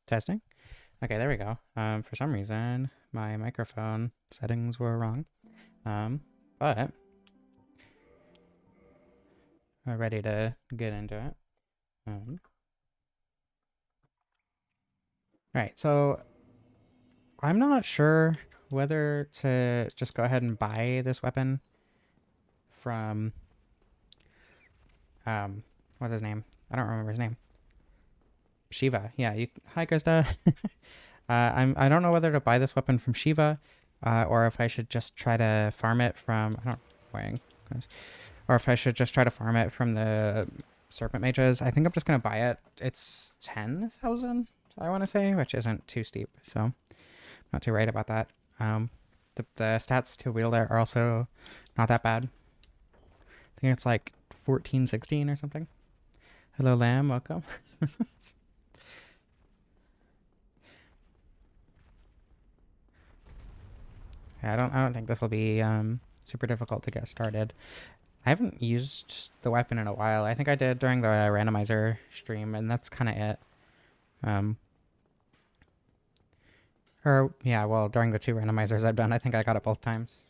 Testing. Okay, there we go. For some reason, my microphone settings were wrong. But we're ready to get into it. Right, so I'm not sure whether to just go ahead and buy this weapon from, what's his name? I don't remember his name. Shiva. Yeah, hi, Krista. I don't know whether to buy this weapon from Shiva, or if I should just try to farm it from, I don't, wearing, or if I should just try to farm it from the serpent mages. I think I'm just gonna buy it. It's 10,000, I want to say, which isn't too steep, so I'm not too worried about that. The stats to wield it are also not that bad. I think it's like 14, 16 or something. Hello, Lamb. Welcome. Yeah, I don't think this will be super difficult to get started. I haven't used the weapon in a while. I think I did during the randomizer stream, and that's kind of it. Um, or yeah, well, during the two randomizers I've done, I think I got it both times.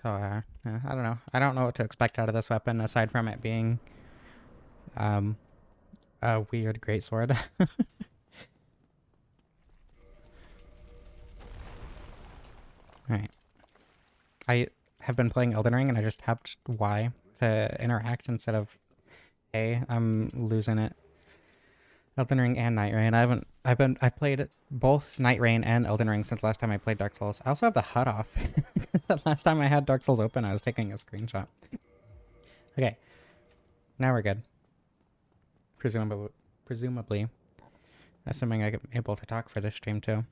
So yeah, I don't know. I don't know what to expect out of this weapon aside from it being um, a weird greatsword. Alright. I have been playing Elden Ring and I just tapped Y to interact instead of A. I'm losing it. Elden Ring and Night Rain. I played both Night Rain and Elden Ring since last time I played Dark Souls. I also have the HUD off. The last time I had Dark Souls open, I was taking a screenshot. Okay. Now we're good. Presumably. Assuming I'm able to talk for this stream too.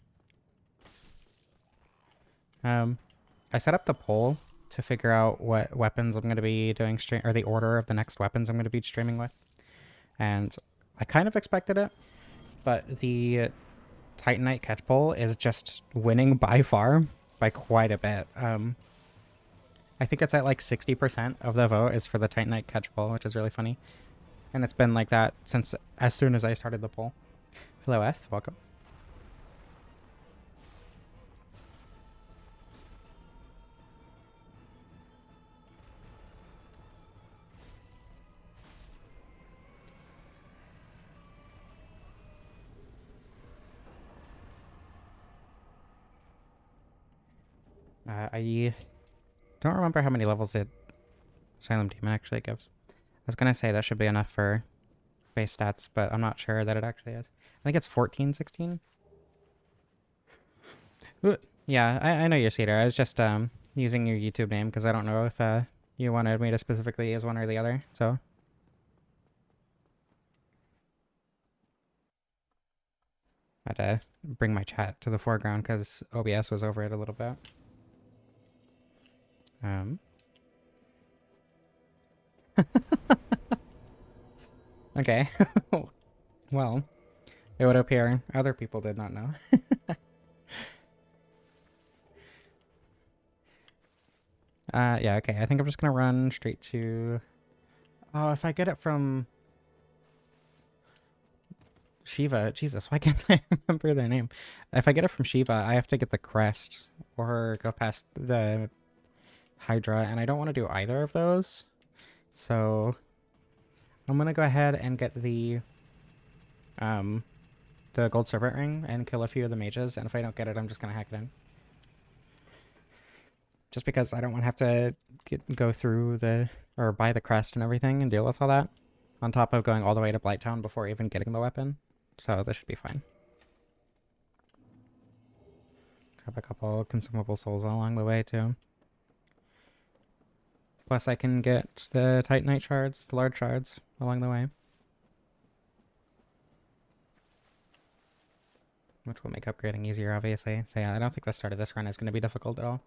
I set up the poll to figure out what weapons I'm going to be doing stream, or the order of the next weapons I'm going to be streaming with. And I kind of expected it, but the Titanite catch pole is just winning by far by quite a bit. I think it's at like 60% of the vote is for the Titanite catch pole, which is really funny. And it's been like that since as soon as I started the poll. Hello, Eth. Welcome. I don't remember how many levels the Silent Demon actually gives. I was going to say that should be enough for base stats, but I'm not sure that it actually is. I think it's 14, 16. Ooh, yeah, I know you're Cedar. I was just using your YouTube name because I don't know if you wanted me to specifically use one or the other, so. I had to bring my chat to the foreground because OBS was over it a little bit. Okay. Well, it would appear other people did not know. Yeah, okay. I think I'm just gonna run straight to... Oh, if I get it from Shiva... Jesus, why can't I remember their name? If I get it from Shiva, I have to get the crest or go past the Hydra, and I don't want to do either of those. So I'm gonna go ahead and get the gold serpent ring and kill a few of the mages, and if I don't get it, I'm just gonna hack it in. Just because I don't want to have to go through or buy the crest and everything and deal with all that, on top of going all the way to Blighttown before even getting the weapon. So this should be fine. Have a couple consumable souls along the way too. Plus I can get the Titanite shards, the large shards, along the way. Which will make upgrading easier, obviously. So yeah, I don't think the start of this run is going to be difficult at all.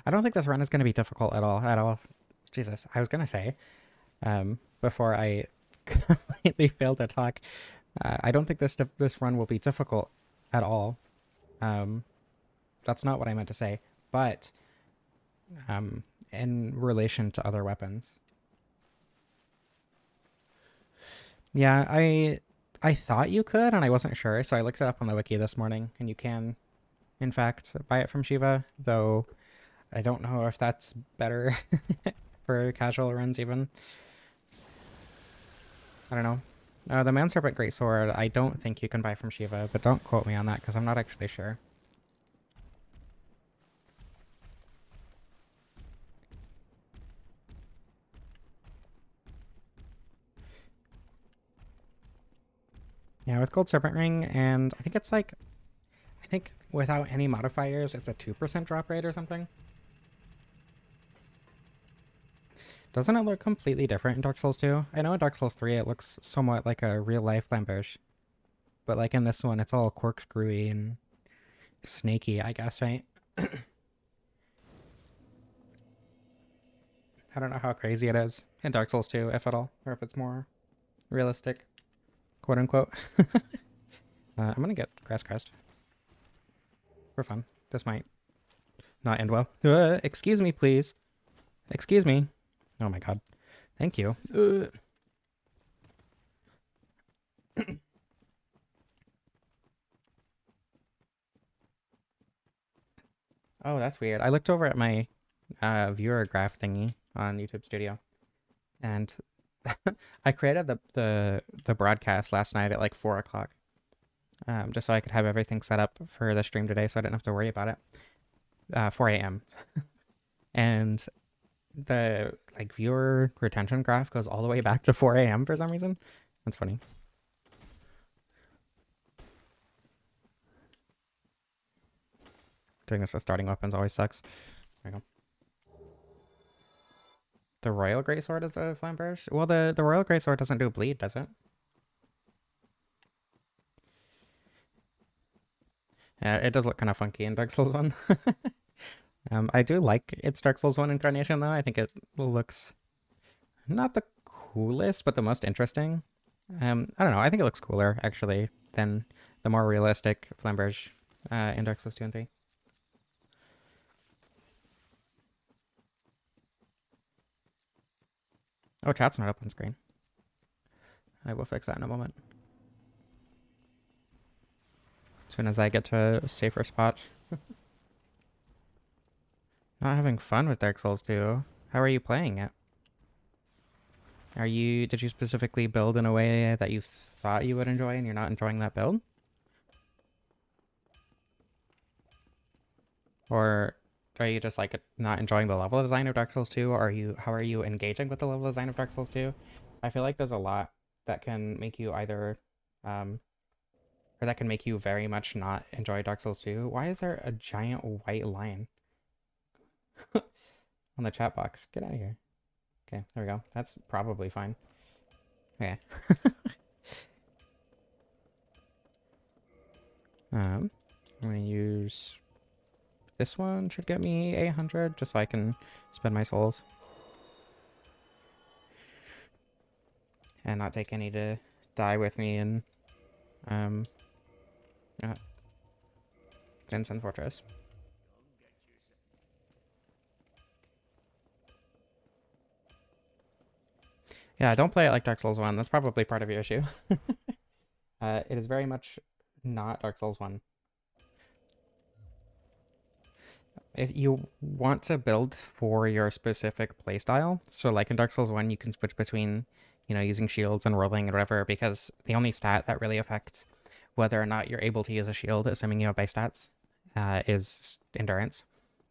I don't think this run is going to be difficult at all. Jesus, I was going to say, before I completely failed to talk, I don't think this run will be difficult at all. That's not what I meant to say. But in relation to other weapons. Yeah, I thought you could, and I wasn't sure, so I looked it up on the wiki this morning, and you can, in fact, buy it from Shiva, though I don't know if that's better for casual runs even. I don't know. The Man-serpent Greatsword, I don't think you can buy from Shiva, but don't quote me on that because I'm not actually sure. Yeah, with Gold Serpent Ring, and I think it's like, I think without any modifiers, it's a 2% drop rate or something. Doesn't it look completely different in Dark Souls 2? I know in Dark Souls 3 it looks somewhat like a real-life flamberge, but like in this one it's all corkscrewy and snaky, I guess, right? I don't know how crazy it is in Dark Souls 2, if at all, or if it's more realistic, quote unquote. I'm gonna get Grass Crest for fun. This might not end well. Excuse me, please. Excuse me. Oh my god. Thank you. Oh, that's weird. I looked over at my viewer graph thingy on YouTube Studio, and I created the broadcast last night at like 4 o'clock, just so I could have everything set up for the stream today, so I didn't have to worry about it. 4 a.m. and the like viewer retention graph goes all the way back to 4 a.m. for some reason. That's funny. Doing this with starting weapons always sucks. There we go. The Royal Greatsword is a flamberge? Well, the Royal Greatsword doesn't do bleed, does it? Yeah, it does look kind of funky in Dark Souls 1. I do like its Dark Souls 1 incarnation, though. I think it looks not the coolest, but the most interesting. I don't know. I think it looks cooler, actually, than the more realistic flamberge in Dark Souls 2 and 3. Oh, chat's not up on screen. I will fix that in a moment. As soon as I get to a safer spot. Not having fun with Dark Souls 2. How are you playing it? Did you specifically build in a way that you thought you would enjoy and you're not enjoying that build? Or are you just like not enjoying the level design of Dark Souls 2? Or how are you engaging with the level design of Dark Souls 2? I feel like there's a lot that can make you either or that can make you very much not enjoy Dark Souls 2. Why is there a giant white line on the chat box? Get out of here. Okay, there we go. That's probably fine. Okay. I'm gonna use this one. Should get me 800 just so I can spend my souls and not take any to die with me in Vincent Fortress. Yeah, don't play it like Dark Souls 1. That's probably part of your issue. It is very much not Dark Souls 1. If you want to build for your specific playstyle, so like in Dark Souls 1, you can switch between, using shields and rolling and whatever, because the only stat that really affects whether or not you're able to use a shield, assuming you have base stats, is endurance.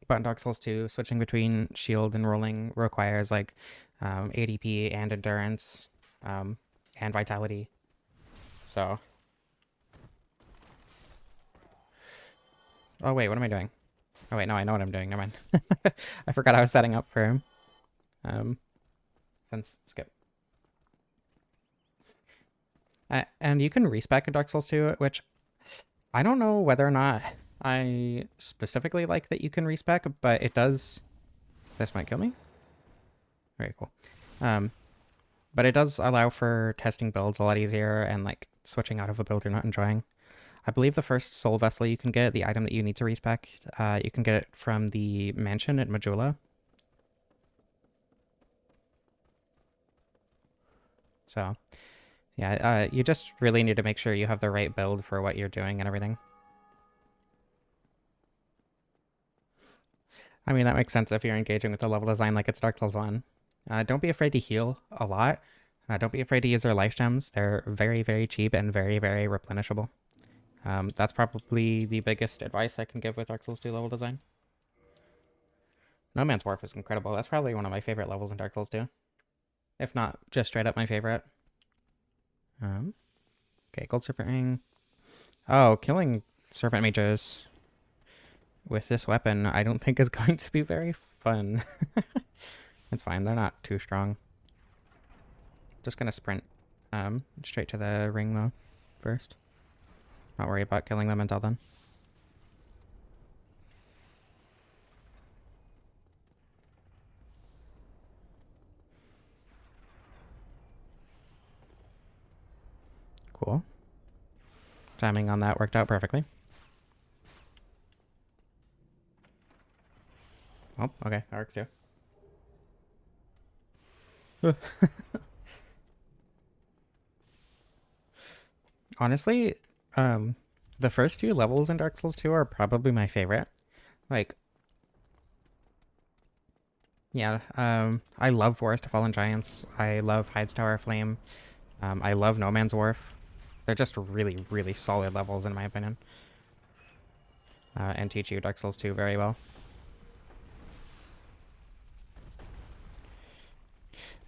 But in Dark Souls 2, switching between shield and rolling requires like ADP and endurance and vitality. So. Oh wait, what am I doing? Oh wait, no, I know what I'm doing. Never mind. I forgot I was setting up for him. Since skip. And you can respec in Dark Souls 2, which I don't know whether or not I specifically like that you can respec, but it does. This might kill me. Very cool. But it does allow for testing builds a lot easier and like switching out of a build you're not enjoying. I believe the first soul vessel you can get, the item that you need to respec, you can get it from the mansion at Majula. So, Yeah, you just really need to make sure you have the right build for what you're doing and everything. I mean, that makes sense if you're engaging with the level design like it's Dark Souls 1. Don't be afraid to heal a lot. Don't be afraid to use their life gems. They're very, very cheap and very, very replenishable. That's probably the biggest advice I can give with Dark Souls 2 level design. No Man's Warp is incredible. That's probably one of my favorite levels in Dark Souls 2. If not just straight up my favorite. Okay, Gold Serpent Ring. Oh, killing Serpent Mages with this weapon I don't think is going to be very fun. It's fine, they're not too strong. Just gonna sprint straight to the ring though first. Not worry about killing them until then. Cool. Timing on that worked out perfectly. Oh, okay, that works too. Honestly, the first two levels in Dark Souls 2 are probably my favorite. Like, yeah, I love Forest of Fallen Giants. I love Hyde's Tower of Flame. I love No Man's Wharf. They're just really, really solid levels in my opinion. And teach you Dark Souls 2 very well.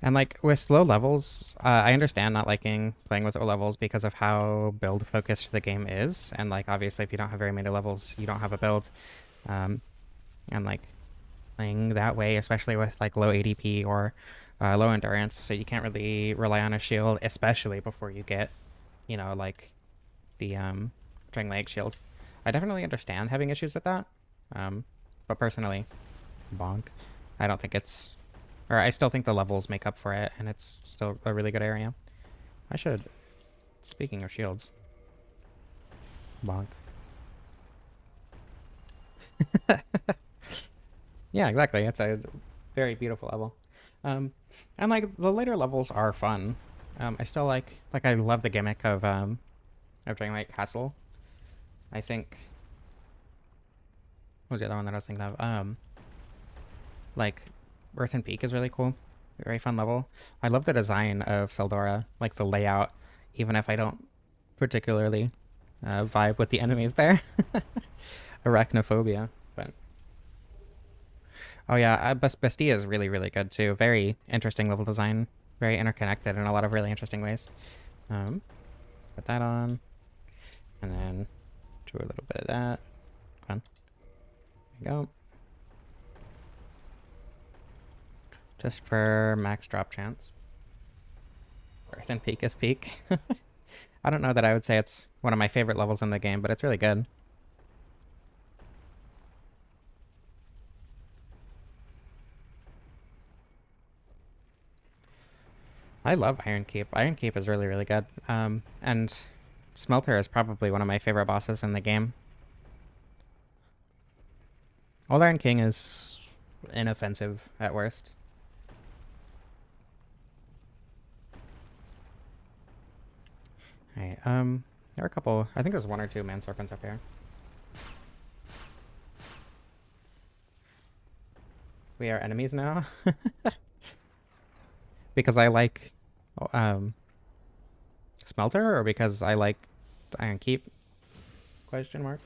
And like with low levels, I understand not liking playing with low levels because of how build focused the game is. And like obviously if you don't have very many levels, you don't have a build. And like playing that way, especially with like low ADP or low endurance, so you can't really rely on a shield, especially before you get, you know, like the Dragon Leg shield. I definitely understand having issues with that. But personally, bonk. I don't think it's, or I still think the levels make up for it, and it's still a really good area. I should, speaking of shields, bonk. Yeah, exactly. It's a very beautiful level. And like the later levels are fun. I still like I love the gimmick of doing like Castle. I think what was the other one that I was thinking of? Like Earthen Peak is really cool. Very fun level. I love the design of Seldora, like the layout, even if I don't particularly vibe with the enemies there. Arachnophobia, but oh yeah, Bestia is really really good too. Very interesting level design, very interconnected in a lot of really interesting ways. Put that on, and then do a little bit of that. Come on, there you go. Just for max drop chance. Earthen Peak is peak. I don't know that I would say it's one of my favorite levels in the game, but it's really good. I love Iron Keep. Iron Keep is really, really good. And Smelter is probably one of my favorite bosses in the game. Old Iron King is inoffensive at worst. Alright, there are a couple, I think there's one or two Man-serpents up here. We are enemies now. Because I like Smelter, or because I like Iron Keep? Question mark.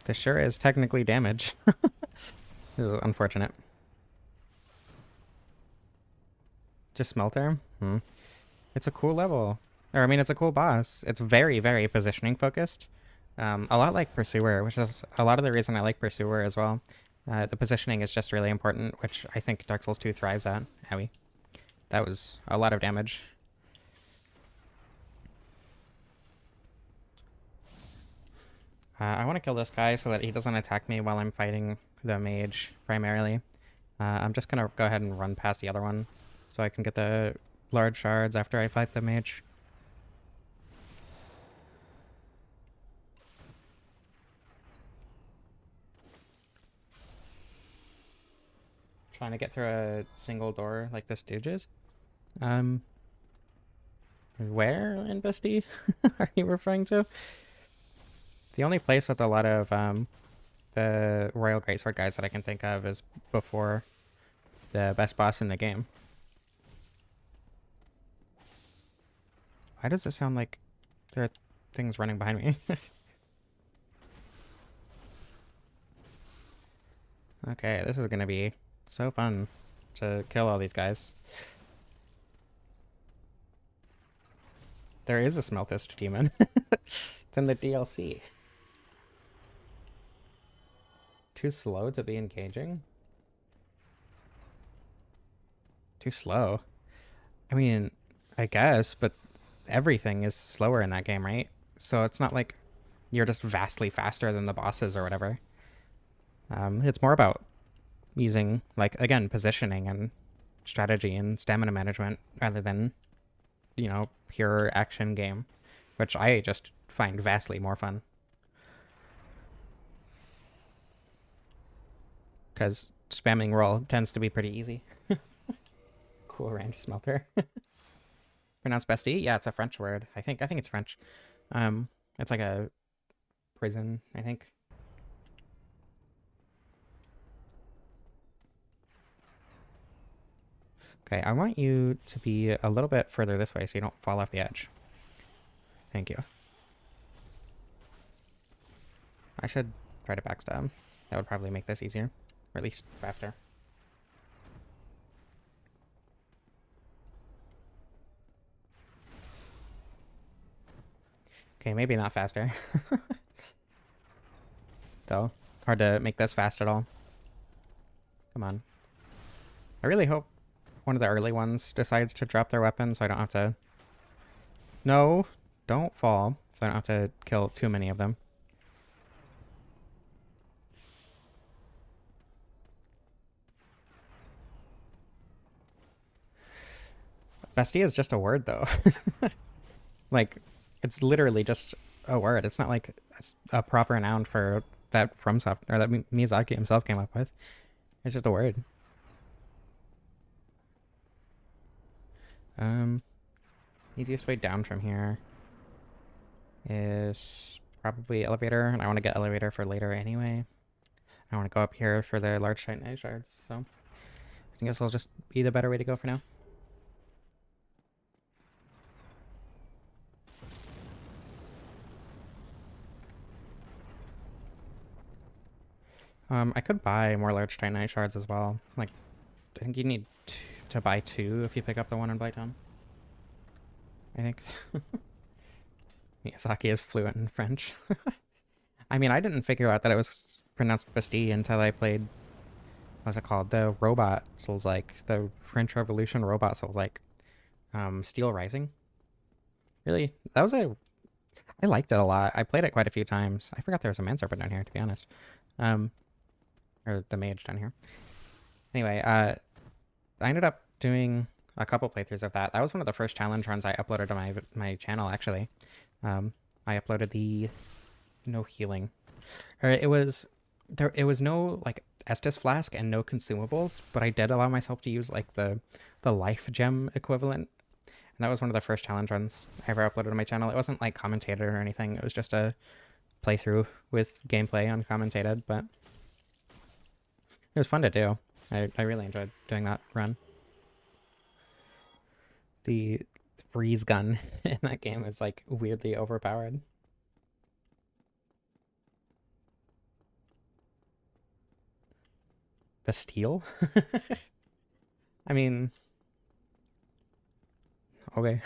This sure is technically damage. This is unfortunate. Just Smelter? It's a cool level. Or, I mean, it's a cool boss. It's very, very positioning focused. A lot like Pursuer, which is a lot of the reason I like Pursuer as well. The positioning is just really important, which I think Dark Souls 2 thrives at. Owie. That was a lot of damage. I want to kill this guy so that he doesn't attack me while I'm fighting the mage, primarily. I'm just going to go ahead and run past the other one so I can get the large shards after I fight the mage. trying to get through a single door like the Stooges. Um, where in Bestie are you referring to? The only place with a lot of the Royal Greatsword guys that I can think of is before the best boss in the game. Why does it sound like there are things running behind me? Okay, this is gonna be so fun to kill all these guys. There is a Smeltist demon. It's in the DLC. Too slow to be engaging? Too slow? I mean, I guess, but everything is slower in that game, right? So it's not like you're just vastly faster than the bosses or whatever. It's more about using, like, again, positioning and strategy and stamina management rather than, you know, pure action game, which I just find vastly more fun. Because spamming roll tends to be pretty easy. Cool range smelter. Pronounced bestie? Yeah, it's a French word. I think it's French. It's like a prison, I think. Okay, I want you to be a little bit further this way so you don't fall off the edge. Thank you. I should try to backstab. That would probably make this easier, or at least faster. Okay, maybe not faster. Though, hard to make this fast at all. Come on. I really hope one of the early ones decides to drop their weapon so I don't have to... No, don't fall. So I don't have to kill too many of them. Bestie is just a word, though. Like, it's literally just a word. It's not like a proper noun for that FromSoft or that Miyazaki himself came up with. It's just a word. Easiest way down from here is probably elevator, and I want to get elevator for later anyway. I want to go up here for the large titanite shards, so I guess I'll just be the better way to go for now. I could buy more large titanite shards as well. Like, I think you need to buy 2 if you pick up the one in Blytown. I think. Miyazaki is fluent in French. I mean, I didn't figure out that it was pronounced Bastille until I played, what's it called? The robot Souls-like, the French Revolution robot Souls-like, Steel Rising. Really, that was I liked it a lot. I played it quite a few times. I forgot there was a Man-serpent down here, to be honest. Or the mage down here. Anyway, I ended up doing a couple playthroughs of that. That was one of the first challenge runs I uploaded to my channel, actually. I uploaded the no healing. Or it was no like Estus flask and no consumables, but I did allow myself to use like the life gem equivalent. And that was one of the first challenge runs I ever uploaded to my channel. It wasn't like commentated or anything. It was just a playthrough with gameplay uncommented, but it was fun to do. I really enjoyed doing that run. The freeze gun in that game is like weirdly overpowered. Bastille? I mean, okay.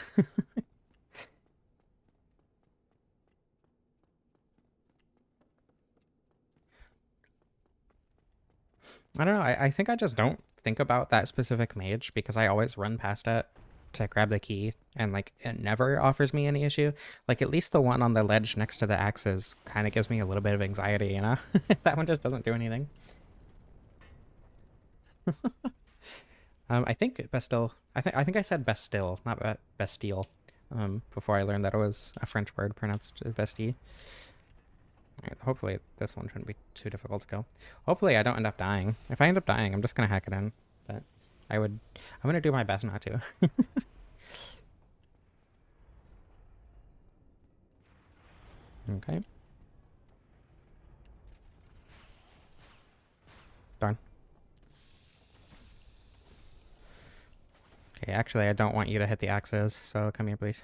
I don't know. I think I just don't think about that specific mage because I always run past it to grab the key and like it never offers me any issue. Like at least the one on the ledge next to the axes kind of gives me a little bit of anxiety, you know? That one just doesn't do anything. I think Bastille. I think I said Bastille, not Bastille. Before I learned that it was a French word pronounced Bastille. Right, hopefully this one shouldn't be too difficult to kill. Hopefully I don't end up dying. If I end up dying, I'm just gonna hack it in. but I'm gonna do my best not to. Okay. Darn. Okay, actually, I don't want you to hit the axes, so come here, please.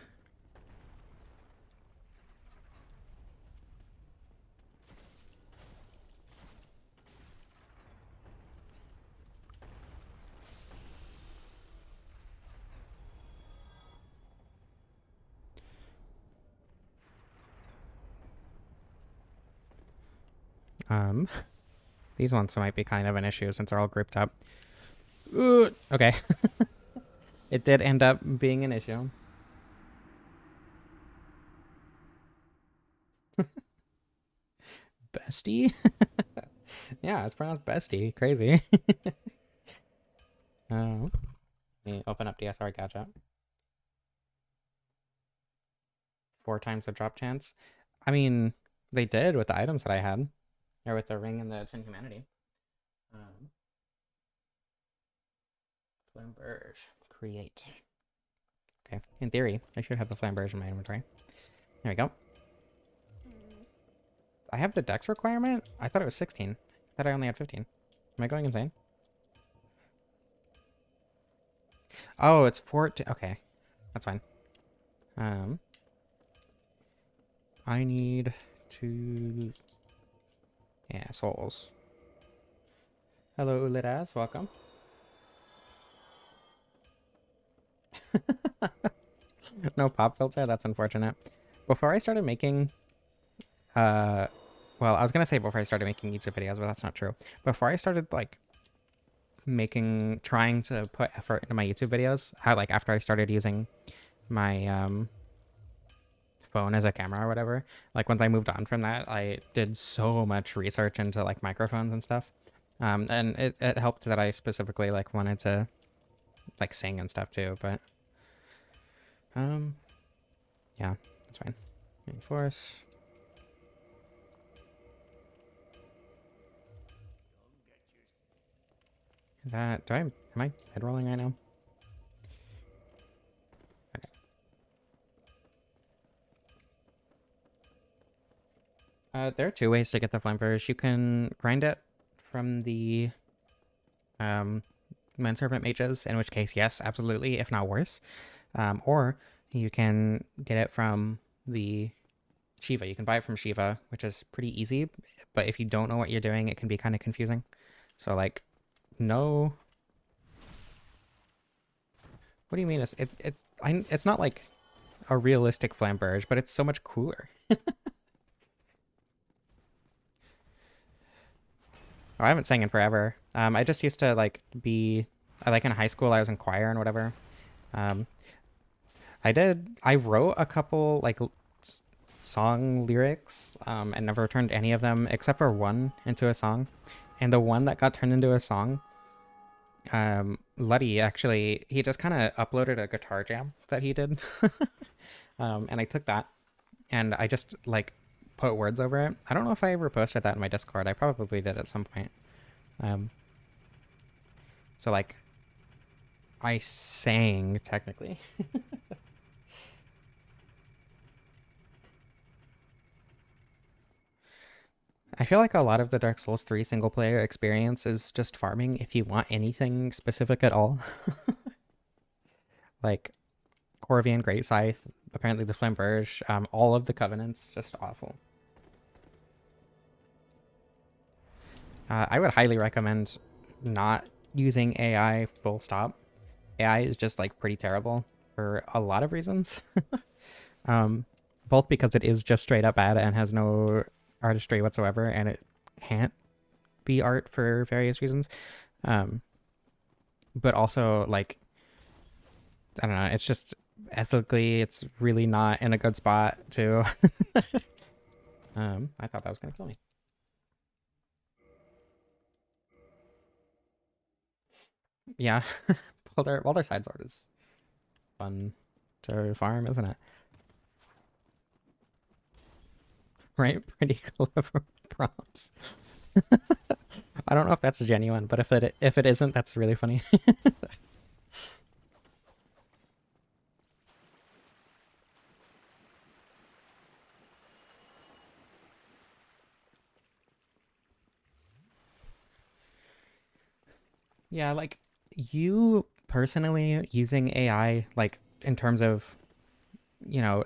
Um, these ones might be kind of an issue since they're all grouped up. Ooh, okay. It did end up being an issue. Bestie? Yeah, it's pronounced bestie. Crazy. Oh. Let me open up DSR Gadget. 4 times the drop chance. I mean, they did with the items that I had. Or with the ring and the Tin Humanity. Flamberge. Create. Okay, in theory, I should have the flamberge in my inventory. There we go. I have the dex requirement? I thought it was 16. I thought I only had 15. Am I going insane? Oh, it's 14. Okay, that's fine. I need to... Yeah, souls. Hello, Ulidas. Welcome. No pop filter? That's unfortunate. Before I started making... well, I was gonna say before I started making YouTube videos, but that's not true. Before I started, like, trying to put effort into my YouTube videos, after I started using my, phone as a camera or whatever, like, once I moved on from that, I did so much research into, like, microphones and stuff. And it helped that I specifically, like, wanted to, like, sing and stuff, too, but, yeah, that's fine. Reinforce. Is that... am I head rolling right now? Okay. There are 2 ways to get the flamberge. You can grind it from the Man-serpent mages, in which case, yes, absolutely, if not worse. Or you can get it from the Shiva. You can buy it from Shiva, which is pretty easy, but if you don't know what you're doing, it can be kind of confusing. So, like, no... What do you mean? It's not like a realistic flamberge, but it's so much cooler. Oh, I haven't sang in forever. I just used to like in high school I was in choir and whatever. Um, I wrote a couple song lyrics, and never turned any of them except for one into a song. And the one that got turned into a song, Luddy actually, he just kind of uploaded a guitar jam that he did. And I took that and I just put words over it. I don't know if I ever posted that in my Discord. I probably did at some point. So like, I sang technically. I feel like a lot of the Dark Souls 3 single player experience is just farming if you want anything specific at all. Like Corvian, Great Scythe, apparently the Flamberge, all of the Covenants, just awful. I would highly recommend not using AI full stop. AI is just pretty terrible for a lot of reasons. Both because it is just straight up bad and has no artistry whatsoever, and it can't be art for various reasons. But also I don't know, it's just ethically, it's really not in a good spot to. I thought that was gonna kill me. Yeah. Boulder Side Sword is fun to farm, isn't it? Right? Pretty clever prompts. I don't know if that's genuine, but if it isn't, that's really funny. Yeah, like you personally using AI, like in terms of, you know,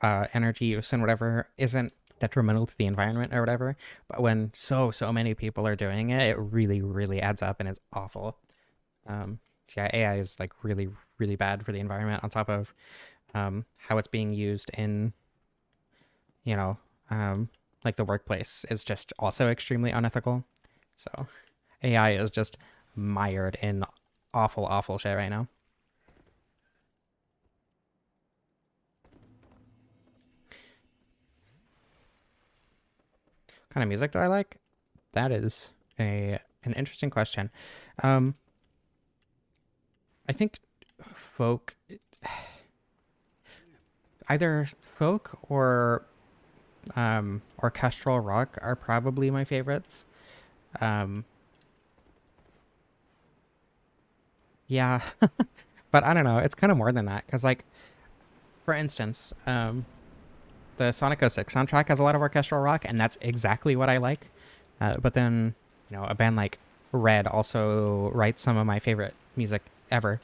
energy use and whatever, isn't detrimental to the environment or whatever. But when so many people are doing it, it really, really adds up and it's awful. So yeah, AI is like really, really bad for the environment on top of how it's being used in, you know, like the workplace is just also extremely unethical. So AI is just mired in awful, awful shit right now. What kind of music do I like? That is a an interesting question. Um, I think folk, either folk or orchestral rock are probably my favorites. Um, yeah, but I don't know. It's kind of more than that because, like, for instance, the Sonic 06 soundtrack has a lot of orchestral rock, and that's exactly what I like. But then, a band like Red also writes some of my favorite music ever,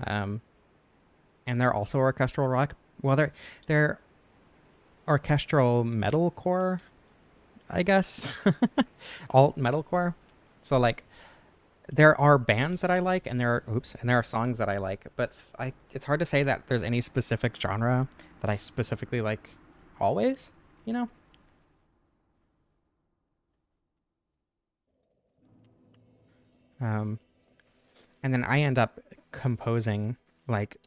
um, and they're also orchestral rock. Well, they're orchestral metalcore, I guess, alt metalcore. So like, there are bands that I like, and there are songs that I like, but it's hard to say that there's any specific genre that I specifically like. Always, you know. Um, and then I end up composing like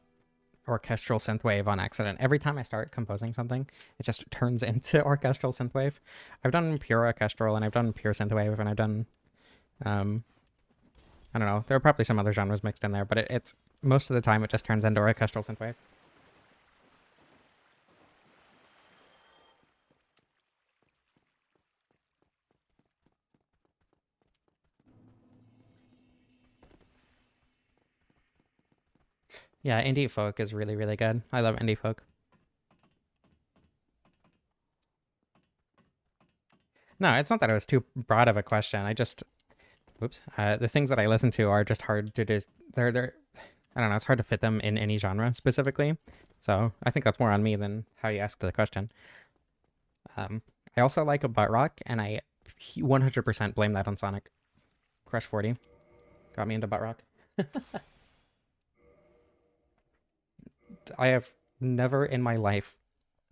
orchestral synthwave on accident. Every time I start composing something, it just turns into orchestral synthwave. I've done pure orchestral and I've done pure synthwave and I've done um I don't know. There are probably some other genres mixed in there, but it's most of the time it just turns into orchestral synthwave. Yeah, indie folk is really, really good. I love indie folk. No, it's not that it was too broad of a question. I just oops. The things that I listen to are just hard to just they're I don't know, it's hard to fit them in any genre specifically. So I think that's more on me than how you asked the question. I also like a butt rock, and I 100% blame that on Sonic. Crush 40 got me into butt rock. I have never in my life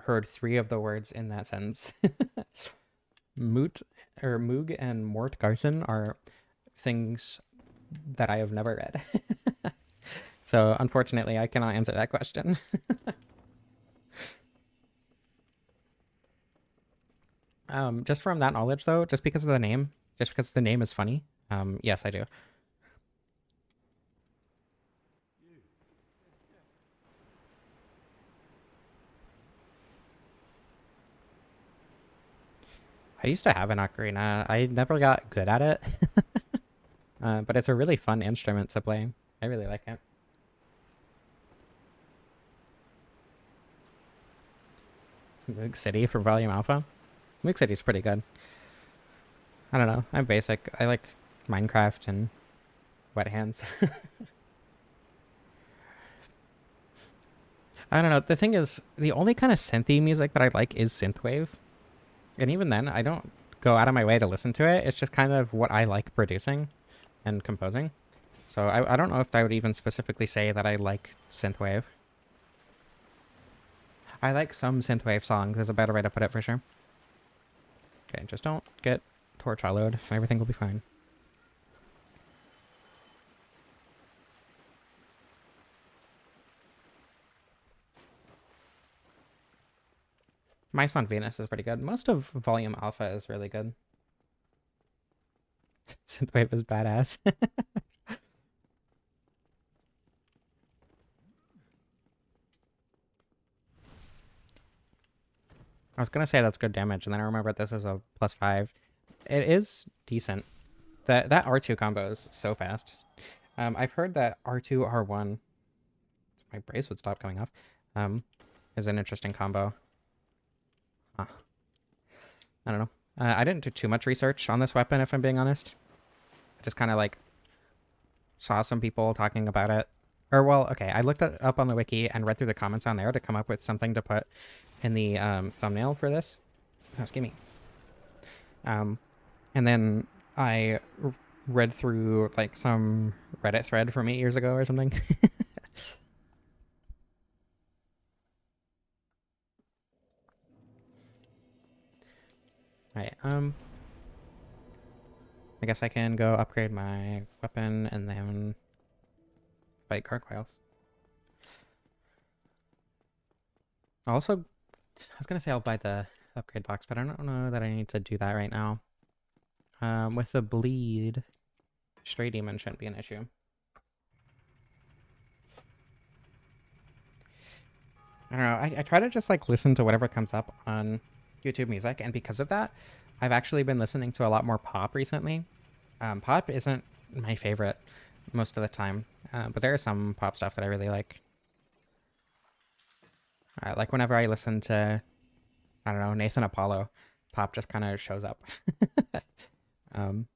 heard three of the words in that sentence. Moot or Moog and Mort Garson are things that I have never read. So unfortunately, I cannot answer that question. Just from that knowledge, though, just because of the name, just because the name is funny, yes, I do. I used to have an ocarina. I never got good at it, but it's a really fun instrument to play. I really like it. Moog City from Volume Alpha. Moog City's pretty good. I don't know. I'm basic. I like Minecraft and wet hands. I don't know. The thing is, the only kind of synthy music that I like is synthwave. And even then, I don't go out of my way to listen to it. It's just kind of what I like producing and composing. So I don't know if I would even specifically say that I like synthwave. I like some synthwave songs is a better way to put it for sure. Okay, just don't get torch hollowed and everything will be fine. Mice on Venus is pretty good. Most of Volume Alpha is really good. Synthwave is badass. I was gonna say that's good damage, and then I remembered this is a +5. It is decent. That R2 combo is so fast. I've heard that R2 R1, my brace would stop going off, um, is an interesting combo. Huh. I don't know. I didn't do too much research on this weapon, if I'm being honest. I just kind of like saw some people talking about it. Or, well, okay, I looked it up on the wiki and read through the comments on there to come up with something to put in the thumbnail for this. Oh, excuse me. And then I read through like some Reddit thread from 8 years ago or something. Alright, I guess I can go upgrade my weapon and then fight gargoyles. Also, I was gonna say I'll buy the upgrade box, but I don't know that I need to do that right now. With the bleed, stray demon shouldn't be an issue. I don't know. I try to just like listen to whatever comes up on YouTube Music, and because of that, I've actually been listening to a lot more pop recently. Pop isn't my favorite most of the time, but there is some pop stuff that I really like. Like whenever I listen to, I don't know, Nathan Apollo, pop just kind of shows up. um,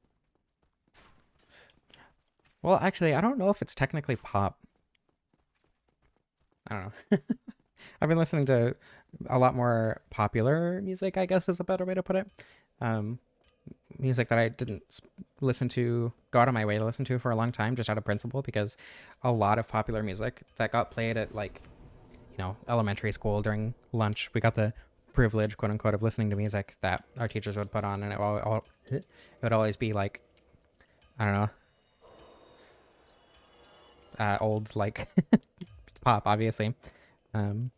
well, actually, I don't know if it's technically pop. I don't know. I've been listening to a lot more popular music, I guess is a better way to put it. Um, Music that I didn't go out of my way to listen to for a long time, just out of principle, because a lot of popular music that got played at like, elementary school during lunch, we got the privilege, quote unquote, of listening to music that our teachers would put on, and it would always be like, I don't know, old like pop, obviously. So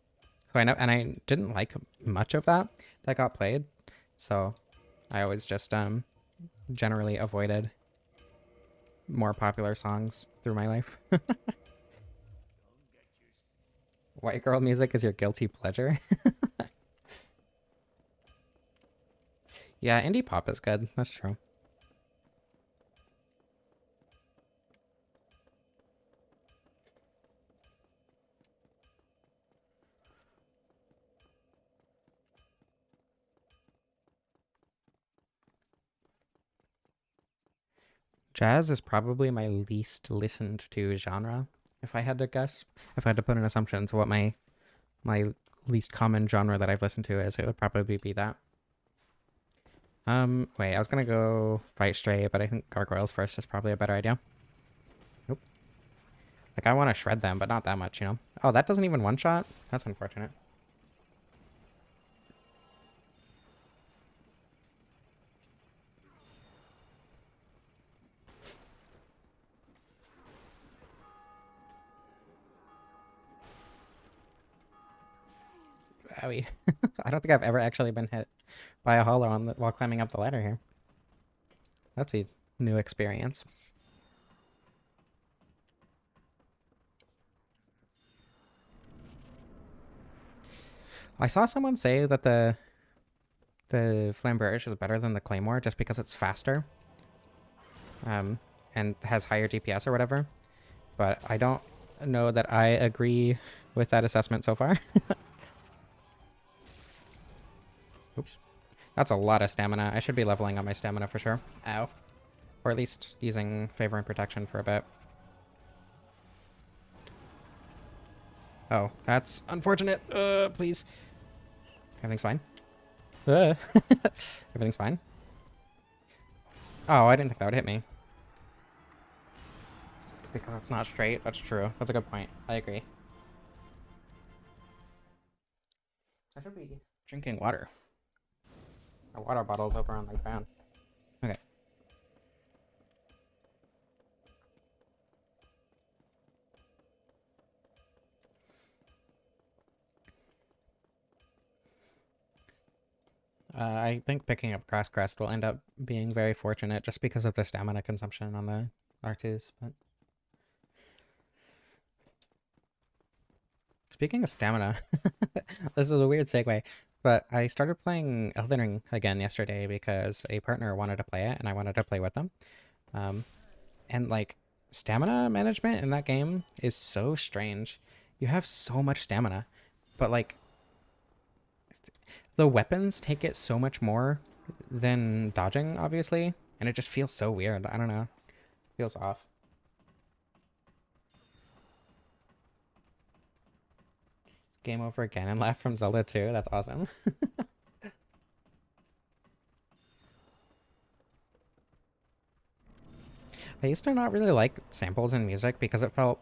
I know, and I didn't like much of that got played, so I always just generally avoided more popular songs through my life. White girl music is your guilty pleasure? Yeah, indie pop is good. That's true. Jazz is probably my least listened to genre, if I had to guess. If I had to put an assumption to what my least common genre that I've listened to is, it would probably be that. Wait, I was gonna go fight Stray, but I think Gargoyles first is probably a better idea. Nope. Like, I want to shred them, but not that much, you know? Oh, that doesn't even one-shot? That's unfortunate. Owie. I don't think I've ever actually been hit by a hollow while climbing up the ladder here. That's a new experience. I saw someone say that the flamberge is better than the claymore just because it's faster, and has higher DPS or whatever. But I don't know that I agree with that assessment so far. Oops. That's a lot of stamina. I should be leveling up my stamina for sure. Ow. Or at least using favor and protection for a bit. Oh, that's unfortunate. Please. Everything's fine. Everything's fine. Oh, I didn't think that would hit me. Because it's not straight. That's true. That's a good point. I agree. I should be drinking water. Our water bottle's over on the ground. Okay. I think picking up Grass Crest will end up being very fortunate just because of the stamina consumption on the R2s. But speaking of stamina, this is a weird segue. But I started playing Elden Ring again yesterday because a partner wanted to play it and I wanted to play with them. Um, and like stamina management in that game is so strange. You have so much stamina, but like the weapons take it so much more than dodging, obviously, and it just feels so weird. I don't know. Feels off. Game over again and left from Zelda 2. That's awesome. I used to not really like samples in music because it felt,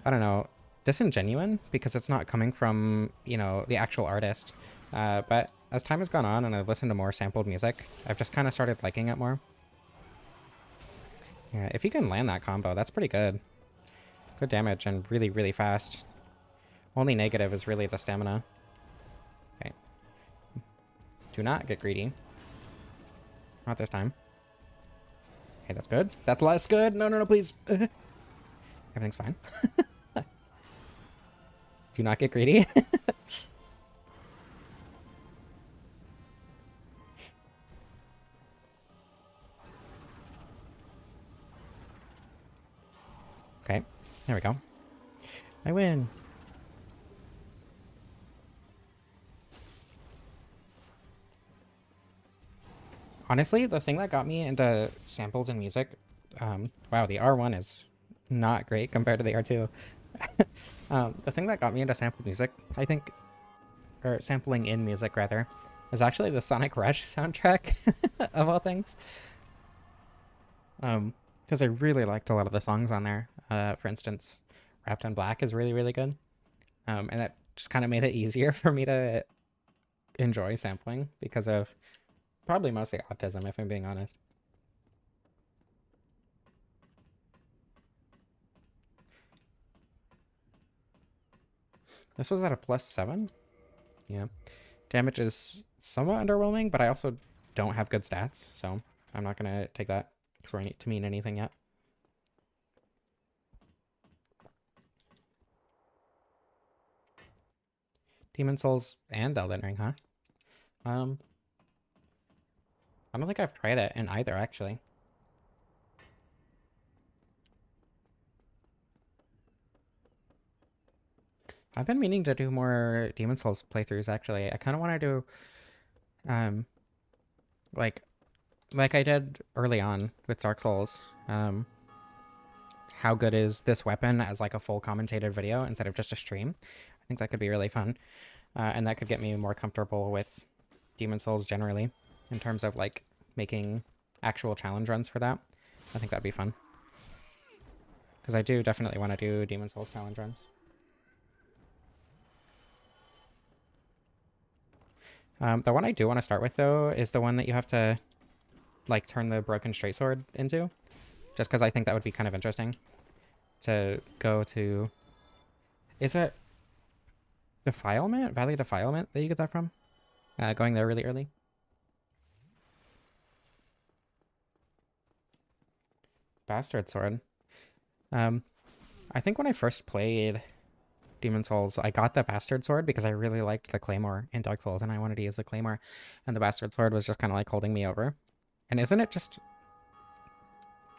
I don't know, disingenuine because it's not coming from, the actual artist. But as time has gone on and I've listened to more sampled music, I've just kind of started liking it more. Yeah, if you can land that combo, that's pretty good. Good damage and really, really fast. Only negative is really the stamina. Okay. Do not get greedy. Not this time. Okay, that's good. That's less good. No, no, no, please. Everything's fine. Do not get greedy. Okay, there we go. I win. Honestly, the thing that got me into samples in music, wow, the R1 is not great compared to the R2. The thing that got me into sampled music, I think, or sampling in music rather, is actually the Sonic Rush soundtrack of all things. Because I really liked a lot of the songs on there. For instance, Wrapped in Black is really, really good. And that just kind of made it easier for me to enjoy sampling because of probably mostly autism, if I'm being honest. This was at a +7. Yeah. Damage is somewhat underwhelming, but I also don't have good stats, so I'm not going to take that to mean anything yet. Demon Souls and Elden Ring, huh? Um, I don't think I've tried it in either, actually. I've been meaning to do more Demon Souls playthroughs, actually. I kind of want to do, um, like, like I did early on with Dark Souls. How good is this weapon as like a full commentated video instead of just a stream? I think that could be really fun. And that could get me more comfortable with Demon Souls generally in terms of like making actual challenge runs for that. I think that'd be fun. Because I do definitely want to do Demon Souls challenge runs. The one I do want to start with though is the one that you have to like turn the broken straight sword into. Just because I think that would be kind of interesting to go to. Is it Defilement? Valley Defilement that you get that from? Going there really early. Bastard Sword. Um, I think when I first played Demon Souls, I got the Bastard Sword because I really liked the Claymore in Dark Souls and I wanted to use the Claymore. And the Bastard Sword was just kind of like holding me over. And isn't it just...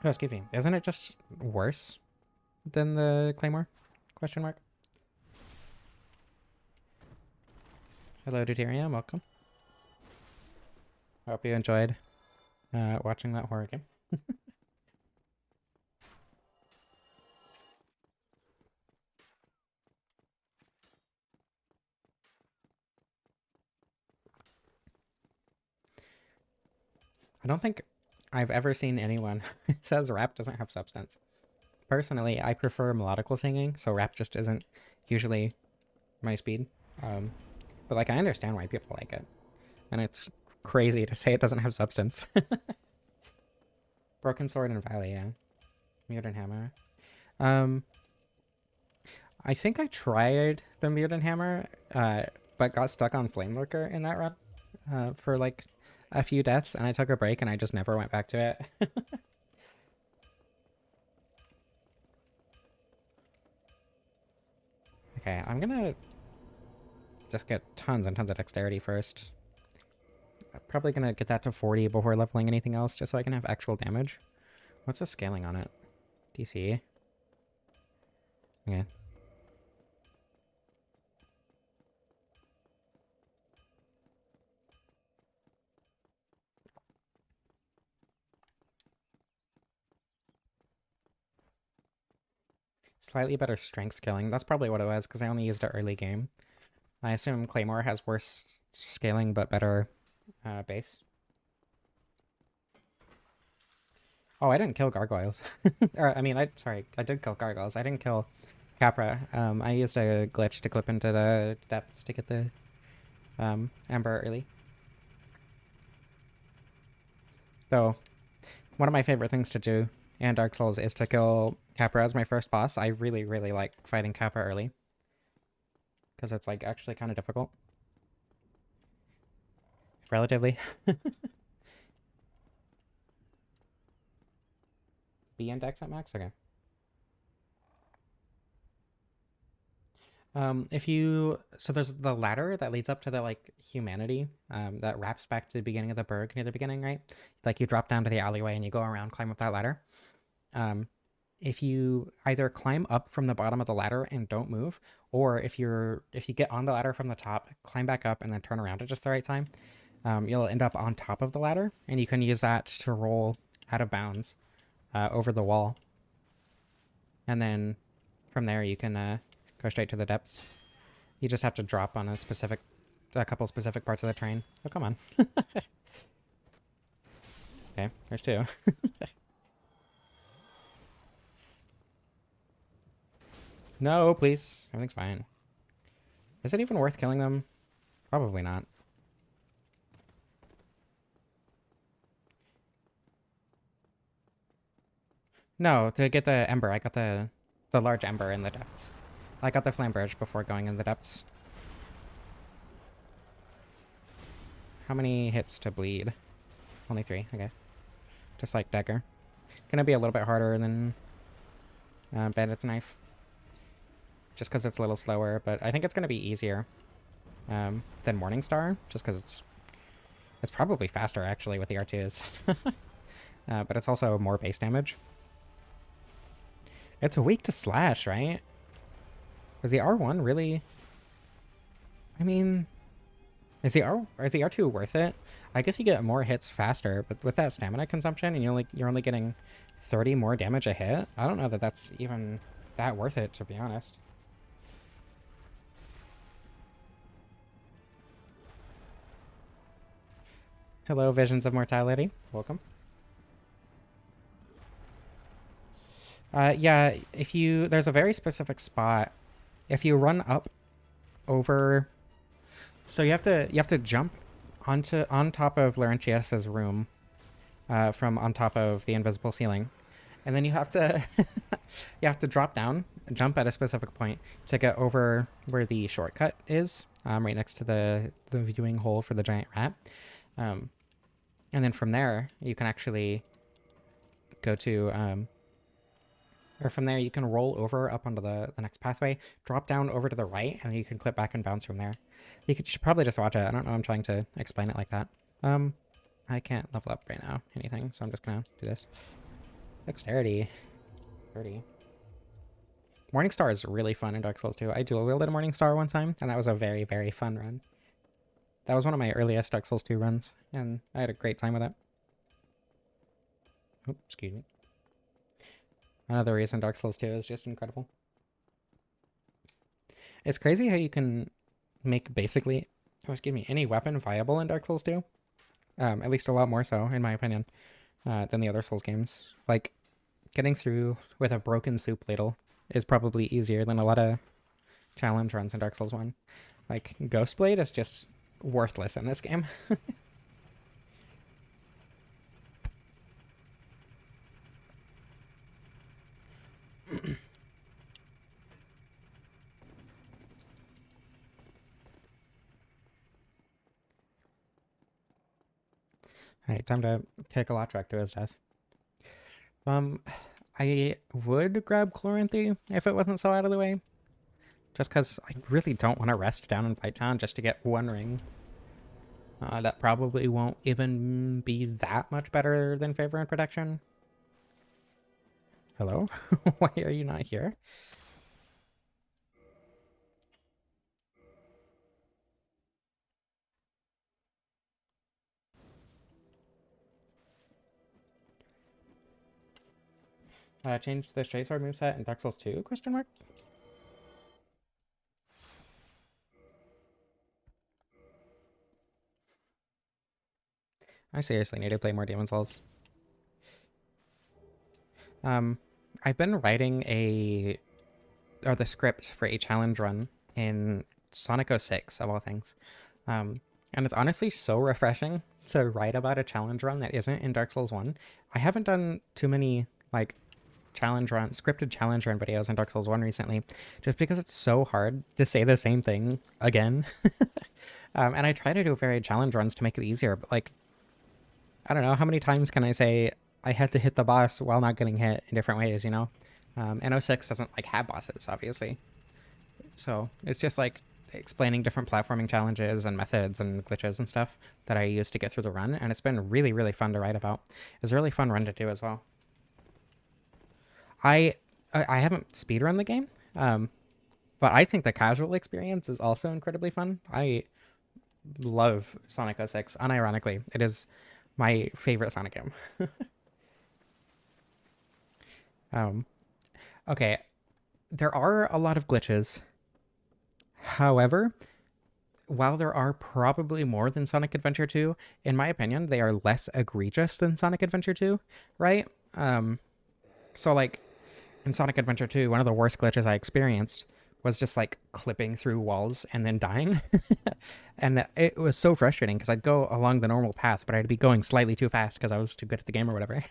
Oh, excuse me. Isn't it just worse than the Claymore? Question mark. Hello, Deuterium. Welcome. I hope you enjoyed watching that horror game. I don't think I've ever seen anyone who says rap doesn't have substance. Personally, I prefer melodical singing, so rap just isn't usually my speed. Um, but like, I understand why people like it, and it's crazy to say it doesn't have substance. Broken Sword and Valley, yeah. Mutant Hammer. Um, I think I tried the Mutant Hammer, but got stuck on Flame Lurker in that run for like a few deaths, and I took a break and I just never went back to it. Okay, I'm gonna just get tons and tons of dexterity first. I'm probably gonna get that to 40 before leveling anything else, just so I can have actual damage. What's the scaling on it? DC? Okay. Slightly better strength scaling. That's probably what it was, because I only used it early game. I assume Claymore has worse scaling, but better base. Oh, I didn't kill gargoyles. Or, I mean, sorry, I did kill gargoyles. I didn't kill Capra. I used a glitch to clip into the depths to get the Ember early. So, one of my favorite things to do in Dark Souls is to kill Capra as my first boss. I really, really like fighting Capra early. Because it's, like, actually kind of difficult. Relatively. B index at max? Okay. So there's the ladder that leads up to the, like, humanity, that wraps back to the beginning of the burg near the beginning, right? Like, you drop down to the alleyway and you go around, climb up that ladder. If you either climb up from the bottom of the ladder and don't move, or if you get on the ladder from the top, climb back up and then turn around at just the right time, you'll end up on top of the ladder, and you can use that to roll out of bounds over the wall. And then from there you can go straight to the depths. You just have to drop on a couple specific parts of the train. Oh, come on. Okay, there's two. No, please. Everything's fine. Is it even worth killing them? Probably not. No, to get the ember, I got the large ember in the depths. I got the flamberge before going in the depths. How many hits to bleed? Only 3, okay. Just like Dagger. Gonna be a little bit harder than Bandit's Knife. Just because it's a little slower, but I think it's gonna be easier than Morningstar, just because it's probably faster actually with the R2s. But it's also more base damage. It's weak to slash, right? Is the R1 really... I mean... Is the R2 worth it? I guess you get more hits faster, but with that stamina consumption, and you're only getting 30 more damage a hit, I don't know that that's even that worth it, to be honest. Hello, Visions of Mortality. Welcome. Yeah, there's a very specific spot. If you run up over, so you have to jump on top of Laurentius's room, from on top of the invisible ceiling, and then you have to drop down, jump at a specific point to get over where the shortcut is, right next to the viewing hole for the giant rat, and then from there you can actually go to or from there, you can roll over up onto the next pathway, drop down over to the right, and then you can clip back and bounce from there. You should probably just watch it. I don't know I'm trying to explain it like that. I can't level up right now, anything, so I'm just gonna do this. Dexterity. 30. Morningstar is really fun in Dark Souls 2. I dual wielded a Morningstar one time, and that was a very, very fun run. That was one of my earliest Dark Souls 2 runs, and I had a great time with it. Oops, excuse me. Another reason Dark Souls 2 is just incredible. It's crazy how you can make basically, any weapon viable in Dark Souls 2. At least a lot more so, in my opinion, than the other Souls games. Like, getting through with a broken soup ladle is probably easier than a lot of challenge runs in Dark Souls 1. Like, Ghostblade is just worthless in this game. Alright, time to take a lot track to his death. I would grab Chloranthy if it wasn't so out of the way. just because I really don't want to rest down in Blight Town just to get one ring. That probably won't even be that much better than Favor and Protection. Hello? Why are you not here? Change the Straight Sword moveset in Dark Souls 2? Question mark? I seriously need to play more Demon Souls. I've been writing the script for a challenge run in Sonic 06, of all things. And it's honestly so refreshing to write about a challenge run that isn't in Dark Souls 1. I haven't done too many, like, scripted challenge run videos in Dark Souls 1 recently, just because it's so hard to say the same thing again. And I try to do varied challenge runs to make it easier, but, like, I don't know, how many times can I say I had to hit the boss while not getting hit in different ways, you know? And 06 doesn't, like, have bosses, obviously. So it's just, like, explaining different platforming challenges and methods and glitches and stuff that I use to get through the run, and it's been really, really fun to write about. It's a really fun run to do as well. I haven't speedrun the game, but I think the casual experience is also incredibly fun. I love Sonic 06. Unironically, it is my favorite Sonic game. Okay, there are a lot of glitches. However, while there are probably more than Sonic Adventure 2, in my opinion, they are less egregious than Sonic Adventure 2, right? So, like, in Sonic Adventure 2, one of the worst glitches I experienced was just, like, clipping through walls and then dying. And it was so frustrating because I'd go along the normal path, but I'd be going slightly too fast because I was too good at the game or whatever.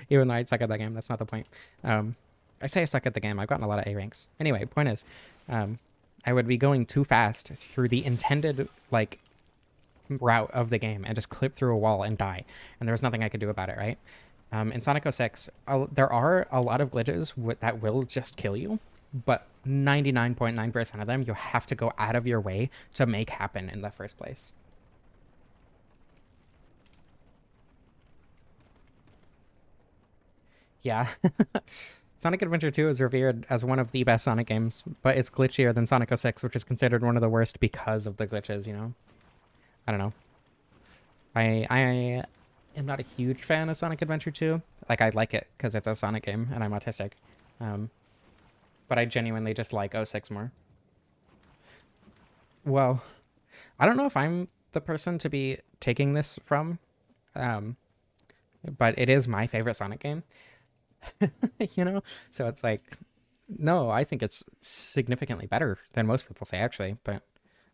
Even though I suck at the game, that's not the point. I say I suck at the game. I've gotten a lot of A ranks. Anyway, point is, I would be going too fast through the intended, like, route of the game and just clip through a wall and die. And there was nothing I could do about it, right? In Sonic 06, there are a lot of glitches that will just kill you, but 99.9% of them you have to go out of your way to make happen in the first place. Yeah. Sonic Adventure 2 is revered as one of the best Sonic games, but it's glitchier than Sonic 06, which is considered one of the worst because of the glitches, you know? I don't know. I am not a huge fan of Sonic Adventure 2. Like, I like it because it's a Sonic game and I'm autistic. But I genuinely just like 06 more. Well, I don't know if I'm the person to be taking this from, but it is my favorite Sonic game. You know? So it's like, no, I think it's significantly better than most people say, actually. But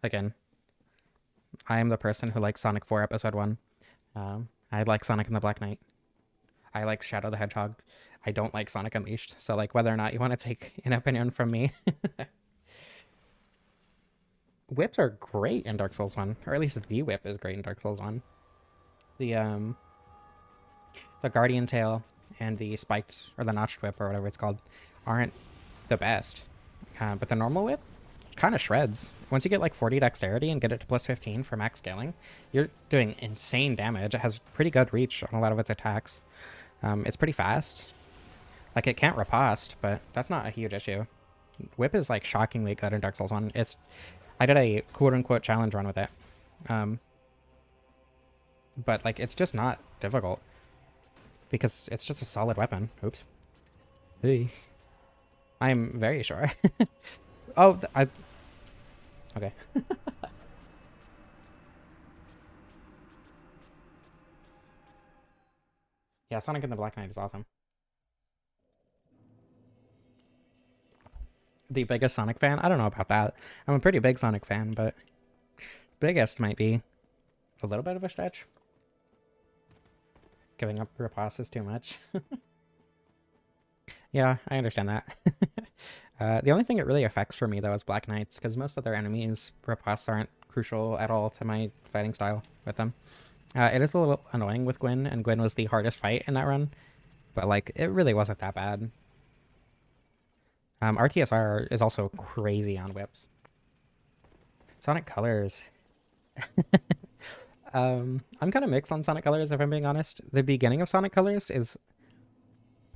again, I am the person who likes Sonic 4 Episode 1. I like Sonic and the Black Knight. I like Shadow the Hedgehog. I don't like Sonic Unleashed. So, like, whether or not you want to take an opinion from me. Whips are great in Dark Souls 1. Or at least the whip is great in Dark Souls 1. The Guardian Tail and the spiked, or the notched whip, or whatever it's called, aren't the best. But the normal whip kind of shreds. Once you get like 40 dexterity and get it to plus 15 for max scaling, you're doing insane damage. It has pretty good reach on a lot of its attacks. It's pretty fast. Like, it can't riposte, but that's not a huge issue. Whip is like shockingly good in Dark Souls 1. I did a quote-unquote challenge run with it. But like, it's just not difficult. Because it's just a solid weapon. Oops. Hey. I'm very sure. Oh, okay. Yeah, Sonic and the Black Knight is awesome. The biggest Sonic fan? I don't know about that. I'm a pretty big Sonic fan, but biggest might be a little bit of a stretch. Giving up riposte is too much. Yeah, I understand that. The only thing it really affects for me, though, is Black Knights, because most of their enemies, ripostes aren't crucial at all to my fighting style with them. It is a little annoying with Gwyn, and Gwyn was the hardest fight in that run, but, like, it really wasn't that bad. RTSR is also crazy on whips. Sonic Colors. I'm kind of mixed on Sonic Colors, if I'm being honest. The beginning of Sonic Colors is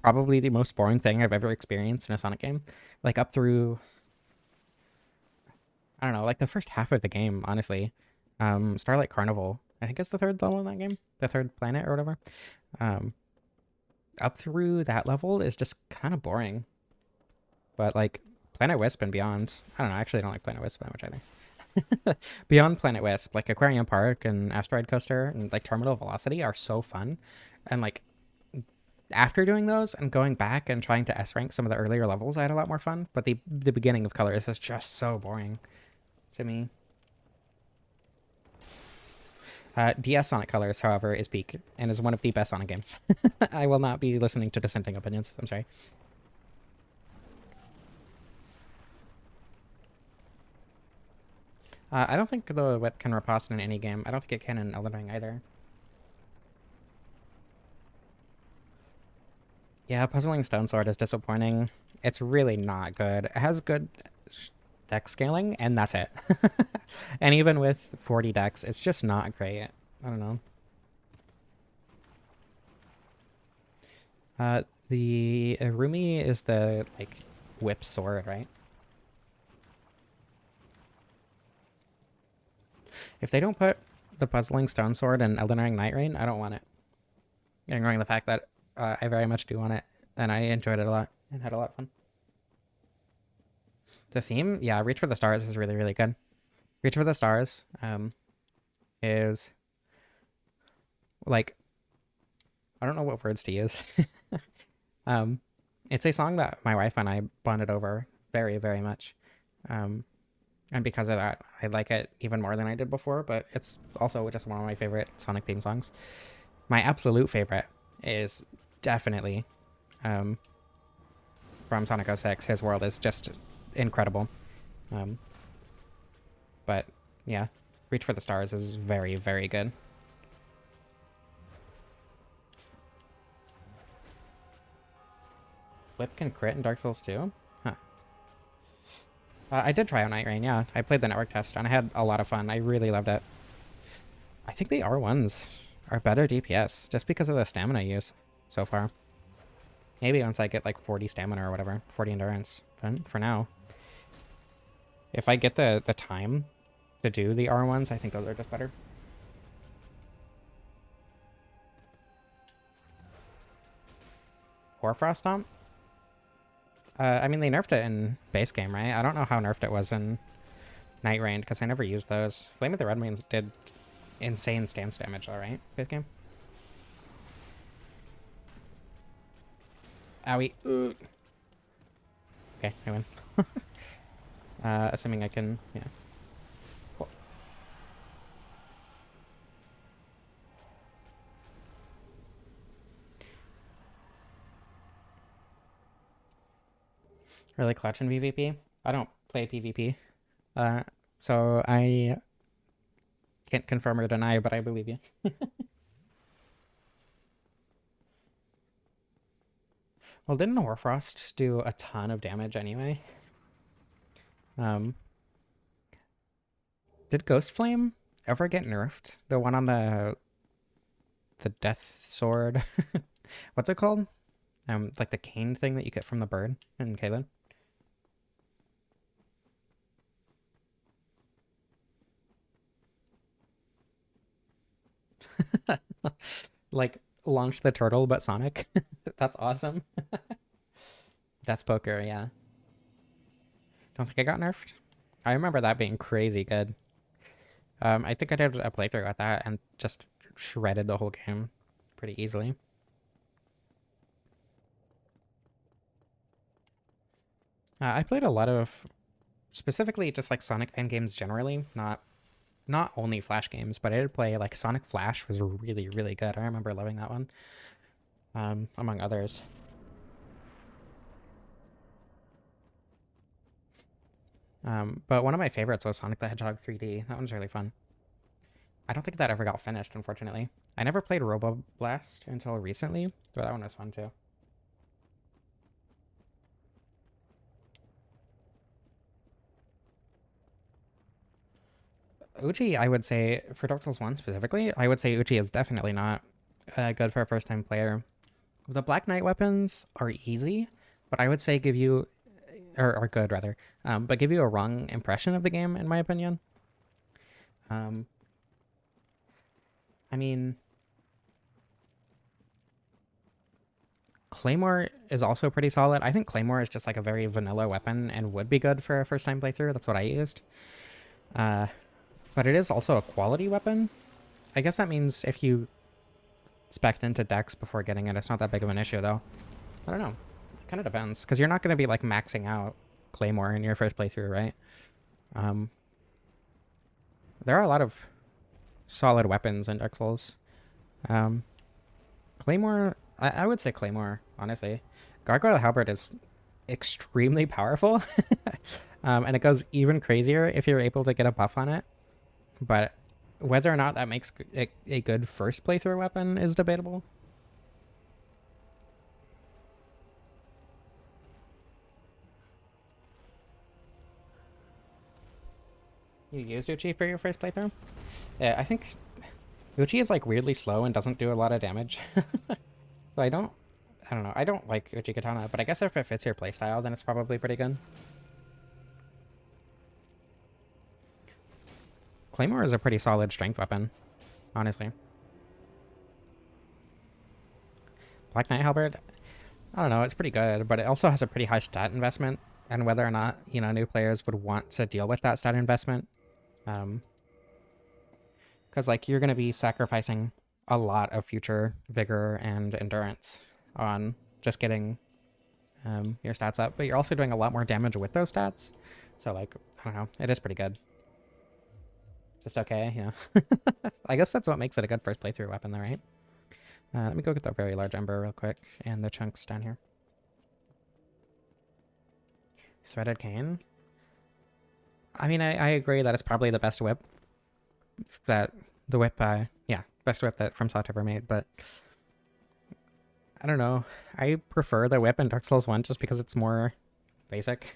probably the most boring thing I've ever experienced in a Sonic game. Like up through, I don't know, like the first half of the game, honestly. Starlight Carnival, I think it's the third level in that game, the third planet or whatever. Um, Up through that level is just kind of boring. But like Planet Wisp and beyond, I don't know. Actually, I don't like Planet Wisp that much either. Beyond Planet Wisp, like Aquarium Park and Asteroid Coaster and like Terminal Velocity are so fun, and like after doing those and going back and trying to S rank some of the earlier levels, I had a lot more fun. But the beginning of Colors is just so boring to me. DS Sonic Colors, however, is peak and is one of the best Sonic games. I will not be listening to dissenting opinions. I'm sorry. I don't think the whip can riposte in any game. I don't think it can in Elden Ring either. Yeah, Puzzling Stone Sword is disappointing. It's really not good. It has good dex scaling, and that's it. And even with 40 dex, it's just not great. I don't know. The Irumi is the, like, whip sword, right? If they don't put the Puzzling Stone Sword in Elden Ring Night Rain, I don't want it. Ignoring the fact that I very much do want it, and I enjoyed it a lot and had a lot of fun. The theme, yeah, Reach for the Stars is really, really good. Reach for the Stars is like, I don't know what words to use. It's a song that my wife and I bonded over very, very much. And because of that, I like it even more than I did before, but it's also just one of my favorite Sonic theme songs. My absolute favorite is definitely from Sonic 06. His world is just incredible. But yeah, Reach for the Stars is very, very good. Whip can crit in Dark Souls 2? Huh. I did try out Night Rain, yeah. I played the network test, and I had a lot of fun. I really loved it. I think the R1s are better DPS, just because of the stamina use so far. Maybe once I get like 40 stamina or whatever, 40 endurance. But for now, if I get the time to do the R1s, I think those are just better. Hoarfrost Stomp? I mean, they nerfed it in base game, right? I don't know how nerfed it was in Night Rain, because I never used those. Flame of the Red Wings did insane stance damage, all right, base game. Owie. Ooh. Okay, I win. Assuming I can, yeah. Cool. Really clutch in PvP? I don't play PvP. So I can't confirm or deny, but I believe you. Well, didn't Hoarfrost do a ton of damage anyway? Did Ghost Flame ever get nerfed? The one on the death sword? What's it called? Like the cane thing that you get from the bird in Kaylin? Like launch the turtle but Sonic. That's awesome. That's poker, yeah. Don't think I got nerfed. I remember that being crazy good. I think I did a playthrough at that and just shredded the whole game pretty easily. I played a lot of, specifically just like Sonic fan games generally, not only Flash games, but I did play like Sonic Flash was really, really good. I remember loving that one, among others. But one of my favorites was Sonic the Hedgehog 3D. That one's really fun. I don't think that ever got finished, unfortunately. I never played Robo Blast until recently, but that one was fun too. Uchi, I would say, for Dark Souls 1 specifically, I would say Uchi is definitely not good for a first-time player. The Black Knight weapons are easy, but I would say give you, or are good rather, but give you a wrong impression of the game, in my opinion. Um, I mean, Claymore is also pretty solid. I think Claymore is just like a very vanilla weapon and would be good for a first-time playthrough. That's what I used. But it is also a quality weapon. I guess that means if you spec'd into Dex before getting it, it's not that big of an issue, though. I don't know. It kind of depends, because you're not going to be like maxing out Claymore in your first playthrough, right? There are a lot of solid weapons in Dark Souls. Claymore, I would say Claymore, honestly. Gargoyle Halberd is extremely powerful, and it goes even crazier if you're able to get a buff on it. But whether or not that makes it a good first playthrough weapon is debatable. You used Uchi for your first playthrough? Yeah, I think Uchi is like weirdly slow and doesn't do a lot of damage. So I don't know. I don't like Uchi Katana, but I guess if it fits your playstyle, then it's probably pretty good. Claymore is a pretty solid strength weapon, honestly. Black Knight Halberd, I don't know, it's pretty good, but it also has a pretty high stat investment, and whether or not, new players would want to deal with that stat investment. Because, like, you're going to be sacrificing a lot of future vigor and endurance on just getting your stats up, but you're also doing a lot more damage with those stats. So, like, I don't know, it is pretty good. Just okay, yeah. I guess that's what makes it a good first playthrough weapon, though, right? Let me go get the very large ember real quick, and the chunks down here. Threaded cane. I mean, I agree that it's probably the best whip that the whip, yeah, best whip that FromSoft ever made, but I don't know. I prefer the whip in Dark Souls 1 just because it's more basic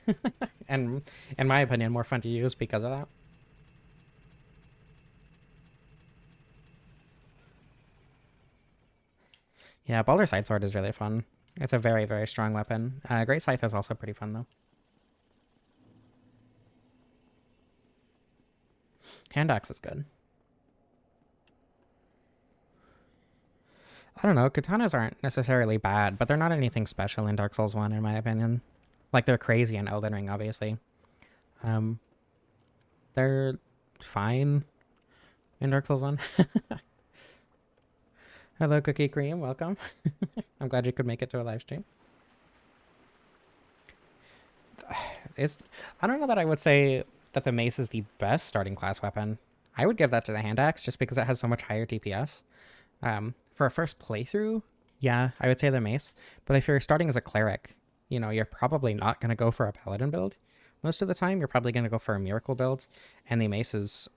and, in my opinion, more fun to use because of that. Yeah, Balder Side Sword is really fun. It's a very, very strong weapon. Great Scythe is also pretty fun, though. Hand Axe is good. I don't know. Katanas aren't necessarily bad, but they're not anything special in Dark Souls 1, in my opinion. Like, they're crazy in Elden Ring, obviously. They're fine in Dark Souls 1. Hello, Cookie Cream. Welcome. I'm glad you could make it to a live stream. I don't know that I would say that the mace is the best starting class weapon. I would give that to the hand axe just because it has so much higher DPS. For a first playthrough, yeah, I would say the mace. But if you're starting as a cleric, you're probably not going to go for a paladin build. Most of the time, you're probably going to go for a miracle build, and the mace is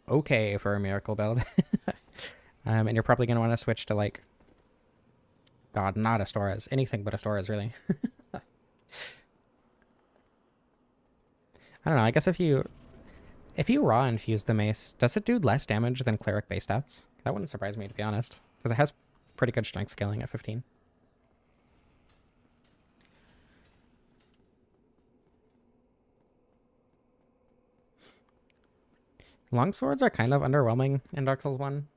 okay for a miracle build. And you're probably going to want to switch to, like, God, not Astoras. Anything but Astoras, really. I don't know. I guess if you raw infuse the mace, does it do less damage than cleric base stats? That wouldn't surprise me, to be honest, because it has pretty good strength scaling at 15. Longswords are kind of underwhelming in Dark Souls 1.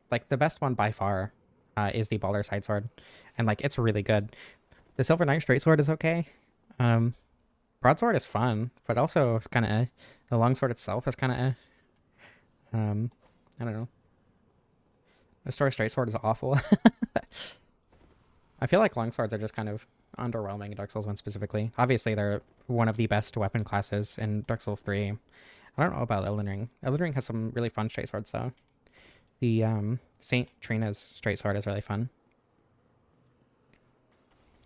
Like, the best one by far is the Balder Side Sword, and, like, it's really good. The Silver Knight Straight Sword is okay. Broadsword is fun, but also it's kind of the longsword itself is kind of I don't know. The Straight Sword is awful. I feel like longswords are just kind of underwhelming in Dark Souls 1 specifically. Obviously, they're one of the best weapon classes in Dark Souls 3. I don't know about Elden Ring. Elden Ring has some really fun straight swords, though. The Saint Trina's straight sword is really fun.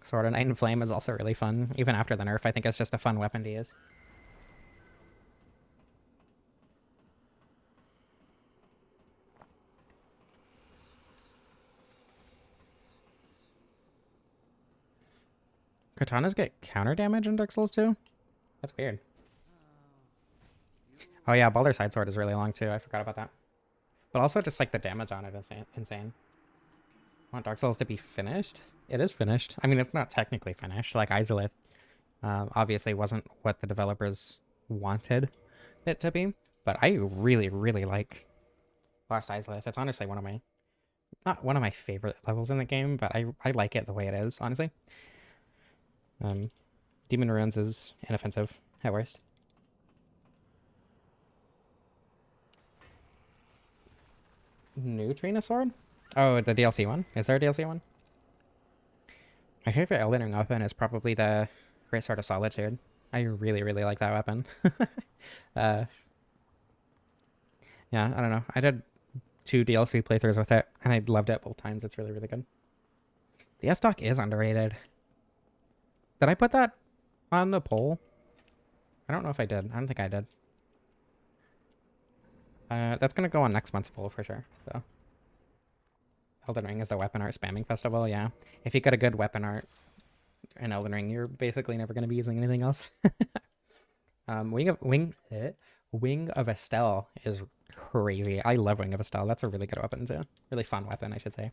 Sword of Night and Flame is also really fun. Even after the nerf, I think it's just a fun weapon to use. Katanas get counter damage in Dark Souls 2? That's weird. Oh yeah, Baldur's Side Sword is really long too. I forgot about that. But also just like the damage on it is insane. I want Dark Souls to be finished. It is finished. I mean, it's not technically finished. Like Izalith, obviously wasn't what the developers wanted it to be. But I really, really like Lost Izalith. It's honestly one of my, not one of my favorite levels in the game, but I like it the way it is, honestly. Demon Ruins is inoffensive at worst. New Trina Sword? Oh, the DLC one? Is there a DLC one? My favorite Elden Ring weapon is probably the Great Sword of Solitude. I really, really like that weapon. uh, yeah, I don't know. I did 2 DLC playthroughs with it, and I loved it both times. It's really, really good. The S-Stock is underrated. Did I put that on the poll? I don't know if I did. I don't think I did. That's going to go on next month's poll for sure. So, Elden Ring is the weapon art spamming festival, yeah. If you got a good weapon art in Elden Ring, you're basically never going to be using anything else. Wing of Estelle is crazy. I love Wing of Estelle. That's a really good weapon too. Really fun weapon, I should say.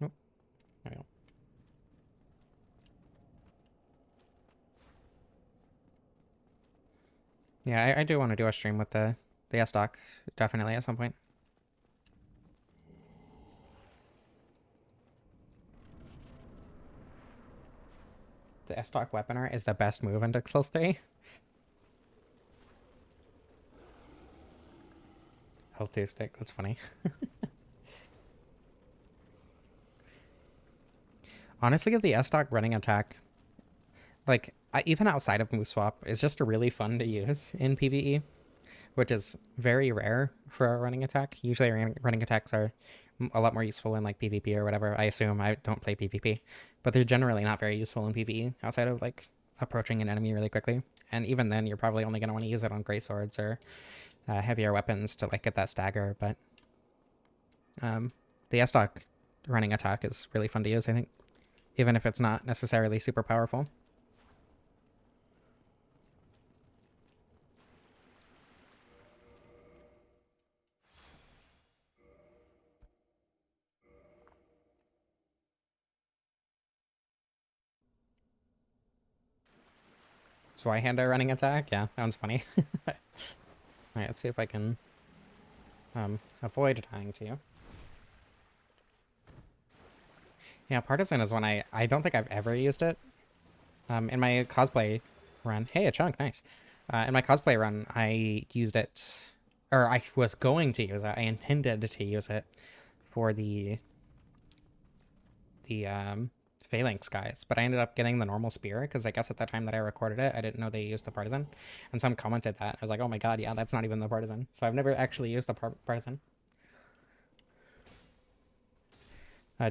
Nope. There we go. Yeah, I do want to do a stream with the S-Stock, definitely at some point. The S-Stock weapon art is the best move in Dark Souls 3. L2 stick, that's funny. Honestly, the S-Stock running attack, like, even outside of move swap, is just really fun to use in PvE, which is very rare for a running attack. Usually running attacks are a lot more useful in like PvP or whatever. I assume. I don't play PvP, but they're generally not very useful in PvE outside of like approaching an enemy really quickly. And even then, you're probably only going to want to use it on great swords or heavier weapons to like get that stagger. But the S-Stock running attack is really fun to use, I think, even if it's not necessarily super powerful. Zweihander running attack? Yeah, that one's funny. Alright, let's see if I can avoid dying to you. Yeah, Partisan is one I don't think I've ever used it. In my cosplay run, hey, a chunk, nice. In my cosplay run, I used it, or I was going to use it. I intended to use it for the phalanx guys, but I ended up getting the normal spear because I guess at the time that I recorded it, I didn't know they used the partisan, and some commented that. I was like, oh my god, yeah, that's not even the partisan. So I've never actually used the partisan.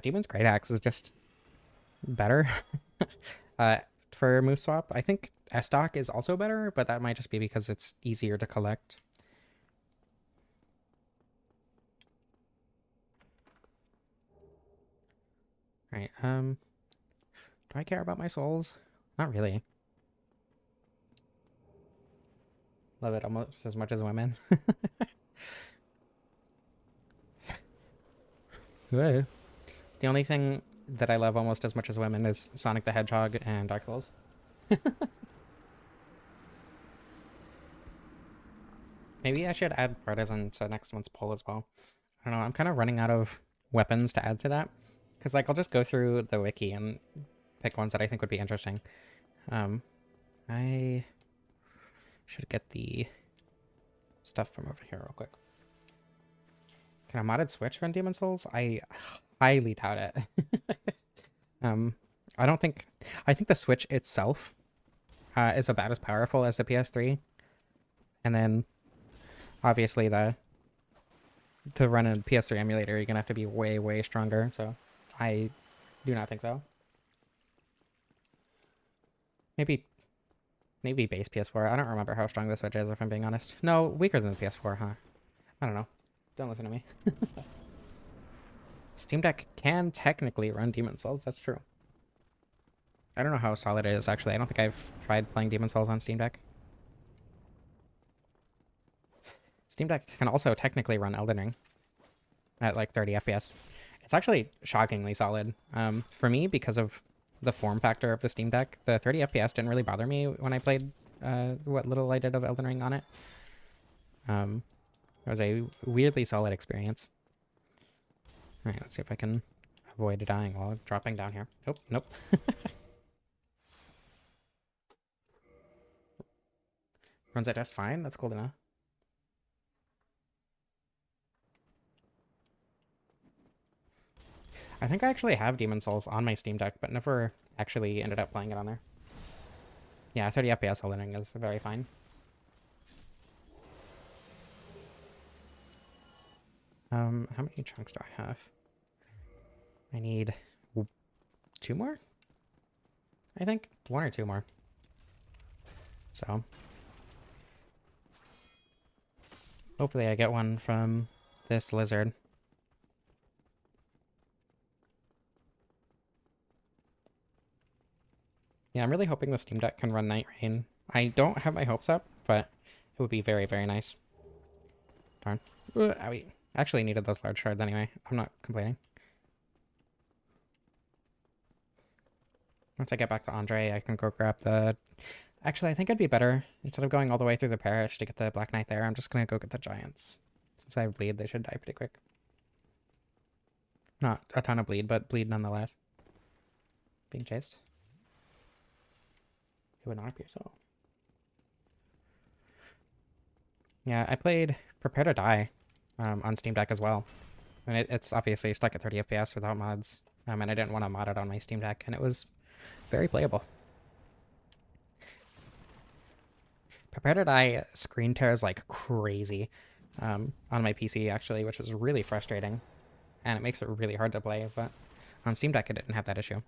Demon's Great Axe is just better. For move swap, I think S-Stock is also better, but that might just be because it's easier to collect. Right, do I care about my souls? Not really. Love it almost as much as women. The only thing that I love almost as much as women is Sonic the Hedgehog and Dark Souls. Maybe I should add Partisan to next month's poll as well. I don't know, I'm kind of running out of weapons to add to that. Because, like, I'll just go through the wiki and pick ones that I think would be interesting. I should get the stuff from over here real quick. Can a modded Switch run Demon Souls? I highly doubt it. I don't think... I think the Switch itself is about as powerful as the PS3. And then, obviously, to run a PS3 emulator, you're going to have to be way, way stronger. So, I do not think so. Maybe base PS4. I don't remember how strong the Switch is, if I'm being honest. No, weaker than the PS4, huh? I don't know. Don't listen to me. Steam Deck can technically run Demon Souls. That's true. I don't know how solid it is, actually. I don't think I've tried playing Demon Souls on Steam Deck. Steam Deck can also technically run Elden Ring at like 30 FPS. It's actually shockingly solid. For me, because of the form factor of the Steam Deck, the 30 FPS didn't really bother me when I played what little I did of Elden Ring on it. It was a weirdly solid experience. All right, let's see if I can avoid dying while dropping down here. Oh, nope. Runs it just fine. That's cool to know. I think I actually have Demon Souls on my Steam Deck, but never actually ended up playing it on there. Yeah, 30 FPS Elden Ring is very fine. How many chunks do I have? I need 2 more? I think 1 or 2 more. So hopefully I get one from this lizard. Yeah, I'm really hoping the Steam Deck can run Night Rain. I don't have my hopes up, but it would be very, very nice. Darn. Owie. Actually needed those large shards anyway. I'm not complaining. Once I get back to Andre, I can go grab the... Actually, I think it'd be better, instead of going all the way through the parish to get the Black Knight there, I'm just going to go get the giants. Since I have bleed, they should die pretty quick. Not a ton of bleed, but bleed nonetheless. Being chased. It would not appear so. Yeah, I played Prepare to Die on Steam Deck as well. And it's obviously stuck at 30 FPS without mods. And I didn't want to mod it on my Steam Deck, and it was very playable. Prepare to Die screen tears like crazy on my PC, actually, which is really frustrating. And it makes it really hard to play, but on Steam Deck, it didn't have that issue.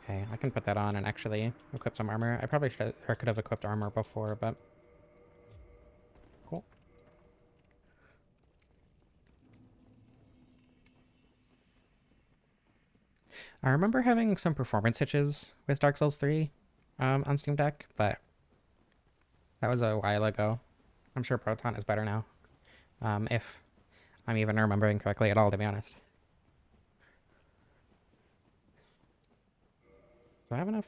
Okay, I can put that on and actually equip some armor. I probably should or could have equipped armor before, but cool. I remember having some performance hitches with Dark Souls 3 on Steam Deck, but that was a while ago. I'm sure Proton is better now, if I'm even remembering correctly at all, to be honest. Do I have enough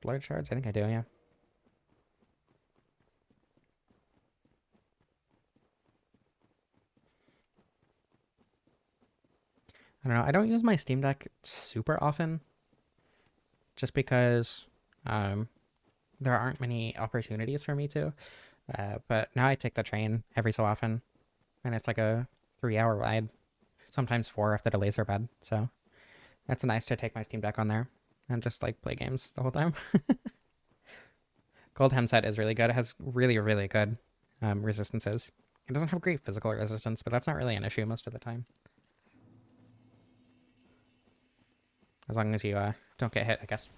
blood shards? I think I do, yeah. I don't know. I don't use my Steam Deck super often, just because there aren't many opportunities for me to. But now I take the train every so often, and it's like a 3-hour ride, sometimes 4 if the delays are bad. So it's nice to take my Steam Deck on there and just like play games the whole time. Gold Hemset is really good. It has really, really good resistances. It doesn't have great physical resistance, but that's not really an issue most of the time. As long as you don't get hit, I guess.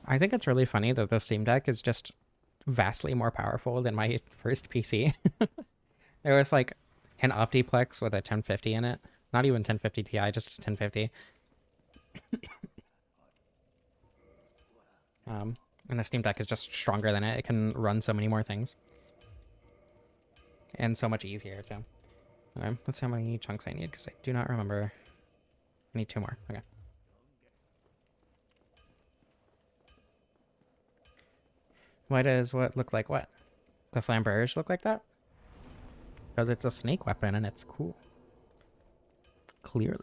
I think it's really funny that the Steam Deck is just vastly more powerful than my first PC. There was like an Optiplex with a 1050 in it. Not even 1050 Ti, just 1050. And the Steam Deck is just stronger than it. It can run so many more things. And so much easier, too. Okay, let's see how many chunks I need, because I do not remember. I need 2 more. Okay. Why does what look like what? The flamberge look like that? Because it's a snake weapon and it's cool. Clearly.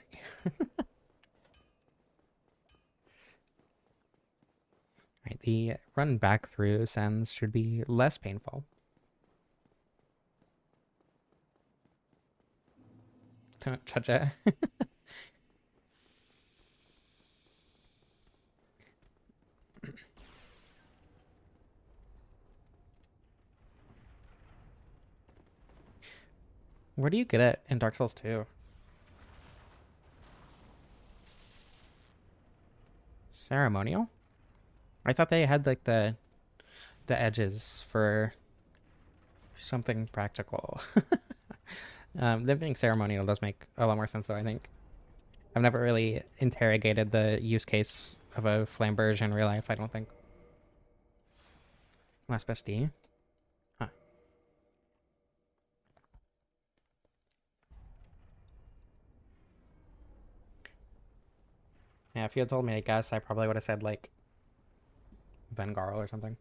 Right, the run back through sends should be less painful. Don't touch it. Where do you get it in Dark Souls 2? Ceremonial? I thought they had like the edges for something practical. Them being ceremonial does make a lot more sense though, I think. I've never really interrogated the use case of a flamberge in real life, I don't think. Last best D? Huh. Yeah, if you had told me to guess, I probably would have said like Vengarl or something.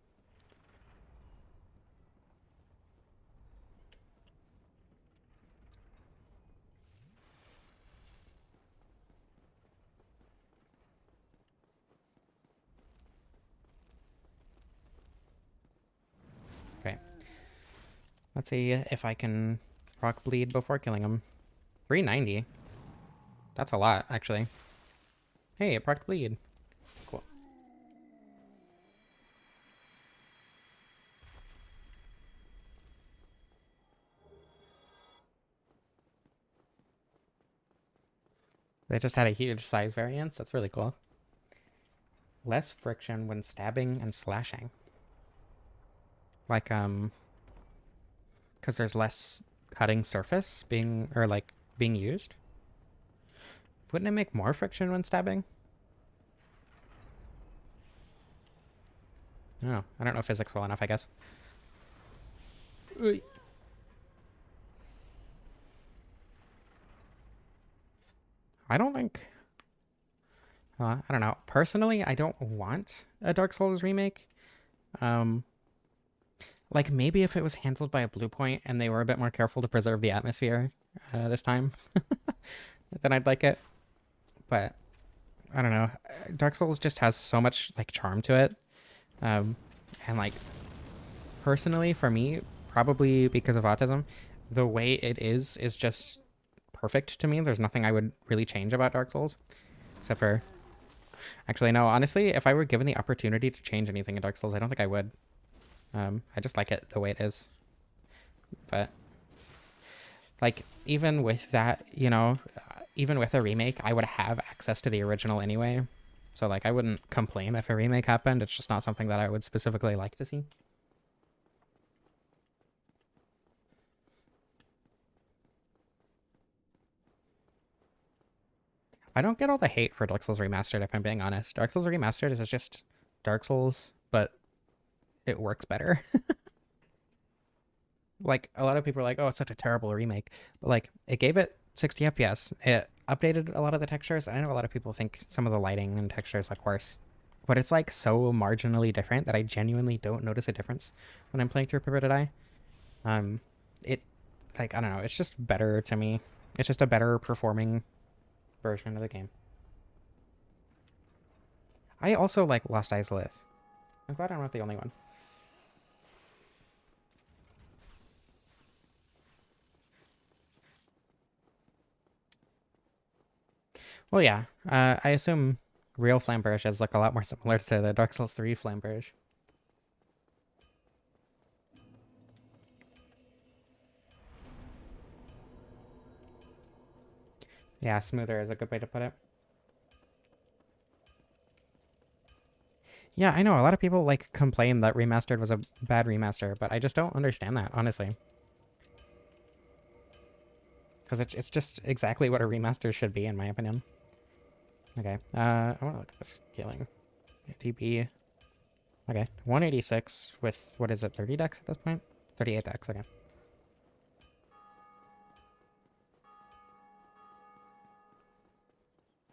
Okay. Let's see if I can proc bleed before killing him. 390. That's a lot, actually. Hey, it proc bleed. Cool. They just had a huge size variance. That's really cool. Less friction when stabbing and slashing. Like, because there's less cutting surface being, or like, being used. Wouldn't it make more friction when stabbing? No, I don't know physics well enough, I guess. I don't think... I don't know. Personally, I don't want a Dark Souls remake. Um, like, maybe if it was handled by a Blue Point and they were a bit more careful to preserve the atmosphere this time, then I'd like it. But, I don't know. Dark Souls just has so much, like, charm to it. And, like, personally, for me, probably because of autism, the way it is just perfect to me. There's nothing I would really change about Dark Souls, except for... Actually, no, honestly, if I were given the opportunity to change anything in Dark Souls, I don't think I would. I just like it the way it is. But, like, even with that, you know, even with a remake, I would have access to the original anyway. So, like, I wouldn't complain if a remake happened. It's just not something that I would specifically like to see. I don't get all the hate for Dark Souls Remastered, if I'm being honest. Dark Souls Remastered is just Dark Souls, but it works better. Like, a lot of people are like, oh, it's such a terrible remake. But, like, it gave it 60 FPS. It updated a lot of the textures. I know a lot of people think some of the lighting and textures look worse. But it's, like, so marginally different that I genuinely don't notice a difference when I'm playing through Perverted Eye. It, like, I don't know. It's just better to me. It's just a better performing version of the game. I also like Lost Izalith. I'm glad I'm not the only one. Well, yeah. I assume real flamberge is like a lot more similar to the Dark Souls 3 flamberge. Yeah, smoother is a good way to put it. Yeah, I know a lot of people like complain that Remastered was a bad remaster, but I just don't understand that, honestly. Because it's just exactly what a remaster should be, in my opinion. Okay, I want to look at this scaling. DB. Okay, 186 with, what is it, 30 decks at this point? 38 decks, okay.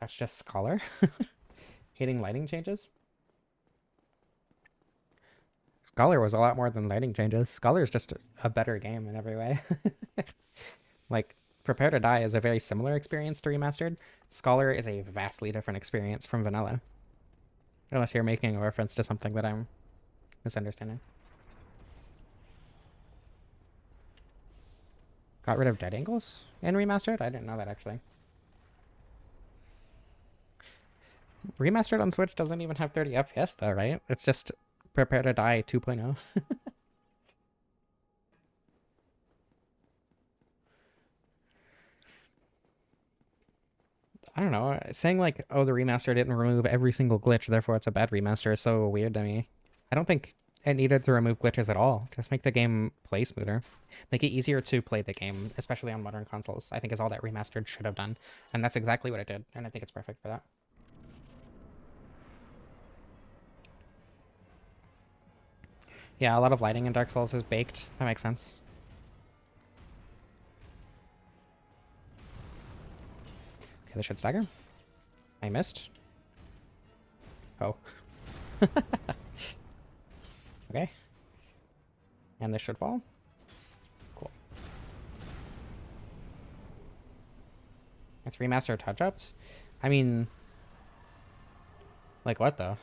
That's just Scholar. Hating lighting changes? Scholar was a lot more than lighting changes. Scholar is just a better game in every way. Like, Prepare to Die is a very similar experience to Remastered. Scholar is a vastly different experience from Vanilla. Unless you're making a reference to something that I'm misunderstanding. Got rid of dead angles in Remastered? I didn't know that, actually. Remastered on Switch doesn't even have 30 FPS, though, right? It's just Prepare to Die 2.0. I don't know. Saying like, oh, the remaster didn't remove every single glitch, therefore it's a bad remaster is so weird to me. I don't think it needed to remove glitches at all. Just make the game play smoother. Make it easier to play the game, especially on modern consoles, I think is all that Remastered should have done. And that's exactly what it did, and I think it's perfect for that. Yeah, a lot of lighting in Dark Souls is baked. That makes sense. Okay, this should stagger. I missed. Oh. Okay. And this should fall. Cool. It's remaster touch-ups? I mean... Like what, though?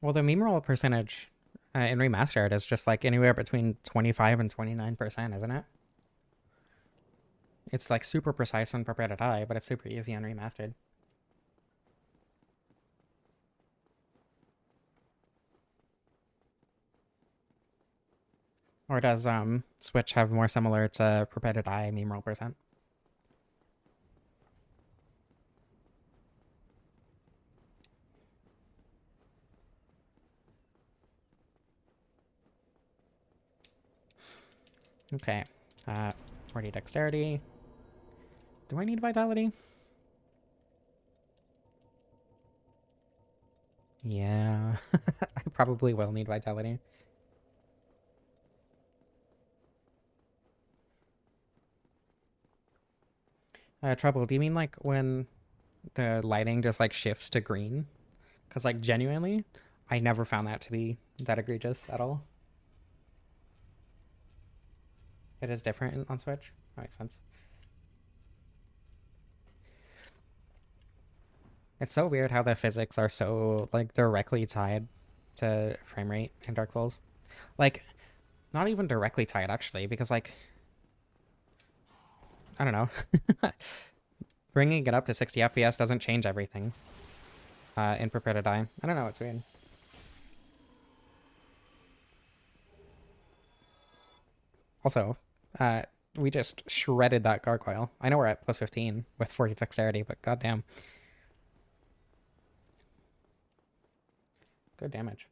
Well, the meme roll percentage in Remastered is just like anywhere between 25 and 29%, isn't it? It's like super precise on Prepare to Die, but it's super easy on Remastered. Or does Switch have more similar to Prepare to Die meme roll percent? Okay. 40 dexterity. Do I need vitality? Yeah. I probably will need vitality. Trouble, do you mean like when the lighting just like shifts to green? Because like genuinely, I never found that to be that egregious at all. It is different on Switch. That makes sense. It's so weird how the physics are so like directly tied to frame rate in Dark Souls. Like, not even directly tied actually, because like I don't know. Bringing it up to 60 FPS doesn't change everything. In Prepare to Die. I don't know, it's weird. Also, we just shredded that gargoyle. I know we're at plus 15 with 40 dexterity, but goddamn. Good damage.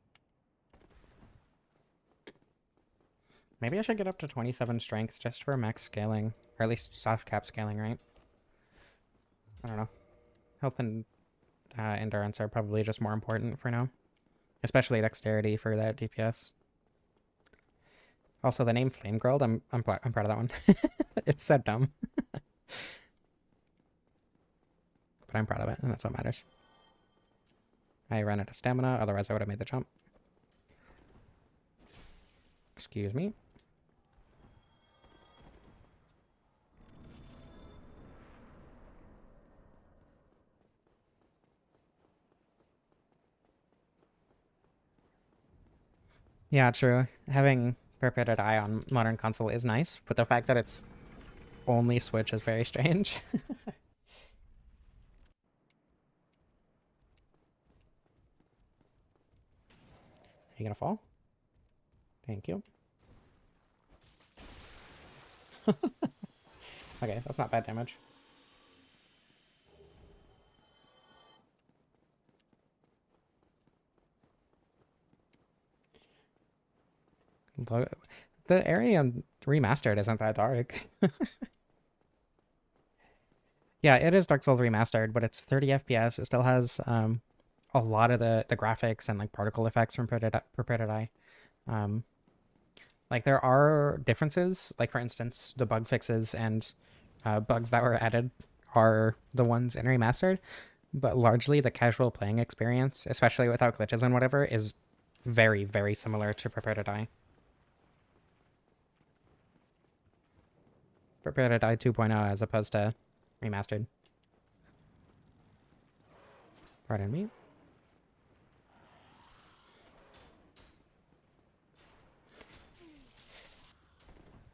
Maybe I should get up to 27 strength just for max scaling. Or at least soft cap scaling, right? I don't know. Health and endurance are probably just more important for now. Especially dexterity for that DPS. Also, the name Flame Girl, I'm proud of that one. It's so dumb. But I'm proud of it, and that's what matters. I ran out of stamina, otherwise I would have made the jump. Excuse me. Yeah, true. Having Prepare to Die on modern console is nice, but the fact that it's only Switch is very strange. Are you gonna fall? Thank you. Okay, that's not bad damage. The area in Remastered isn't that dark. Yeah, it is Dark Souls Remastered, but it's 30 FPS. It still has a lot of the graphics and like particle effects from Prepare to Die. Like there are differences. Like for instance, the bug fixes and bugs that were added are the ones in Remastered, but largely the casual playing experience, especially without glitches and whatever, is very, very similar to Prepare to Die. Prepare to Die 2.0 as opposed to Remastered. Pardon me.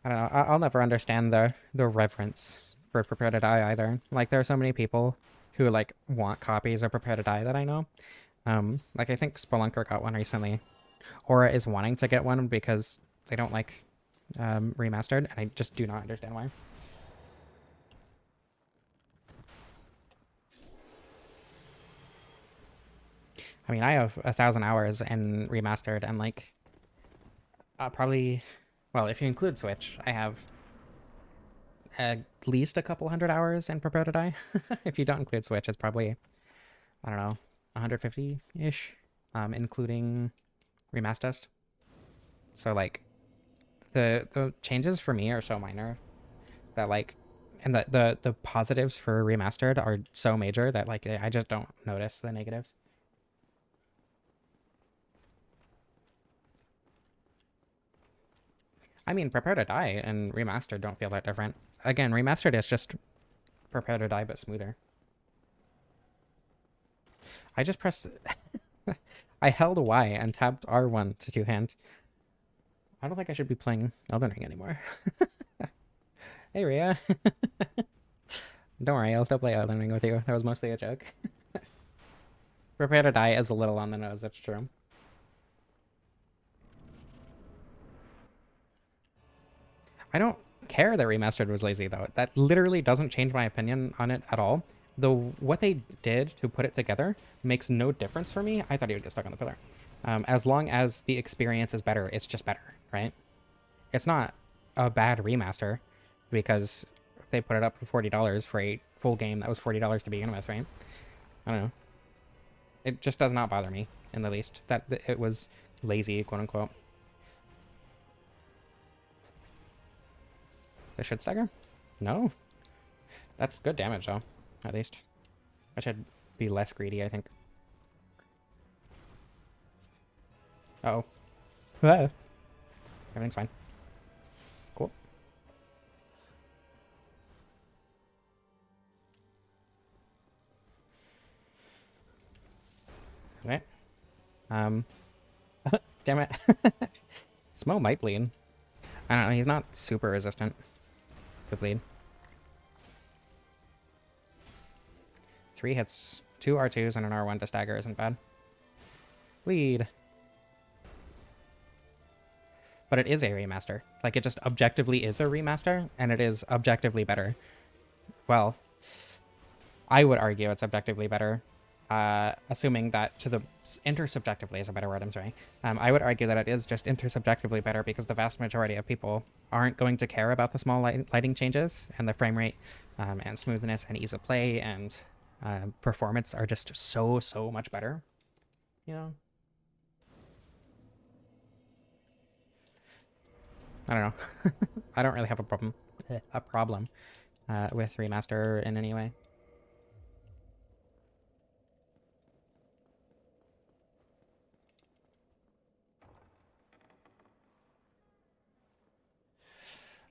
I don't know. I'll never understand the reverence for Prepare to Die either. Like there are so many people who like want copies of Prepare to Die that I know. Like I think Spelunker got one recently. or is wanting to get one because they don't like Remastered, and I just do not understand why. I mean, I have 1,000 hours in Remastered, and like probably, well, if you include Switch, I have at least a couple hundred hours in Prepare to Die. If you don't include Switch, it's probably, I don't know, 150-ish, including Remastered. So like the changes for me are so minor that like, and the positives for Remastered are so major that like I just don't notice the negatives. I mean, Prepare to Die and Remastered don't feel that different. Again, Remastered is just Prepare to Die but smoother. I just pressed... I held Y and tapped R1 to two-hand. I don't think I should be playing Elden Ring anymore. Hey, Rhea. Don't worry, I'll still play Elden Ring with you. That was mostly a joke. Prepare to Die is a little on the nose, that's true. I don't care that Remastered was lazy, though. That literally doesn't change my opinion on it at all. Though what they did to put it together makes no difference for me. I thought he would get stuck on the pillar. As long as the experience is better, it's just better, right? It's not a bad remaster because they put it up for $40 for a full game that was $40 to begin with, right? I don't know. It just does not bother me in the least that it was lazy, quote unquote. The shit stagger? No. That's good damage, though, at least. I should be less greedy, I think. Uh-oh. Ah. Everything's fine. Cool. Okay. Damn it. Smo might bleed. I don't know, he's not super resistant to bleed. 3 hits, 2 R2s and an R1 to stagger isn't bad. Bleed. But it is a remaster. Like, it just objectively is a remaster, and it is objectively better. Well, I would argue it's objectively better, assuming that to the... intersubjectively is a better word, I'm sorry. I would argue that it is just intersubjectively better because the vast majority of people aren't going to care about the small lighting changes, and the frame rate and smoothness and ease of play and performance are just so much better, you know? I don't know. I don't really have a problem with Remaster in any way.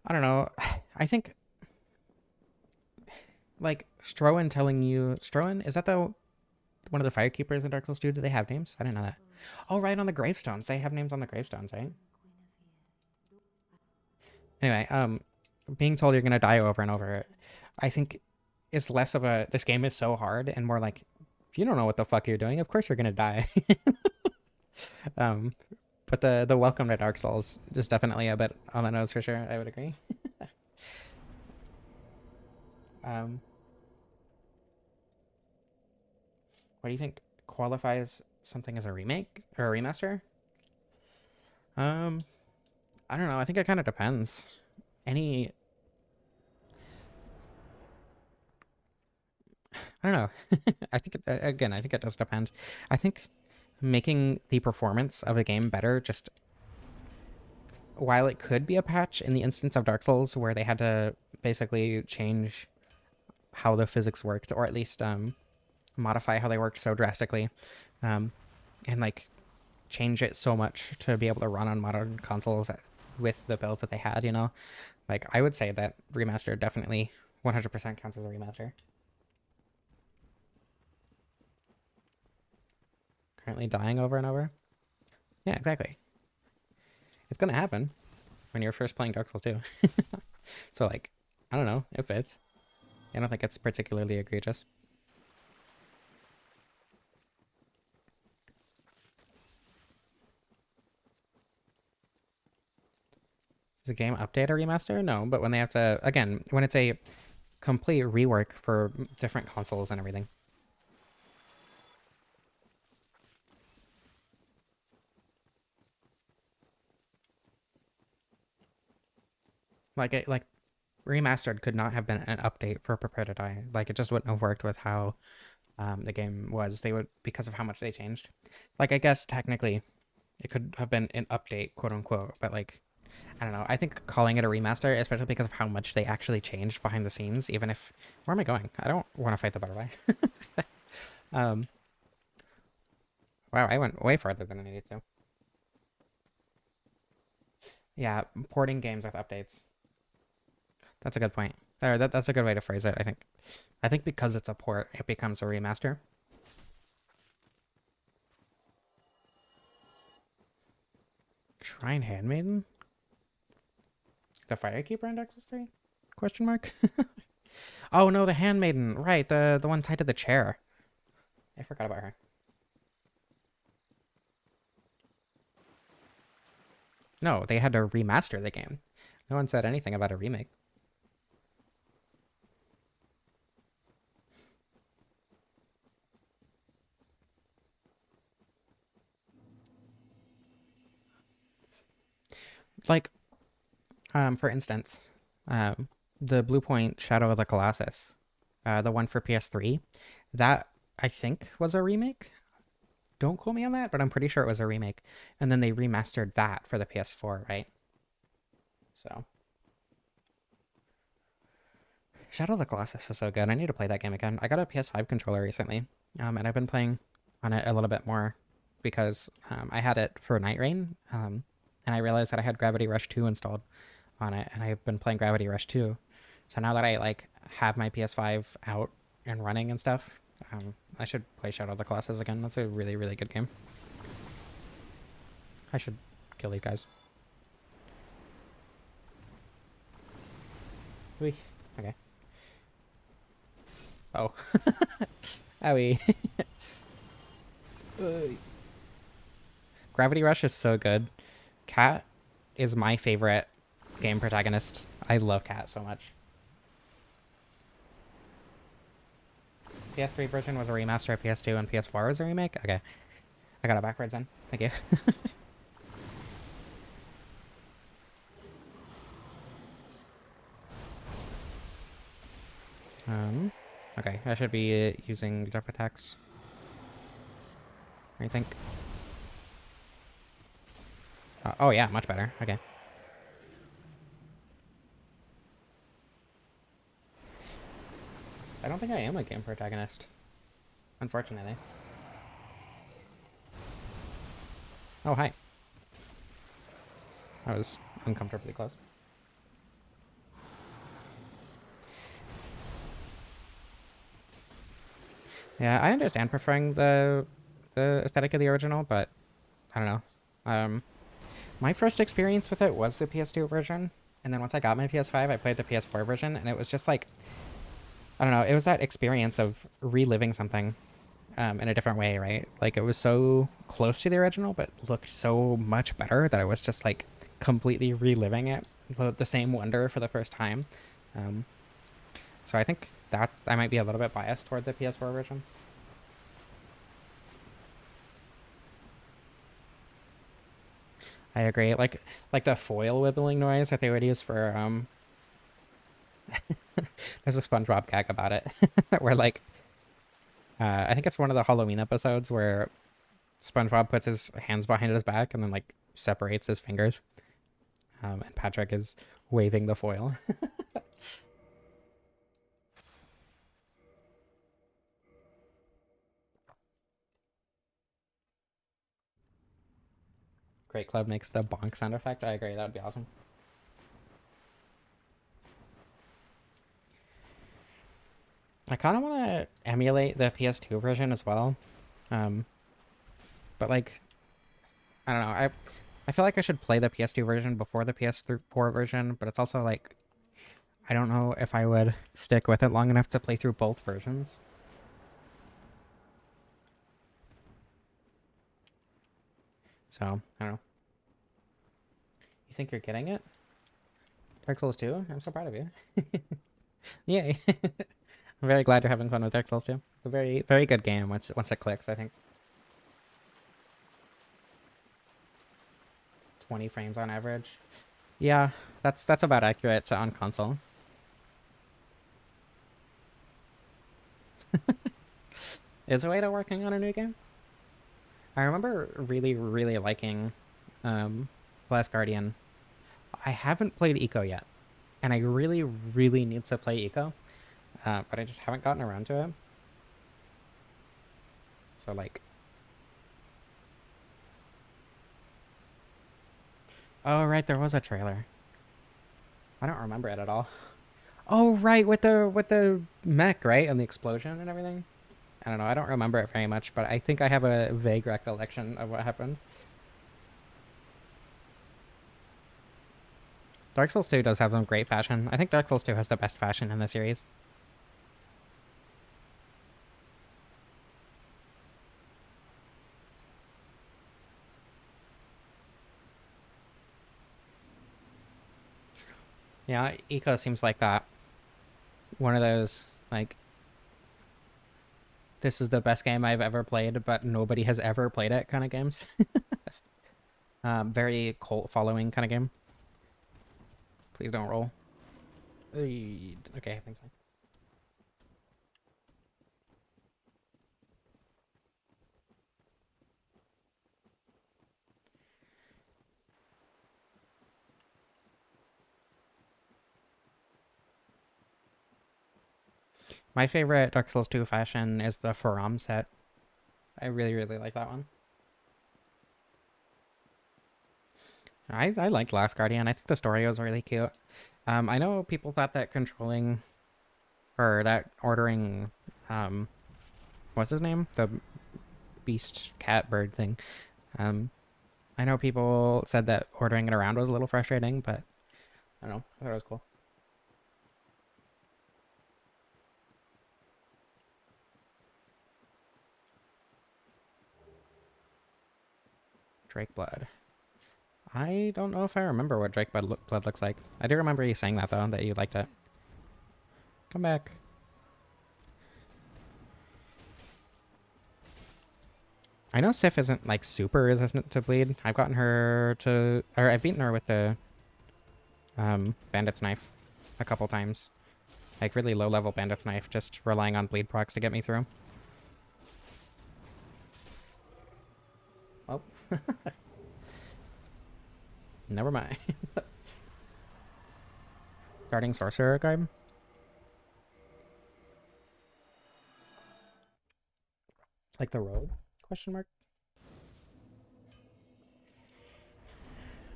I don't know. I think like Strowan telling you Strowan, is that the one of the firekeepers in Dark Souls 2? Do they have names? I didn't know that. Oh, right, on the gravestones. They have names on the gravestones, right? Anyway, being told you're gonna die over and over, I think is less of a this game is so hard and more like if you don't know what the fuck you're doing, of course you're gonna die. um, but the welcome to Dark Souls is definitely a bit on the nose for sure. I would agree. um, what do you think qualifies something as a remake or a remaster? Um, I don't know. I think it kind of depends. Any, I don't know. I think again, I think it does depend. I think making the performance of a game better just while it could be a patch in the instance of Dark Souls where they had to basically change how the physics worked, or at least modify how they worked so drastically, and like change it so much to be able to run on modern consoles with the builds that they had, you know? Like, I would say that Remaster definitely 100% counts as a remaster. Currently dying over and over? Yeah, exactly. It's gonna happen when you're first playing Dark Souls 2. So, like, I don't know, it fits. I don't think it's particularly egregious. Is a game update or remaster? No, but when they have to, again, when it's a complete rework for different consoles and everything. Like Remastered could not have been an update for Prepare to Die. Like it just wouldn't have worked with how the game was. They would, because of how much they changed. Like I guess technically it could have been an update, quote unquote, but like I don't know. I think calling it a remaster, especially because of how much they actually changed behind the scenes, even if where am I going? I don't want to fight the butterfly. um wow, I went way farther than I needed to. Yeah, porting games with updates. That's a good point. Or that's a good way to phrase it, I think. I think because it's a port, it becomes a remaster. Shrine Handmaiden? The Firekeeper in Nexus 3? Question mark? Oh no, the Handmaiden. Right, the one tied to the chair. I forgot about her. No, they had to remaster the game. No one said anything about a remake. Like, for instance, the Blue Point Shadow of the Colossus, the one for PS3, that I think was a remake. Don't quote me on that, but I'm pretty sure it was a remake. And then they remastered that for the PS4, right? So, Shadow of the Colossus is so good. I need to play that game again. I got a PS5 controller recently, and I've been playing on it a little bit more because I had it for Night Rain, and I realized that I had Gravity Rush 2 installed on it, and I've been playing Gravity Rush 2. So now that I like have my PS5 out and running and stuff, I should play Shadow of the Colossus again. That's a really, really good game. I should kill these guys. Whee. Okay. Oh. Owie. Gravity Rush is so good. Cat is my favorite game protagonist. I love Cat so much. PS3 version was a remaster, PS2 and PS4 was a remake? Okay. I got it backwards then. Thank you. Okay, I should be using jump attacks. I think. Oh yeah, much better. Okay. I don't think I am a game protagonist, unfortunately. Oh, hi. I was uncomfortably close. Yeah, I understand preferring the aesthetic of the original, but I don't know. My first experience with it was the PS2 version, and then once I got my PS5, I played the PS4 version, and it was just like I don't know. It was that experience of reliving something in a different way, right? Like it was so close to the original, but looked so much better that I was just like completely reliving it, the same wonder for the first time. Um, so I think that I might be a little bit biased toward the PS4 version. I agree. Like the foil wibbling noise that they would use for there's a SpongeBob gag about it where like I think it's one of the Halloween episodes where SpongeBob puts his hands behind his back and then like separates his fingers. And Patrick is waving the foil. Great Club makes the bonk sound effect. I agree. That would be awesome. I kind of want to emulate the PS2 version as well. Um, but like, I don't know. I feel like I should play the PS2 version before the PS4 version, but it's also like I don't know if I would stick with it long enough to play through both versions. So, I don't know. You think you're getting it? Dark Souls 2? I'm so proud of you. Yay. I'm very glad you're having fun with Dark Souls 2. It's a very, very good game once it clicks, I think. 20 frames on average. Yeah, that's about accurate on console. Is Ueda working on a new game? I remember really, really liking Last Guardian. I haven't played Eco yet, and I really, really need to play Eco, but I just haven't gotten around to it. So, like... Oh, right, there was a trailer. I don't remember it at all. Oh, right, with the mech, right? And the explosion and everything? I don't know, I don't remember it very much, but I think I have a vague recollection of what happened. Dark Souls 2 does have some great fashion. I think Dark Souls 2 has the best fashion in the series. Yeah, Eco seems like that. One of those, like, this is the best game I've ever played, but nobody has ever played it kind of games. Very cult following kind of game. Please don't roll. Okay, thanks, man. My favorite Dark Souls 2 fashion is the Faram set. I really, really like that one. I liked Last Guardian. I think the story was really cute. I know people thought that controlling or that ordering what's his name? The beast cat bird thing. Um I know people said that ordering it around was a little frustrating, but I don't know. I thought it was cool. Drake Blood. I don't know if I remember what Blood looks like. I do remember you saying that though, that you liked it. Come back. I know Sif isn't like super resistant to bleed. I've gotten her to, or I've beaten her with the bandit's knife a couple times. Like really low level bandit's knife, just relying on bleed procs to get me through. Oh, never mind. Starting sorcerer guide. Like the road? Question mark.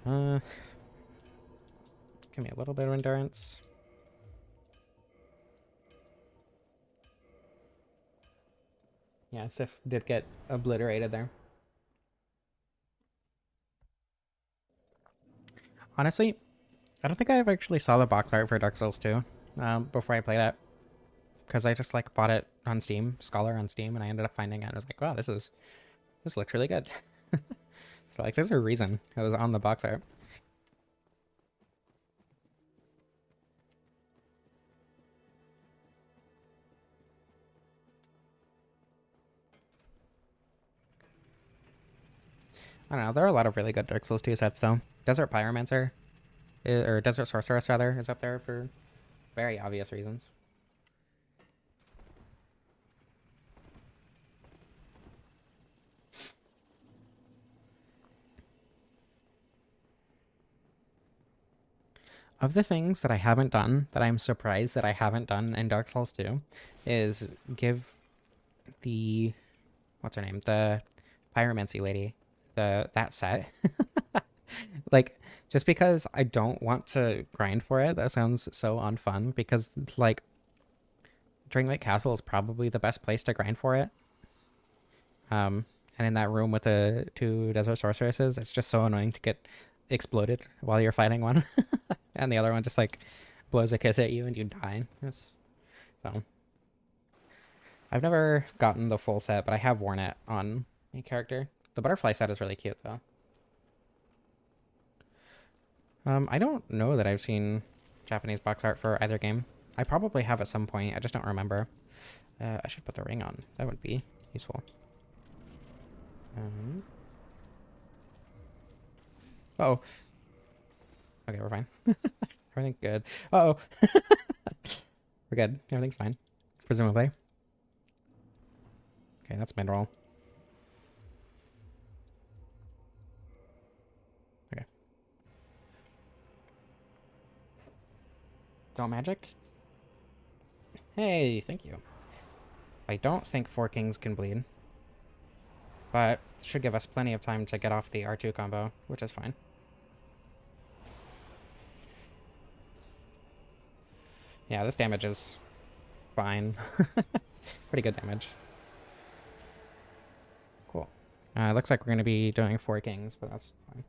Uh, Give me a little bit of endurance. Yeah, Sif did get obliterated there. Honestly, I don't think I ever actually saw the box art for Dark Souls 2 before I played it. Because I just like bought it on Steam, Scholar on Steam, and I ended up finding it. And I was like, wow, this looks really good. So like, there's a reason it was on the box art. I don't know. There are a lot of really good Dark Souls 2 sets though. Desert Pyromancer, or Desert Sorceress rather, is up there for very obvious reasons. Of the things that I haven't done, that I'm surprised that I haven't done in Dark Souls 2, is give the what's her name, the pyromancy lady, that set. Like, just because I don't want to grind for it, that sounds so unfun. Because like, Drink Castle is probably the best place to grind for it. And in that room with the two desert sorceresses, it's just so annoying to get exploded while you're fighting one, and the other one just like blows a kiss at you and you die. So I've never gotten the full set, but I have worn it on a character. The butterfly set is really cute though. I don't know that I've seen Japanese box art for either game. I probably have at some point. I just don't remember. I should put the ring on. That would be useful. Uh-oh. Okay, we're fine. Everything's good. Uh-oh. We're good. Everything's fine. Presumably. Okay, that's mid-roll. Okay. Don't magic? Hey, thank you. I don't think 4 kings can bleed. But should give us plenty of time to get off the R2 combo, which is fine. Yeah, this damage is fine. Pretty good damage. Cool. Looks like we're going to be doing 4 kings, but that's fine.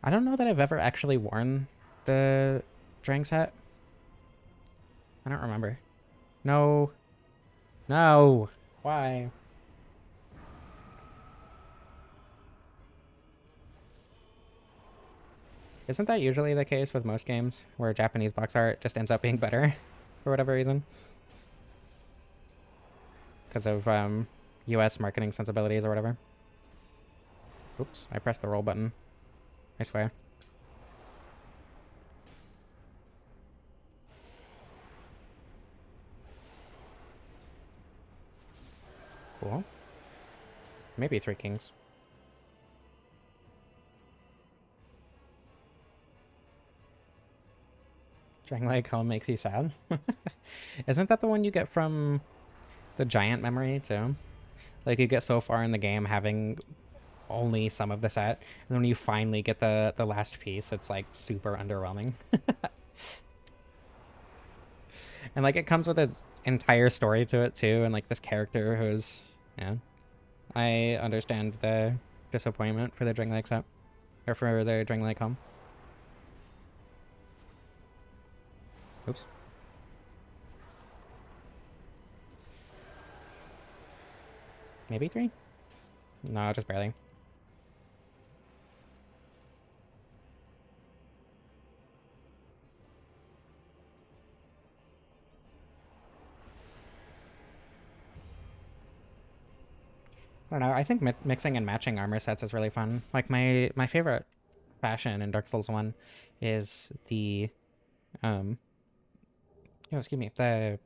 I don't know that I've ever actually worn the Drang set. I don't remember. No. No. Why? Isn't that usually the case with most games, where Japanese box art just ends up being better for whatever reason? Because of US marketing sensibilities or whatever. Oops, I pressed the roll button. I swear. Cool. Maybe 3 kings. Drangleic Helm makes you sad? Isn't that the one you get from the giant memory, too? Like, you get so far in the game having only some of the set, and then when you finally get the last piece, it's, like, super underwhelming. And, like, it comes with its entire story to it, too, and, like, this character who's... Yeah. I understand the disappointment for the Drangleic set. Or for the Drangleic Helm. Oops. Maybe 3? No, just barely. I don't know. I think mixing and matching armor sets is really fun. Like my favorite fashion in Dark Souls 1 is the excuse me, the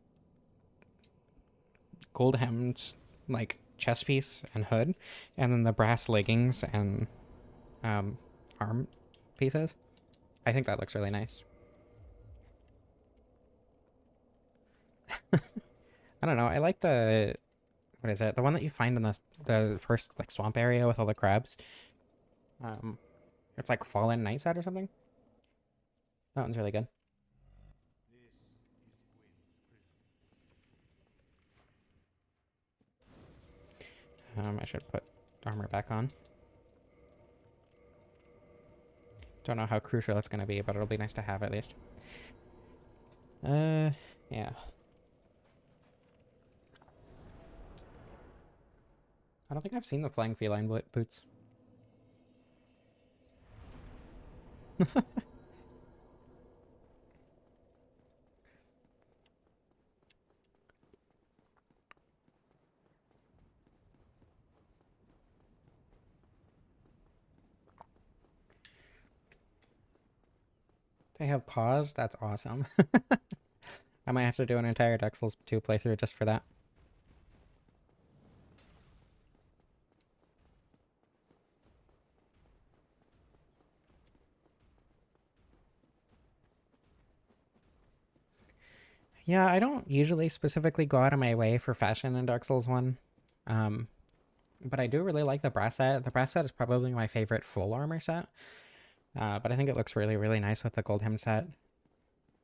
gold hemmed like chest piece and hood, and then the brass leggings and arm pieces. I think that looks really nice. I don't know. I like the what is it? The one that you find in the first like swamp area with all the crabs. It's like Fallen Nightset or something. That one's really good. I should put armor back on. Don't know how crucial it's going to be, but it'll be nice to have at least. Yeah. I don't think I've seen the flying feline boots. They have paws? That's awesome. I might have to do an entire Dark Souls 2 playthrough just for that. Yeah, I don't usually specifically go out of my way for fashion in Dark Souls 1. But I do really like the brass set. The brass set is probably my favorite full armor set. But I think it looks really, really nice with the gold hem set.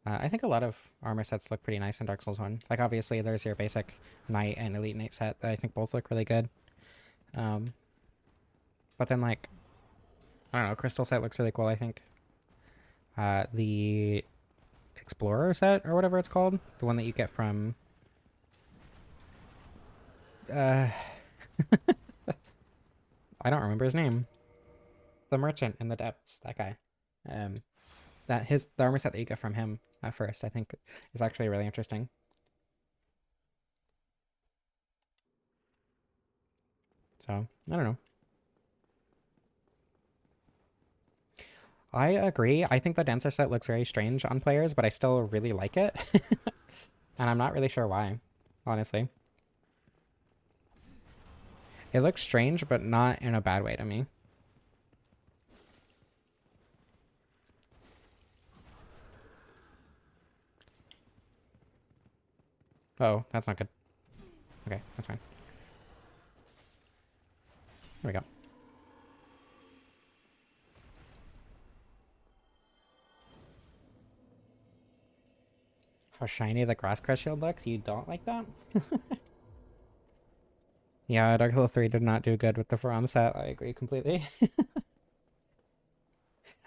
I think a lot of armor sets look pretty nice in Dark Souls 1. Like, obviously, there's your basic Knight and Elite Knight set that I think both look really good. But then, like, I don't know, Crystal set looks really cool, I think. The Explorer set, or whatever it's called, the one that you get from... I don't remember his name. The Merchant in the Depths, that guy. Um, the armor set that you get from him at first, I think, is actually really interesting. So I don't know. I agree. I think the dancer set looks very strange on players, but I still really like it. And I'm not really sure why, honestly. It looks strange, but not in a bad way to me. Oh, that's not good. Okay, that's fine. There we go. How shiny the grass crest shield looks? You don't like that? Yeah, Dark Souls 3 did not do good with the Faram set. I agree completely. I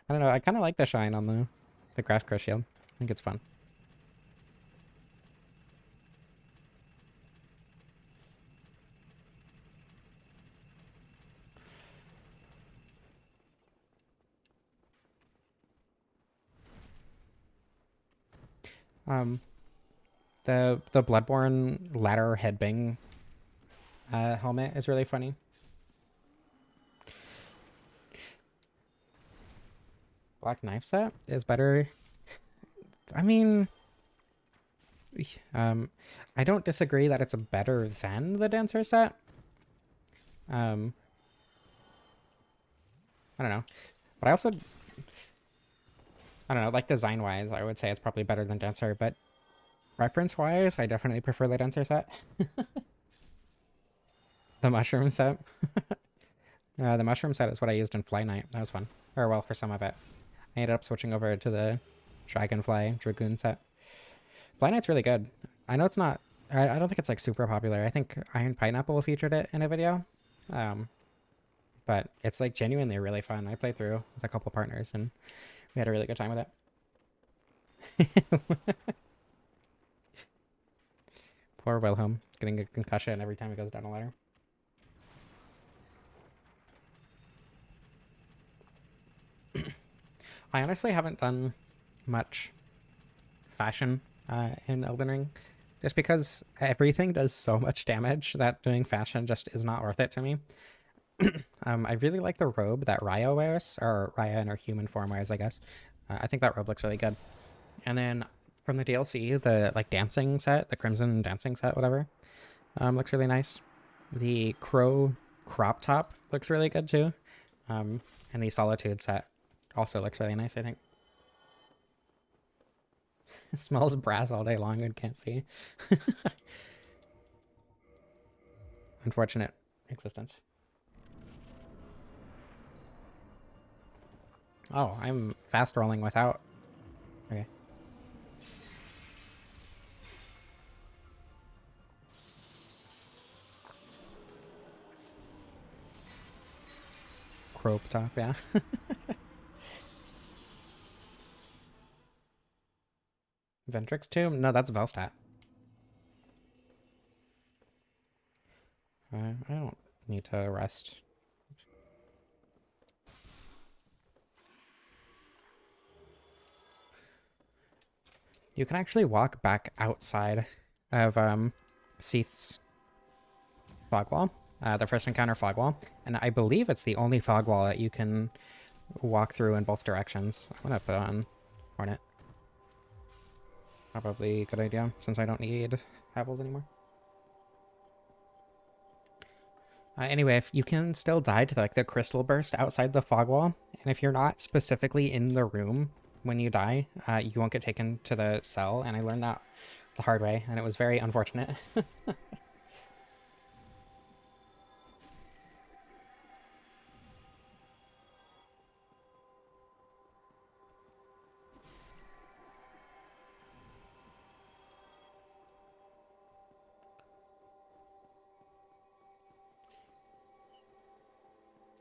don't know. I kind of like the shine on the grass crest shield. I think it's fun. Um, the Bloodborne ladder headbang helmet is really funny. Black knife set is better. I mean, I don't disagree that it's better than the dancer set. I don't know, but I don't know, like design wise, I would say it's probably better than dancer, but reference wise, I definitely prefer the dancer set. The mushroom set. The mushroom set is what I used in Fly Knight. That was fun. Or well, for some of it. I ended up switching over to the Dragonfly Dragoon set. Fly Knight's really good. I know it's not... I don't think it's like super popular. I think Iron Pineapple featured it in a video. But it's like genuinely really fun. I played through with a couple partners and we had a really good time with it. Poor Wilhelm, getting a concussion every time he goes down a ladder. I honestly haven't done much fashion in Elden Ring, just because everything does so much damage that doing fashion just is not worth it to me. I really like the robe that Raya wears, or Raya in her human form wears, I guess. I think that robe looks really good. And then from the DLC, the like dancing set, the Crimson dancing set, whatever, looks really nice. The Crow crop top looks really good too. And the Solitude set also looks really nice, I think. It smells brass all day long and can't see. Unfortunate existence. Oh, I'm fast rolling without. Okay. Crope top, yeah. Ventrix Tomb? No, that's Velstat. I don't need to rest. You can actually walk back outside of Seath's fog wall, the first encounter fog wall, and I believe it's the only fog wall that you can walk through in both directions. I'm gonna put on Hornet. Probably a good idea, since I don't need Pebbles anymore. Anyway, if you can still die to like the crystal burst outside the fog wall, and if you're not specifically in the room when you die, you won't get taken to the cell, and I learned that the hard way, and it was very unfortunate.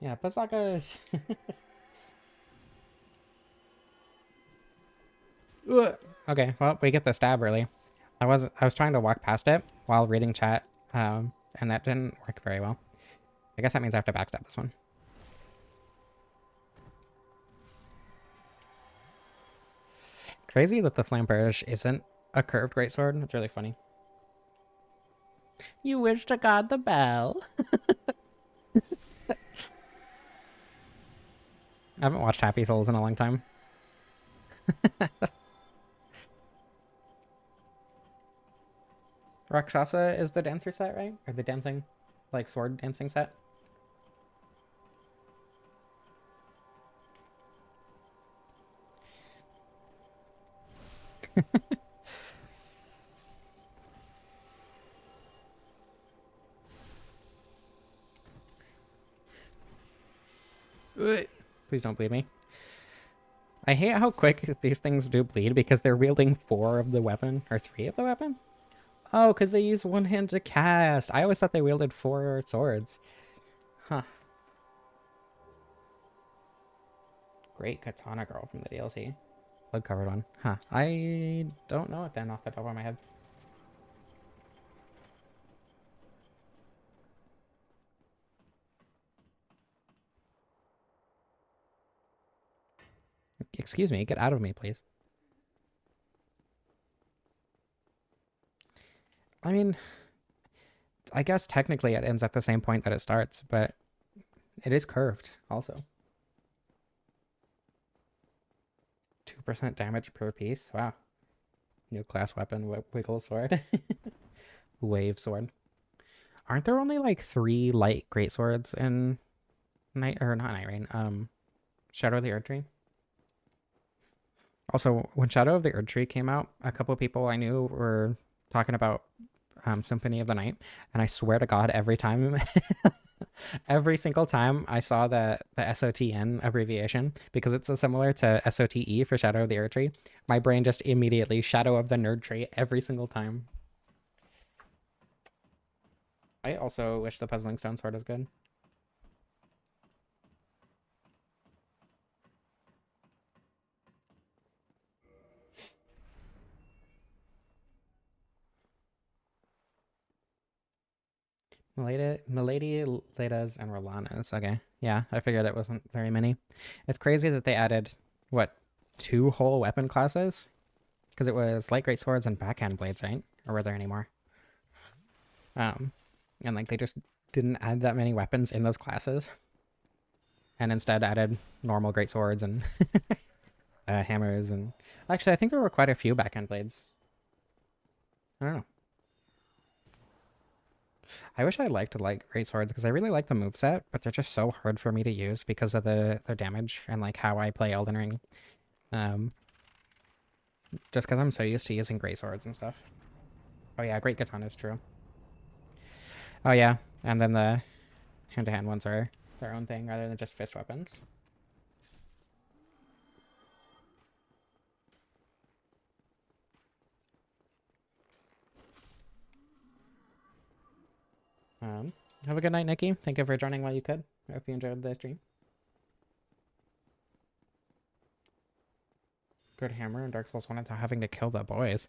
Yeah, Pasakas. Okay, well, we get the stab early. I was trying to walk past it while reading chat, and that didn't work very well. I guess that means I have to backstab this one. Crazy that the flamberge isn't a curved greatsword. It's really funny. You wish to God the bell. I haven't watched Happy Souls in a long time. Rakshasa is the dancer set, right? Or the dancing, like sword dancing set? Please don't bleed me. I hate how quick these things do bleed because they're wielding 4 of the weapon, or 3 of the weapon? Oh, because they use one hand to cast. I always thought they wielded 4 swords. Huh. Great katana girl from the DLC. Blood covered one. Huh. I don't know it then off the top of my head. Excuse me, get out of me, please. I mean, I guess technically it ends at the same point that it starts, but it is curved also. 2% damage per piece. Wow. New class weapon, wiggle sword. Wave sword. Aren't there only like 3 light greatswords in Night, or not Night Rain, Shadow of the Erdtree? Also, when Shadow of the Erdtree came out, a couple of people I knew were talking about Symphony of the Night, and I swear to God, every time, every single time I saw the SOTN abbreviation, because it's so similar to SOTE for Shadow of the Erdtree, my brain just immediately Shadow of the Nerd Tree every single time. I also wish the Puzzling Stone Sword was good. Milady, Ledas, and Rolanas. Okay. Yeah, I figured it wasn't very many. It's crazy that they added, what, 2 whole weapon classes? Because it was light great swords and backhand blades, right? Or were there any more? And like they just didn't add that many weapons in those classes. And instead added normal great swords and hammers and... Actually, I think there were quite a few backhand blades. I don't know. I wish I liked like great swords because I really like the moveset, but they're just so hard for me to use because of their damage and like how I play Elden Ring. Just because I'm so used to using great swords and stuff. Oh yeah, great katana is true. Oh yeah, and then the hand-to-hand ones are their own thing rather than just fist weapons. Have a good night, Nikki. Thank you for joining while you could. I hope you enjoyed the stream. Good hammer in Dark Souls 1 without having to kill the boys.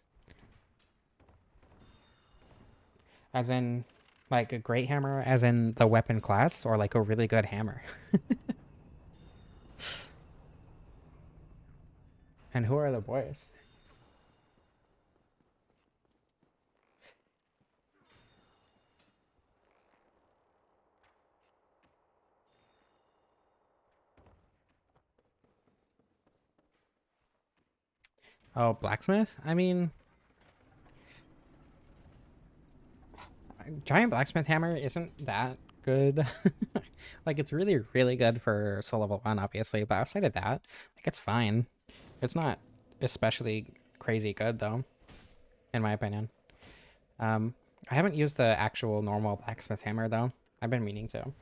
As in, like a great hammer, as in the weapon class, or like a really good hammer? And who are the boys? Oh, blacksmith? I mean, giant blacksmith hammer isn't that good. Like, it's really, really good for soul level 1, obviously, but outside of that, like, it's fine. It's not especially crazy good, though, in my opinion. I haven't used the actual normal blacksmith hammer, though. I've been meaning to.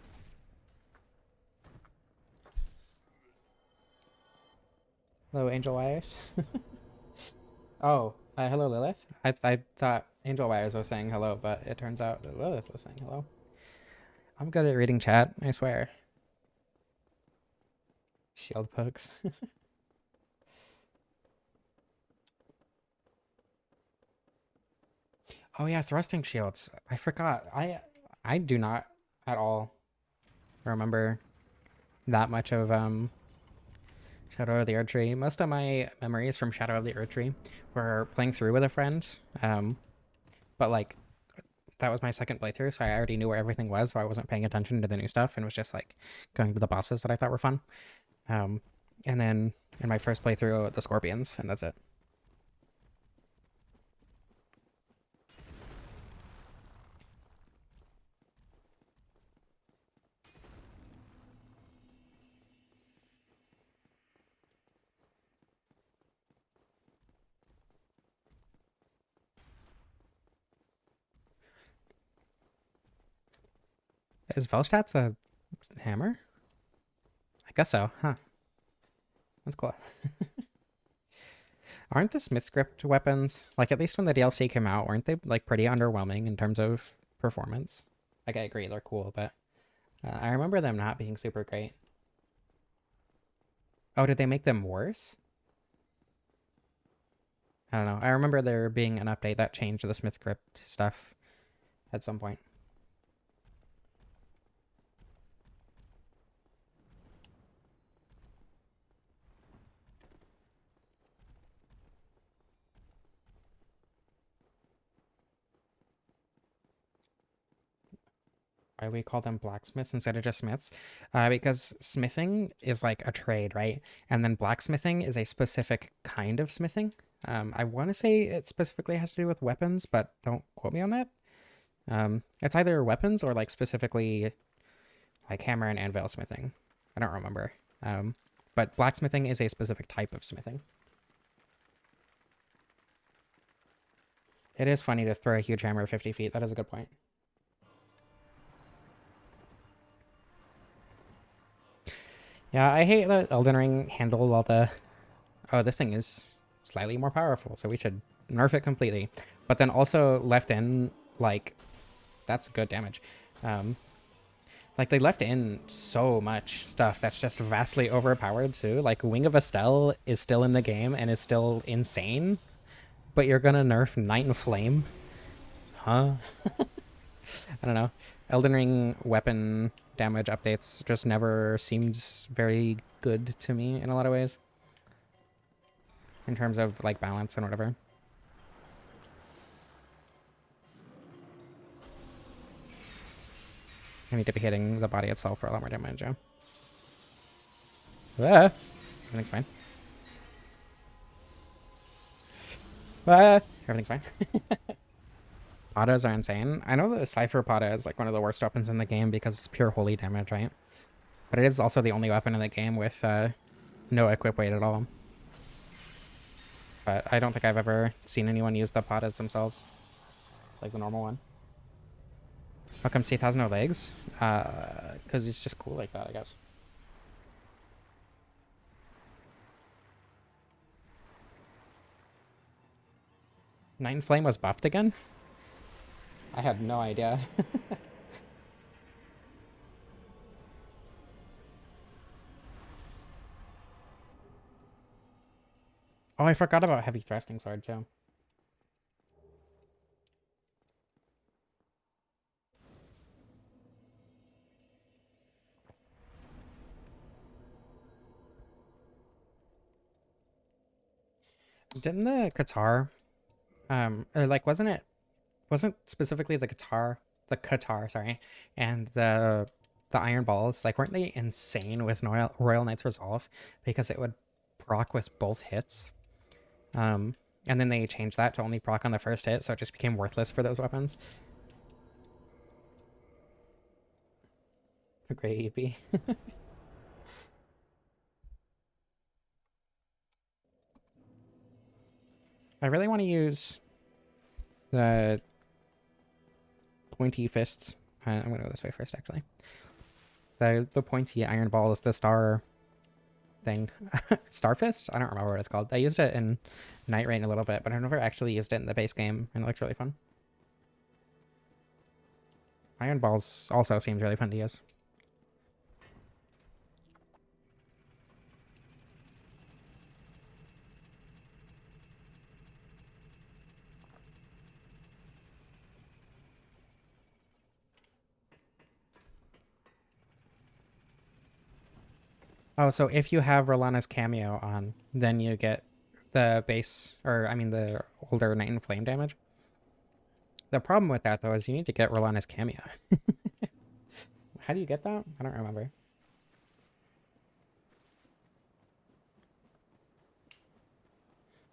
Hello, Angel Wires. Oh, hello, Lilith. I thought Angel Wires was saying hello, but it turns out that Lilith was saying hello. I'm good at reading chat, I swear. Shield pokes. Oh yeah, thrusting shields. I forgot. I do not at all remember that much of Shadow of the Erdtree. Most of my memories from Shadow of the Erdtree were playing through with a friend. But like that was my second playthrough, so I already knew where everything was, so I wasn't paying attention to the new stuff and was just like going to the bosses that I thought were fun. Um, and then in my first playthrough, the scorpions, and that's it. Is Velstadt's a hammer? I guess so, huh? That's cool. Aren't the Smith script weapons, like at least when the DLC came out, weren't they like pretty underwhelming in terms of performance? Like I agree, they're cool, but I remember them not being super great. Oh, did they make them worse? I don't know. I remember there being an update that changed the Smith script stuff at some point. Why we call them blacksmiths instead of just smiths? Because smithing is like a trade, right? And then blacksmithing is a specific kind of smithing. I want to say it specifically has to do with weapons, but don't quote me on that. It's either weapons or like specifically like hammer and anvil smithing. I don't remember. But blacksmithing is a specific type of smithing. It is funny to throw a huge hammer 50 feet. That is a good point. Yeah, I hate that Elden Ring handled all the... Oh, this thing is slightly more powerful, so we should nerf it completely. But then also left in, like... That's good damage. Like, they left in so much stuff that's just vastly overpowered, too. Like, Wing of Estelle is still in the game and is still insane. But you're gonna nerf Night and Flame? Huh? I don't know. Elden Ring weapon damage updates just never seemed very good to me in a lot of ways. In terms of, like, balance and whatever. I need to be hitting the body itself for a lot more damage, yeah. Ah! Everything's fine. Ah! Everything's fine. Patas are insane. I know the Cypher Pata is like one of the worst weapons in the game because it's pure holy damage, right? But it is also the only weapon in the game with no equip weight at all. But I don't think I've ever seen anyone use the Patas themselves. Like the normal one. How come Seth has no legs? Because he's just cool like that, I guess. Night Flame was buffed again? I had no idea. Oh, I forgot about Heavy Thrusting Sword, too. Didn't the Qatar, or like, wasn't specifically the Qatar, sorry, and the Iron Balls, like, weren't they insane with Royal Knight's Resolve? Because it would proc with both hits. And then they changed that to only proc on the first hit, so it just became worthless for those weapons. A great EP. I really want to use the pointy fists. I'm going to go this way first, actually. The pointy iron ball is the star thing. Starfist? I don't remember what it's called. I used it in Night Rain a little bit, but I've never actually used it in the base game, and it looks really fun. Iron balls also seems really fun to use. Oh, so if you have Rolana's cameo on, then you get the base, or I mean the older Night and Flame damage. The problem with that, though, is you need to get Rolana's cameo. How do you get that? I don't remember.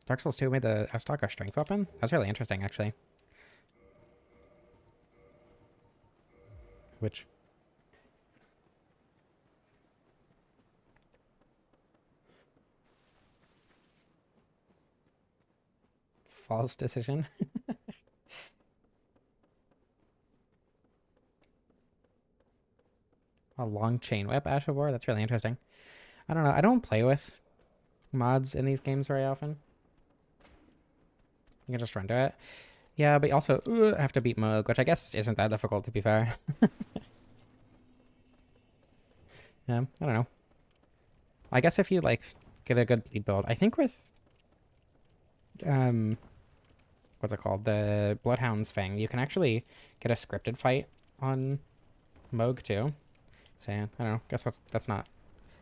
Dark Souls 2 made the S-Stock a strength weapon? That's really interesting, actually. Which... false decision. A long chain whip, Ash of War? That's really interesting. I don't know. I don't play with mods in these games very often. You can just run to it. Yeah, but you also have to beat Moog, which I guess isn't that difficult, to be fair. Yeah, I don't know. I guess if you, like, get a good lead build, I think with, what's it called? The Bloodhound's Fang, you can actually get a scripted fight on Moog, too. So, yeah, I don't know. Guess that's not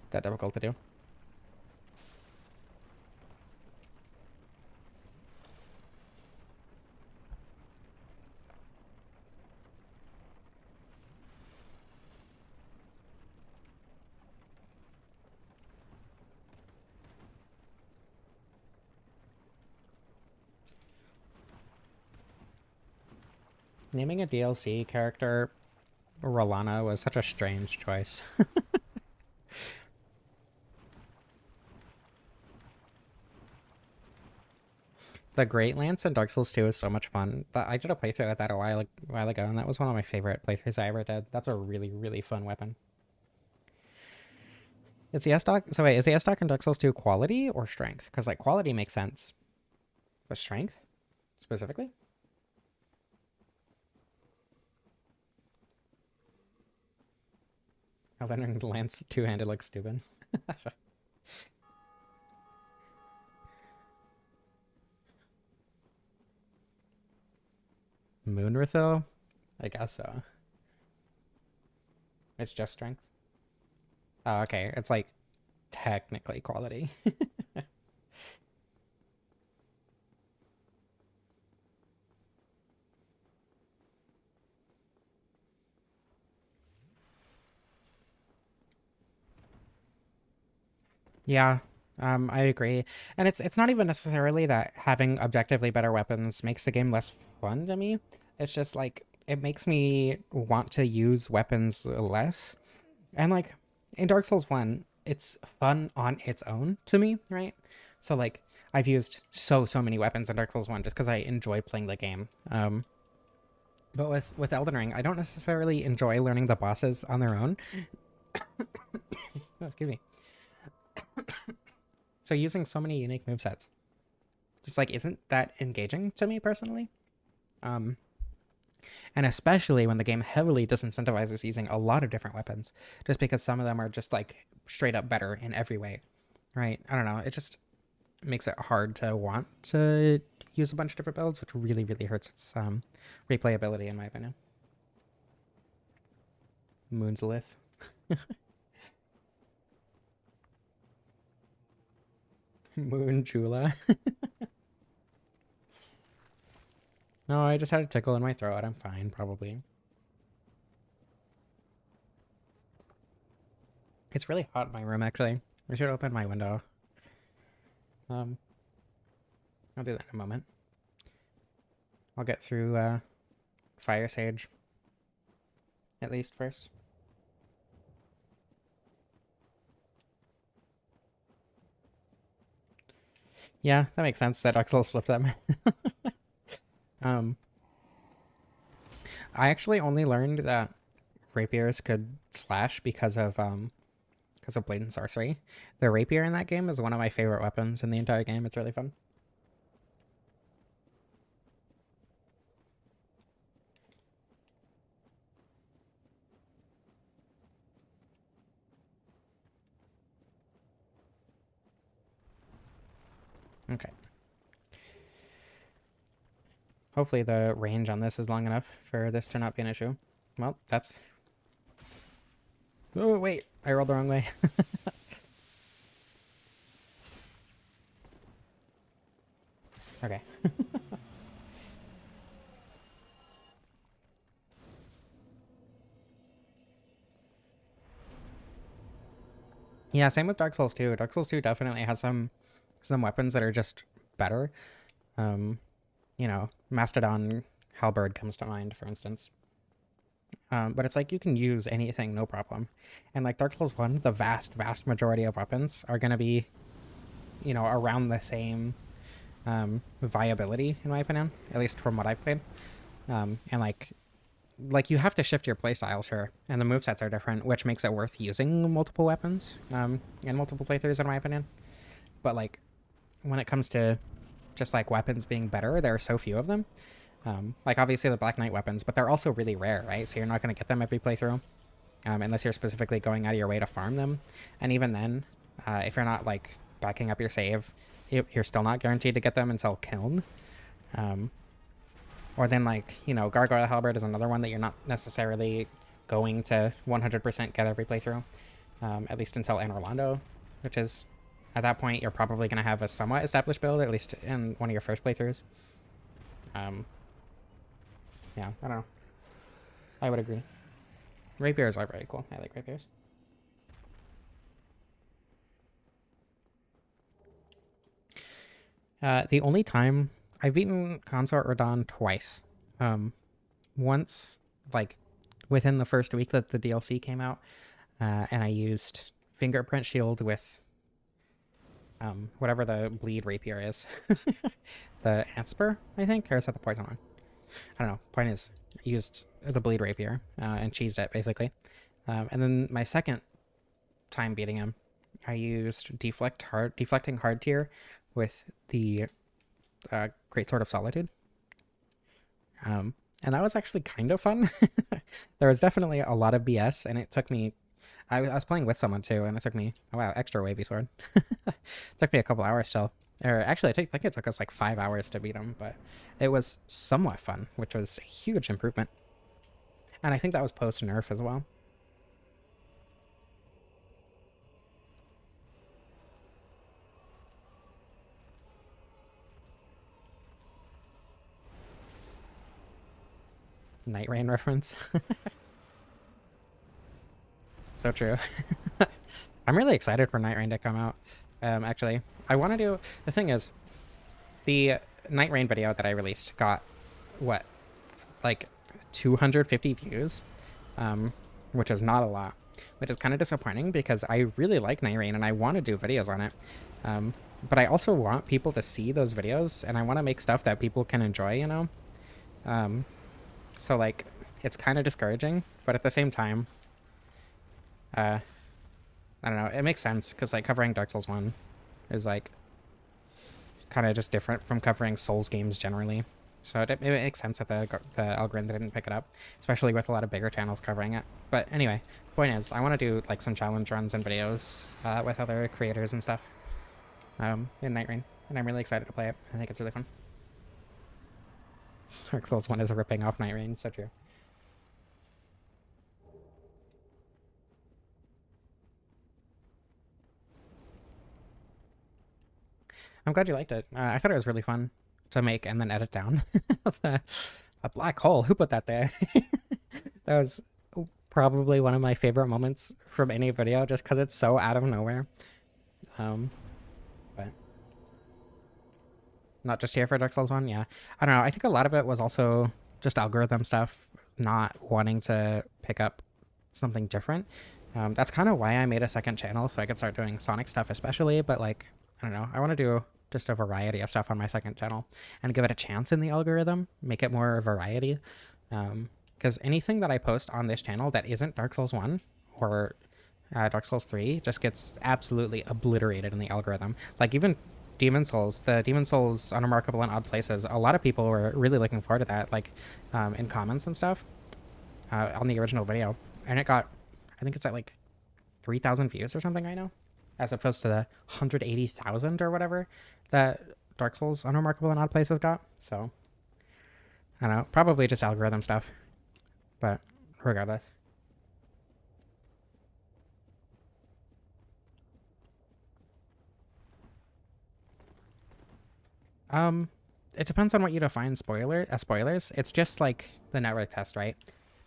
that difficult to do. Naming a DLC character Rolana was such a strange choice. The Great Lance in Dark Souls 2 is so much fun. I did a playthrough with that a while ago, and that was one of my favorite playthroughs I ever did. That's a really, really fun weapon. Is the S-Stock... So wait, is the S-Stock in Dark Souls 2 quality or strength? Because, like, quality makes sense. But strength? Specifically? Elden Ring Lance two-handed looks stupid. Moonrathil? I guess so. It's just strength? Oh, okay. It's, like, technically quality. Yeah, I agree. And it's not even necessarily that having objectively better weapons makes the game less fun to me. It's just like it makes me want to use weapons less. And like in Dark Souls 1, it's fun on its own to me, right? So like I've used so many weapons in Dark Souls 1 just because I enjoy playing the game. But with Elden Ring, I don't necessarily enjoy learning the bosses on their own. Oh, excuse me. So using so many unique movesets just like isn't that engaging to me personally. Um, and especially when the game heavily disincentivizes using a lot of different weapons, just because some of them are just like straight up better in every way, right? I don't know. It just makes it hard to want to use a bunch of different builds, which really, really hurts its replayability, in my opinion. Moonslith. Moon Jula. No, I just had a tickle in my throat. I'm fine, probably. It's really hot in my room, actually. I should open my window. Um, I'll do that in a moment. I'll get through Fire Sage at least first. Yeah, that makes sense that Uxel's flipped them. um, I actually only learned that rapiers could slash because of Blade and Sorcery. The rapier in that game is one of my favorite weapons in the entire game. It's really fun. Okay. Hopefully the range on this is long enough for this to not be an issue. Well, that's... Oh, wait. I rolled the wrong way. Okay. Yeah, same with Dark Souls 2. Dark Souls 2 definitely has some weapons that are just better. Um, you know, Mastodon Halberd comes to mind, for instance. But it's like you can use anything, no problem. And like Dark Souls 1, the vast majority of weapons are going to be, around the same viability, in my opinion, at least from what I've played. And like you have to shift your playstyle, sure, and the movesets are different, which makes it worth using multiple weapons in multiple playthroughs, in my opinion. But like when it comes to just like weapons being better, there are so few of them. Like obviously the Black Knight weapons, but they're also really rare, right? So you're not going to get them every playthrough, unless you're specifically going out of your way to farm them. And even then, if you're not like backing up your save, you're still not guaranteed to get them until Kiln. Um, or then like, Gargoyle Halberd is another one that you're not necessarily going to 100% get every playthrough, at least until Anne Orlando, which is, at that point, you're probably going to have a somewhat established build, at least in one of your first playthroughs. Yeah, I don't know. I would agree. Rapiers are very cool. I like rapiers. The only time I've beaten Consort Radon twice. Once, like, within the first week that the DLC came out, and I used Fingerprint Shield with whatever the bleed rapier is. The Anspur, I think? Or is that the poison one? I don't know. Point is, I used the bleed rapier and cheesed it, basically. And then my second time beating him, I used deflecting hard tier with the Great Sword of Solitude. And that was actually kind of fun. There was definitely a lot of BS, and it took me. I was playing with someone too, and it took me. Oh wow, extra wavy sword. It took me a couple hours still. Or actually, I think it took us like 5 hours to beat him, but it was somewhat fun, which was a huge improvement. And I think that was post nerf as well. Night Rain reference. So true. I'm really excited for Night Rain to come out. Actually, I want to do. The thing is, the Night Rain video that I released got what, like 250 views, which is not a lot, which is kind of disappointing because I really like Night Rain and I want to do videos on it. But I also want people to see those videos and I want to make stuff that people can enjoy, So like, it's kind of discouraging, but at the same time, I don't know, it makes sense because like covering Dark Souls 1 is like kind of just different from covering Souls games generally. So it makes sense that the algorithm didn't pick it up, especially with a lot of bigger channels covering it. But anyway, point is, I want to do like some challenge runs and videos with other creators and stuff in Night Rain, and I'm really excited to play it. I think it's really fun. Dark Souls 1 is ripping off Night Rain, so true. I'm glad you liked it. I thought it was really fun to make and then edit down. A black hole, who put that there? That was probably one of my favorite moments from any video just because it's so out of nowhere. But not just here for Dark Souls 1, yeah. I don't know, I think a lot of it was also just algorithm stuff, not wanting to pick up something different. That's kind of why I made a second channel, so I could start doing Sonic stuff especially, but like, I don't know, I want to do just a variety of stuff on my second channel and give it a chance in the algorithm, make it more variety. Because anything that I post on this channel that isn't Dark Souls 1 or Dark Souls 3 just gets absolutely obliterated in the algorithm. Like even Demon Souls, the Demon Souls Unremarkable and Odd Places, a lot of people were really looking forward to that, like in comments and stuff on the original video. And it got, I think it's at like 3,000 views or something right now, as opposed to the 180,000 or whatever that Dark Souls Unremarkable and Odd Places got. So, I don't know, probably just algorithm stuff, but regardless. it depends on what you define spoilers. It's just like the network test, right?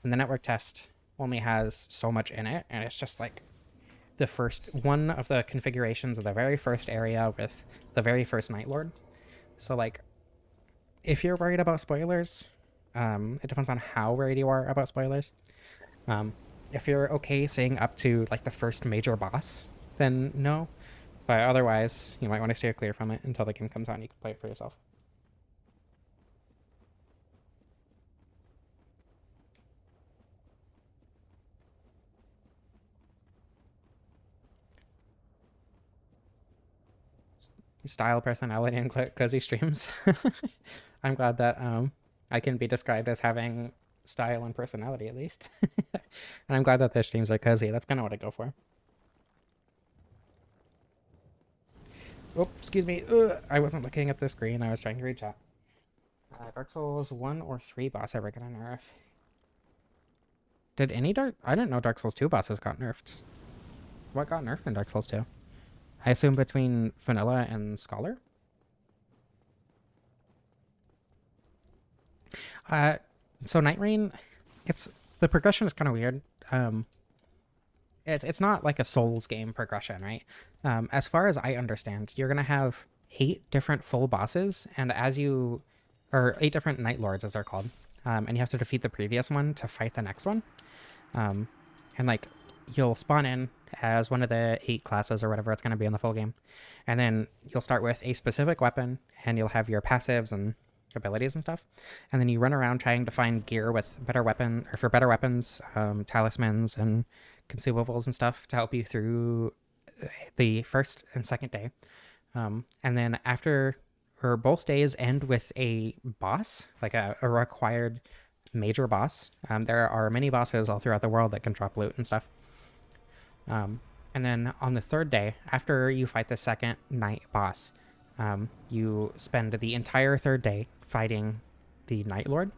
And the network test only has so much in it, and it's just like the first one of the configurations of the very first area with the very first Night Lord. So like, if you're worried about spoilers, it depends on how worried you are about spoilers. If you're okay saying up to like the first major boss, then no. But otherwise, you might want to steer clear from it until the game comes out and you can play it for yourself. Style, personality, and cozy streams. I'm glad that I can be described as having style and personality at least. And I'm glad that the streams are cozy. That's kind of what I go for. Oh, excuse me. I wasn't looking at the screen. I was trying to read chat. Dark Souls 1 or 3 boss ever get a nerf? Did any I didn't know Dark Souls 2 bosses got nerfed. What got nerfed in Dark Souls 2? I assume between Vanilla and Scholar? So Night Rain, the progression is kind of weird. It's not like a Souls game progression, right? As far as I understand, you're gonna have 8 different full bosses, and or 8 different Night Lords as they're called, and you have to defeat the previous one to fight the next one. And like, you'll spawn in as one of the 8 classes or whatever it's gonna be in the full game, and then you'll start with a specific weapon, and you'll have your passives and abilities and stuff, and then you run around trying to find gear with better weapons, talismans and consumables and stuff to help you through the first and second day. And then both days end with a boss, like a required major boss. There are many bosses all throughout the world that can drop loot and stuff. And then on the third day, after you fight the second night boss, you spend the entire third day fighting the Night Lord.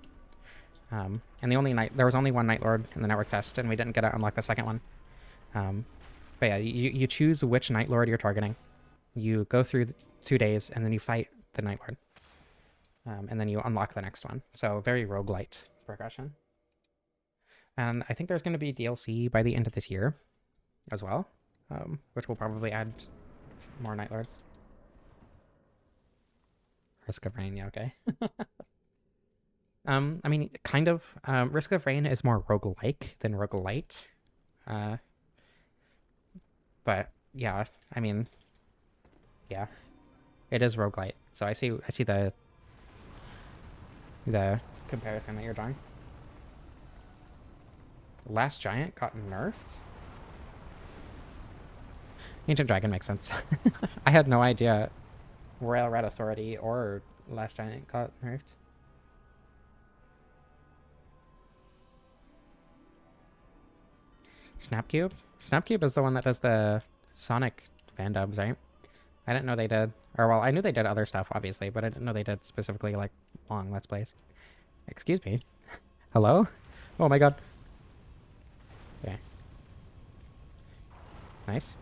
And there was only one Night Lord in the network test, and we didn't get to unlock the second one. But yeah, you choose which Night Lord you're targeting. You go through 2 days, and then you fight the Night Lord. And then you unlock the next one. So very roguelite progression. And I think there's going to be DLC by the end of this year as well, which will probably add more Night Lords. Risk of Rain, yeah, okay. I mean, kind of. Risk of Rain is more roguelike than roguelite. But yeah, I mean, yeah, it is roguelite. So I see the comparison that you're drawing. Last Giant got nerfed? Ancient Dragon makes sense. I had no idea Royal Red Authority or Last Giant got nerfed. Snapcube? Snapcube is the one that does the Sonic fan dubs, right? I didn't know they did. Or, well, I knew they did other stuff, obviously, but I didn't know they did specifically, like, long Let's Plays. Excuse me. Hello? Oh my god. Okay. Nice.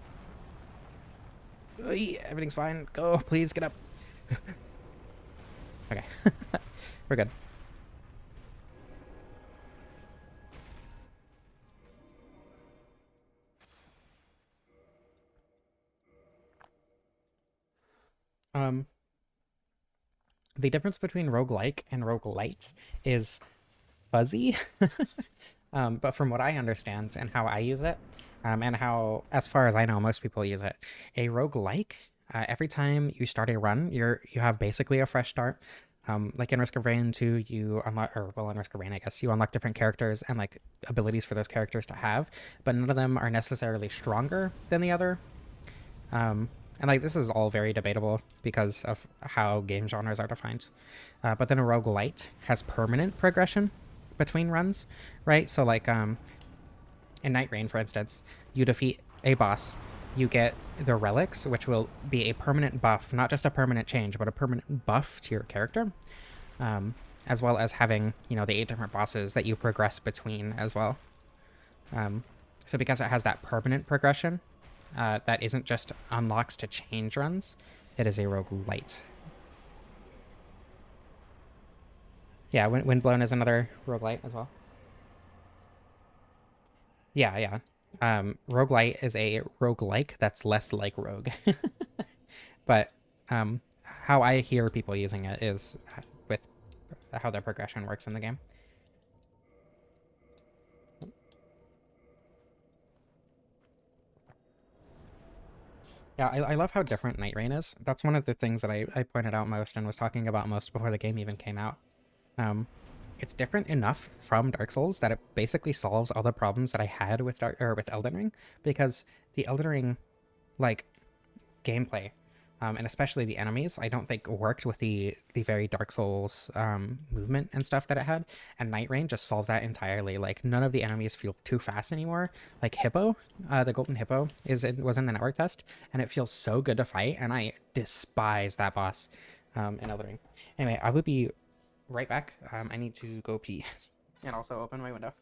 Everything's fine. Go, please, get up. Okay. We're good. The difference between roguelike and roguelite is fuzzy. But from what I understand and how I use it, and how, as far as I know, most people use it, a roguelike, every time you start a run, you have basically a fresh start. Like in Risk of Rain 2, you unlock, or well, in Risk of Rain, I guess, you unlock different characters and like abilities for those characters to have, but none of them are necessarily stronger than the other. And like, this is all very debatable because of how game genres are defined. But then a roguelite has permanent progression between runs, right? So like, in Night Rain, for instance, you defeat a boss, you get the relics, which will be a permanent buff, not just a permanent change, but a permanent buff to your character, as well as having, the 8 different bosses that you progress between as well. So because it has that permanent progression, that isn't just unlocks to change runs, it is a roguelite. Yeah, Windblown is another roguelite as well. Yeah, yeah. Roguelite is a roguelike that's less like rogue. But how I hear people using it is with how their progression works in the game. Yeah, I love how different Night Rain is. That's one of the things that I pointed out most and was talking about most before the game even came out. Um, it's different enough from Dark Souls that it basically solves all the problems that I had with with Elden Ring, because the Elden Ring like gameplay, and especially the enemies, I don't think worked with the very Dark Souls movement and stuff that it had. And Night Rain just solves that entirely. Like none of the enemies feel too fast anymore. Like Hippo, the Golden Hippo, was in the network test, and it feels so good to fight. And I despise that boss in Elden Ring. Anyway, I will be right back. I need to go pee and also open my window.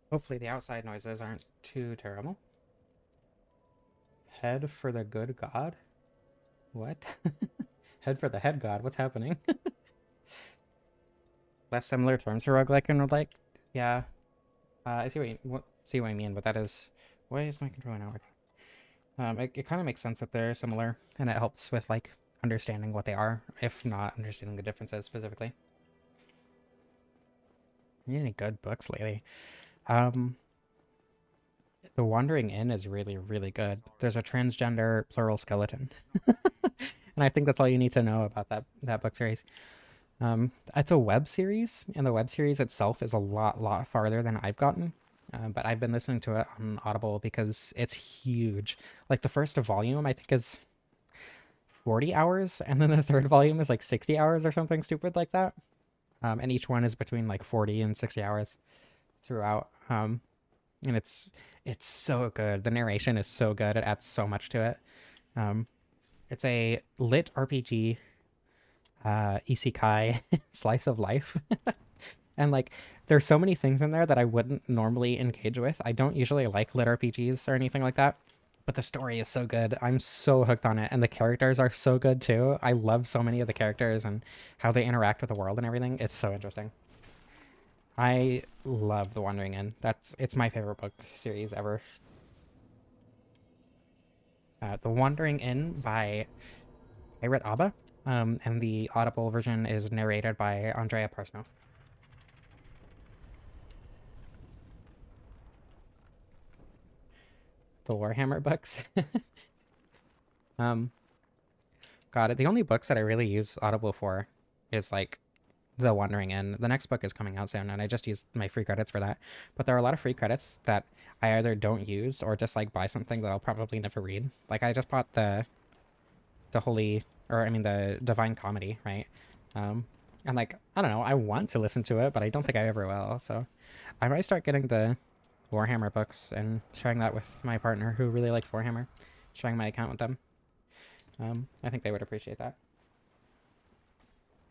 Hopefully the outside noises aren't too terrible. Head for the good god? What? Head for the head god? What's happening? Less similar terms for roguelike and roguelike? Yeah. I see see what I mean, but that is... Why is my controller not working? It kind of makes sense that they're similar, and it helps with, like, understanding what they are, if not understanding the differences specifically. You need any good books lately? Um, The Wandering Inn is really, really good. There's a transgender plural skeleton. And I think that's all you need to know about that book series. It's a web series, and the web series itself is a lot farther than I've gotten. But I've been listening to it on Audible because it's huge. Like the first volume, I think, is 40 hours, and then the third volume is like 60 hours or something stupid like that. And each one is between like 40 and 60 hours throughout. And it's so good. The narration is so good. It adds so much to it. Um, it's a lit RPG, isekai slice of life. And like there's so many things in there that I wouldn't normally engage with. I don't usually like lit RPGs or anything like that. But the story is so good. I'm so hooked on it. And the characters are so good too. I love so many of the characters and how they interact with the world and everything. It's so interesting. I love The Wandering Inn. It's my favorite book series ever. The Wandering Inn by Pirate Abba. And the Audible version is narrated by Andrea Parsno. The Warhammer books. um, God, the only books that I really use Audible for is like The Wandering Inn. The next book is coming out soon, and I just used my free credits for that. But there are a lot of free credits that I either don't use or just like buy something that I'll probably never read. Like I just bought the Holy, or I mean the Divine Comedy, right? Um, and like I don't know, I want to listen to it, but I don't think I ever will. So I might start getting the Warhammer books and sharing that with my partner who really likes Warhammer, sharing my account with them. I think they would appreciate that.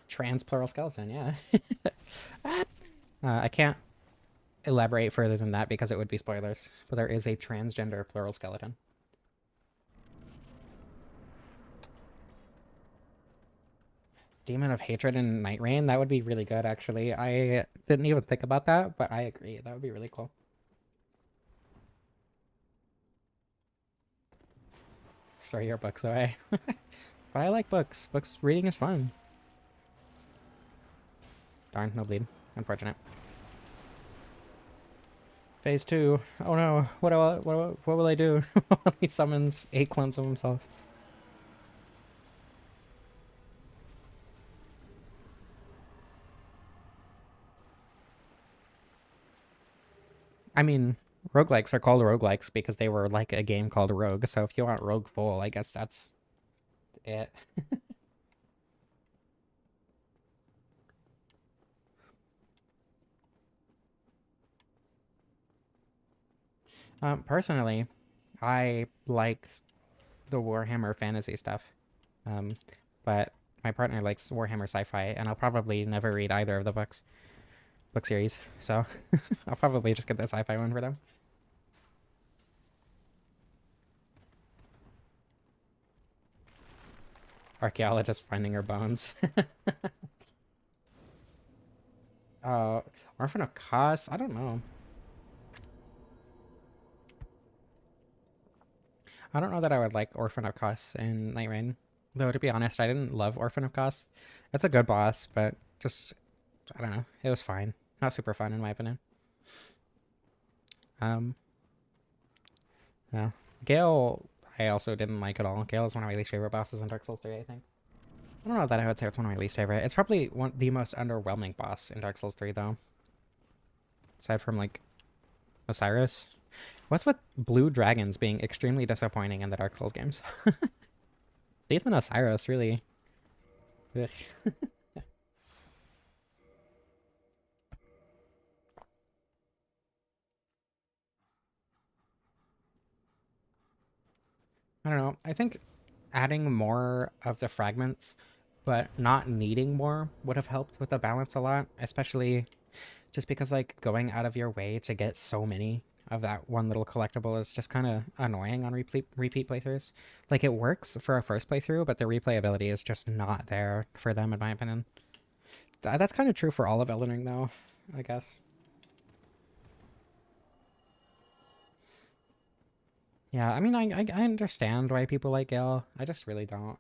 Trans plural skeleton, yeah. I can't elaborate further than that because it would be spoilers, but there is a transgender plural skeleton. Demon of Hatred in Night Rain. That would be really good, actually. I didn't even think about that, but I agree. That would be really cool. Throw your books away. But I like books. Books reading is fun. Darn, no bleed. Unfortunate. Phase 2. Oh no. What will I do? He summons 8 clones of himself. I mean, roguelikes are called roguelikes because they were like a game called Rogue. So if you want Rogue Full, I guess that's it. Personally, I like the Warhammer fantasy stuff. Um, but my partner likes Warhammer sci-fi, and I'll probably never read either of the book series. So I'll probably just get the sci-fi one for them. Archaeologist finding her bones. uh, Orphan of Kos. I don't know. I don't know that I would like Orphan of Kos in Night Rain. Though to be honest, I didn't love Orphan of Kos. It's a good boss, but just I don't know. It was fine. Not super fun in my opinion. Um, yeah. Gale, I also didn't like at all. Gale is one of my least favorite bosses in Dark Souls 3, I think. I don't know that I would say it's one of my least favorite. It's probably the most underwhelming boss in Dark Souls 3, though. Aside from, like, Osiris. What's with blue dragons being extremely disappointing in the Dark Souls games? Seath and Osiris, really. Ugh. I don't know. I think adding more of the fragments, but not needing more would have helped with the balance a lot, especially just because like going out of your way to get so many of that one little collectible is just kind of annoying on repeat playthroughs. Like it works for a first playthrough, but the replayability is just not there for them in my opinion. That's kind of true for all of Elden Ring though, I guess. Yeah, I mean, I understand why people like Gale. I just really don't.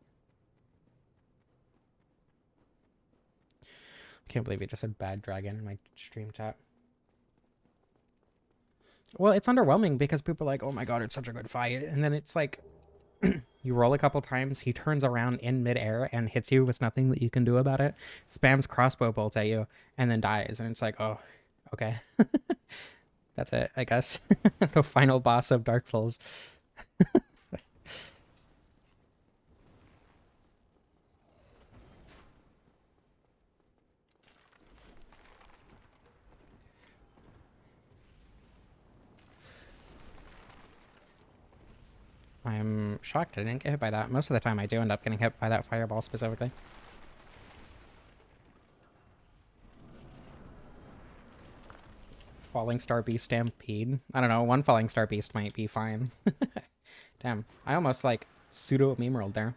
Can't believe you just said bad dragon in my stream chat. Well, it's underwhelming because people are like, oh my god, it's such a good fight. And then it's like, you roll a couple times, he turns around in midair and hits you with nothing that you can do about it, spams crossbow bolts at you, and then dies. And it's like, oh, okay. That's it, I guess. The final boss of Dark Souls. I'm shocked I didn't get hit by that. Most of the time I do end up getting hit by that fireball specifically. Falling Star Beast Stampede. I don't know, one Falling Star Beast might be fine. Damn, I almost like pseudo meme rolled there.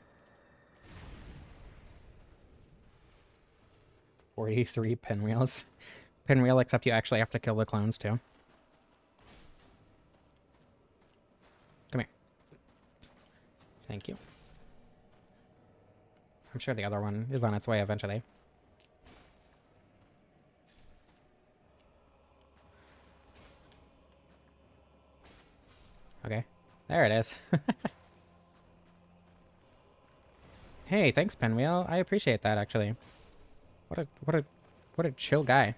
43 pinwheels. Pinwheel, except you actually have to kill the clones too. Come here. Thank you. I'm sure the other one is on its way eventually. Okay. There it is. Hey, thanks, Pinwheel. I appreciate that, actually. What a chill guy.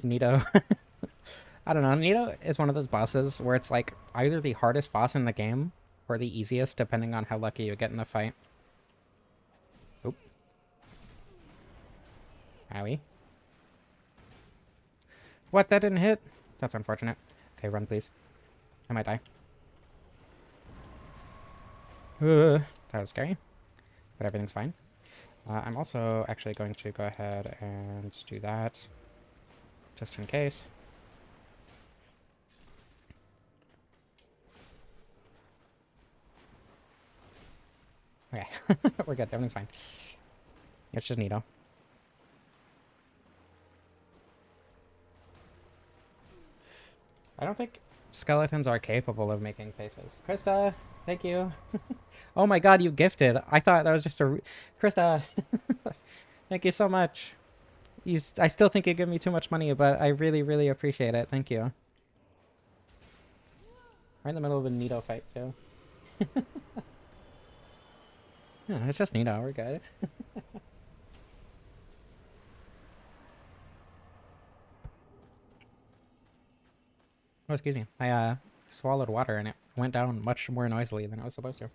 Nito. I don't know. Nito is one of those bosses where it's like either the hardest boss in the game or the easiest, depending on how lucky you get in the fight. Oop. Owie. What? That didn't hit? That's unfortunate. Okay, run, please. I might die. That was scary. But everything's fine. I'm also actually going to go ahead and do that. Just in case. Okay. We're good. Everything's fine. It's just Nito. I don't think skeletons are capable of making faces. Krista, thank you. Oh my god, you gifted. I thought that was just a... Krista, thank you so much. I still think you give me too much money, but I really, really appreciate it. Thank you. We're in the middle of a Nito fight, too. Yeah, it's just Nito. We're good. Oh, excuse me. I swallowed water and it went down much more noisily than it was supposed to.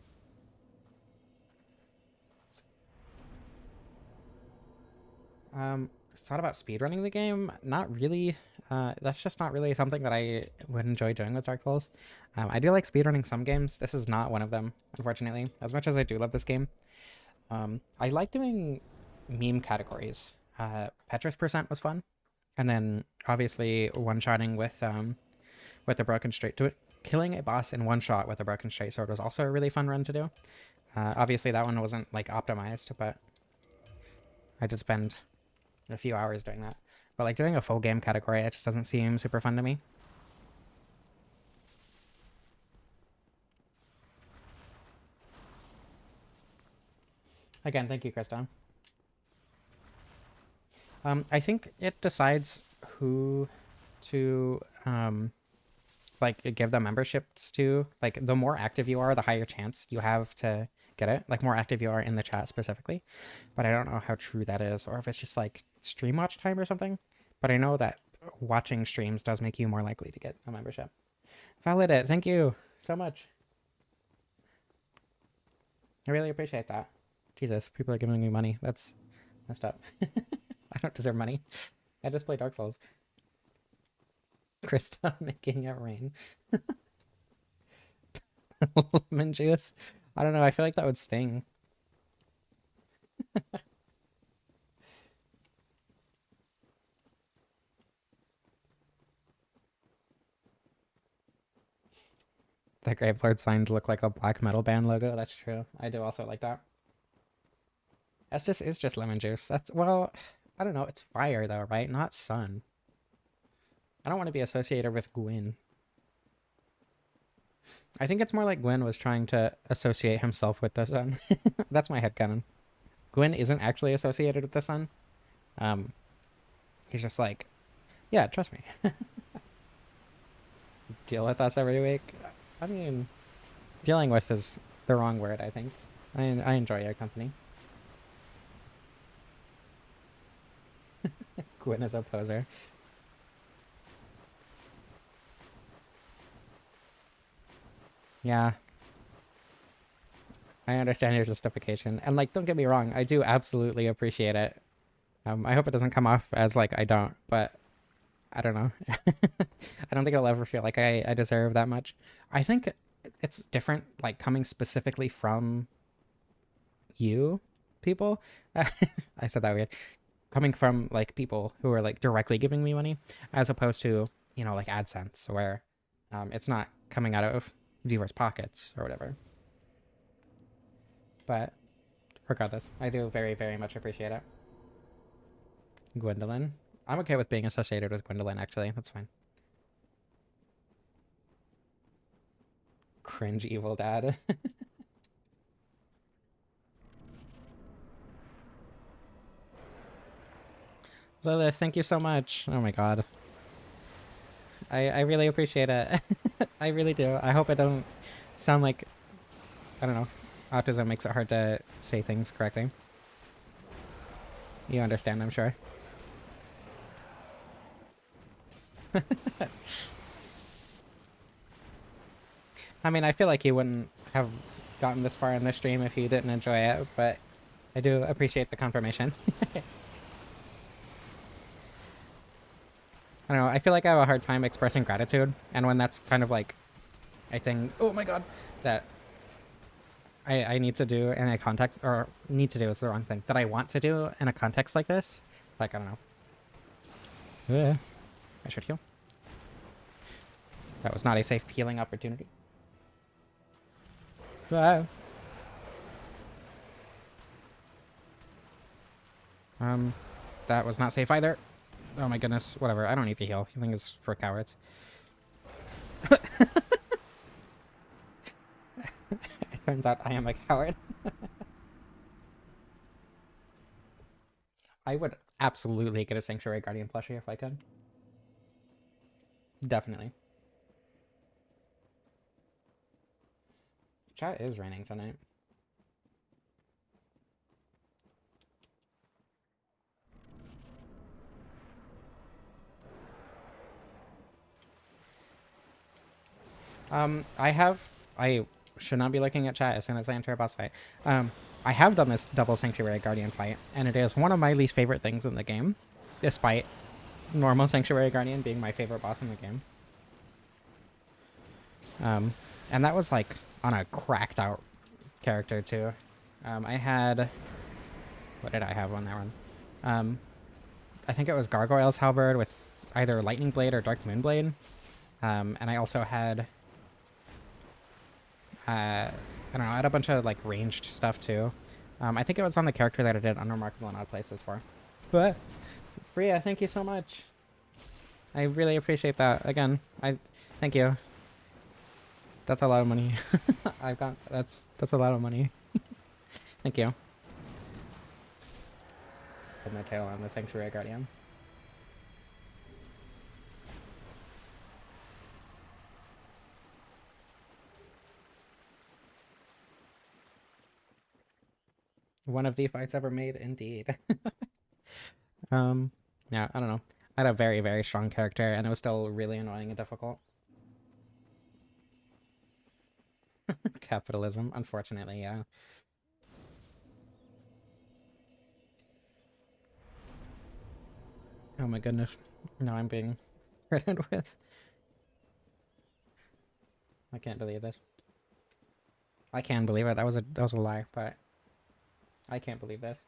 Thought about speedrunning the game? Not really. That's just not really something that I would enjoy doing with Dark Souls. I do like speedrunning some games. This is not one of them, unfortunately. As much as I do love this game, I like doing meme categories. Petrus percent was fun, and then obviously one-shotting with a broken straight to it. Killing a boss in one shot with a broken straight sword was also a really fun run to do. Obviously that one wasn't like optimized, but I did spend a few hours doing that. But like doing a full game category, it just doesn't seem super fun to me. Again, thank you, Krista. I think it decides who to like give the memberships to. Like the more active you are, the higher chance you have to get it. Like more active you are in the chat specifically. But I don't know how true that is, or if it's just like stream watch time or something. But I know that watching streams does make you more likely to get a membership. Valid it. Thank you so much. I really appreciate that. Jesus, people are giving me money. That's messed up. I don't deserve money. I just play Dark Souls. Krista making it rain. Lemon juice. I don't know. I feel like that would sting. The Gravelord signs look like a black metal band logo. That's true. I do also like that. Estus is just lemon juice. That's, well, I don't know. It's fire though, right? Not sun. I don't want to be associated with Gwyn. I think it's more like Gwyn was trying to associate himself with the sun. That's my headcanon. Gwyn isn't actually associated with the sun. He's just like, yeah, trust me. Deal with us every week. I mean, dealing with is the wrong word, I think. I enjoy your company. Gwyn is a poser. Yeah. I understand your justification. And like, don't get me wrong, I do absolutely appreciate it. I hope it doesn't come off as like I don't, but I don't know. I don't think I'll ever feel like I deserve that much. I think it's different, like coming specifically from you people. I said that weird. Coming from like people who are like directly giving me money, as opposed to, you know, like AdSense, where it's not coming out of viewers' pockets or whatever. But regardless, I do very, very much appreciate it. Gwendolyn. I'm okay with being associated with Gwendolyn, actually. That's fine. Cringe evil dad. Lilith, thank you so much. Oh my god. I really appreciate it. I really do. I hope it doesn't sound like, I don't know, autism makes it hard to say things correctly. You understand, I'm sure. I mean, I feel like you wouldn't have gotten this far in the stream if you didn't enjoy it, but I do appreciate the confirmation. I don't know, I feel like I have a hard time expressing gratitude, and when that's kind of like a thing, oh my god, that I need to do in a context, or need to do is the wrong thing, that I want to do in a context like this, like, I don't know. Yeah, I should heal. That was not a safe healing opportunity. Ah. That was not safe either. Oh my goodness. Whatever. I don't need to heal. Healing is for cowards. It turns out I am a coward. I would absolutely get a Sanctuary Guardian plushie if I could. Definitely. Chat is raining tonight. I should not be looking at chat as soon as I enter a boss fight. I have done this double Sanctuary Guardian fight, and it is one of my least favorite things in the game, despite normal Sanctuary Guardian being my favorite boss in the game. And that was like on a cracked out character too. I had, what did I have on that one? I think it was Gargoyle's Halberd with either Lightning Blade or Dark Moon Blade. And I also had, I don't know, I had a bunch of like ranged stuff too. I think it was on the character that I did Unremarkable in Odd Places for. But Bria, thank you so much. I really appreciate that. Again, thank you. That's a lot of money. That's a lot of money. Thank you. Put my tail on the Sanctuary Guardian. One of the fights ever made, indeed. Yeah, I don't know. I had a very, very strong character, and it was still really annoying and difficult. Capitalism, unfortunately, yeah. Oh my goodness. No, I'm being threatened with. I can't believe this. I can believe it. That was a lie, but I can't believe this.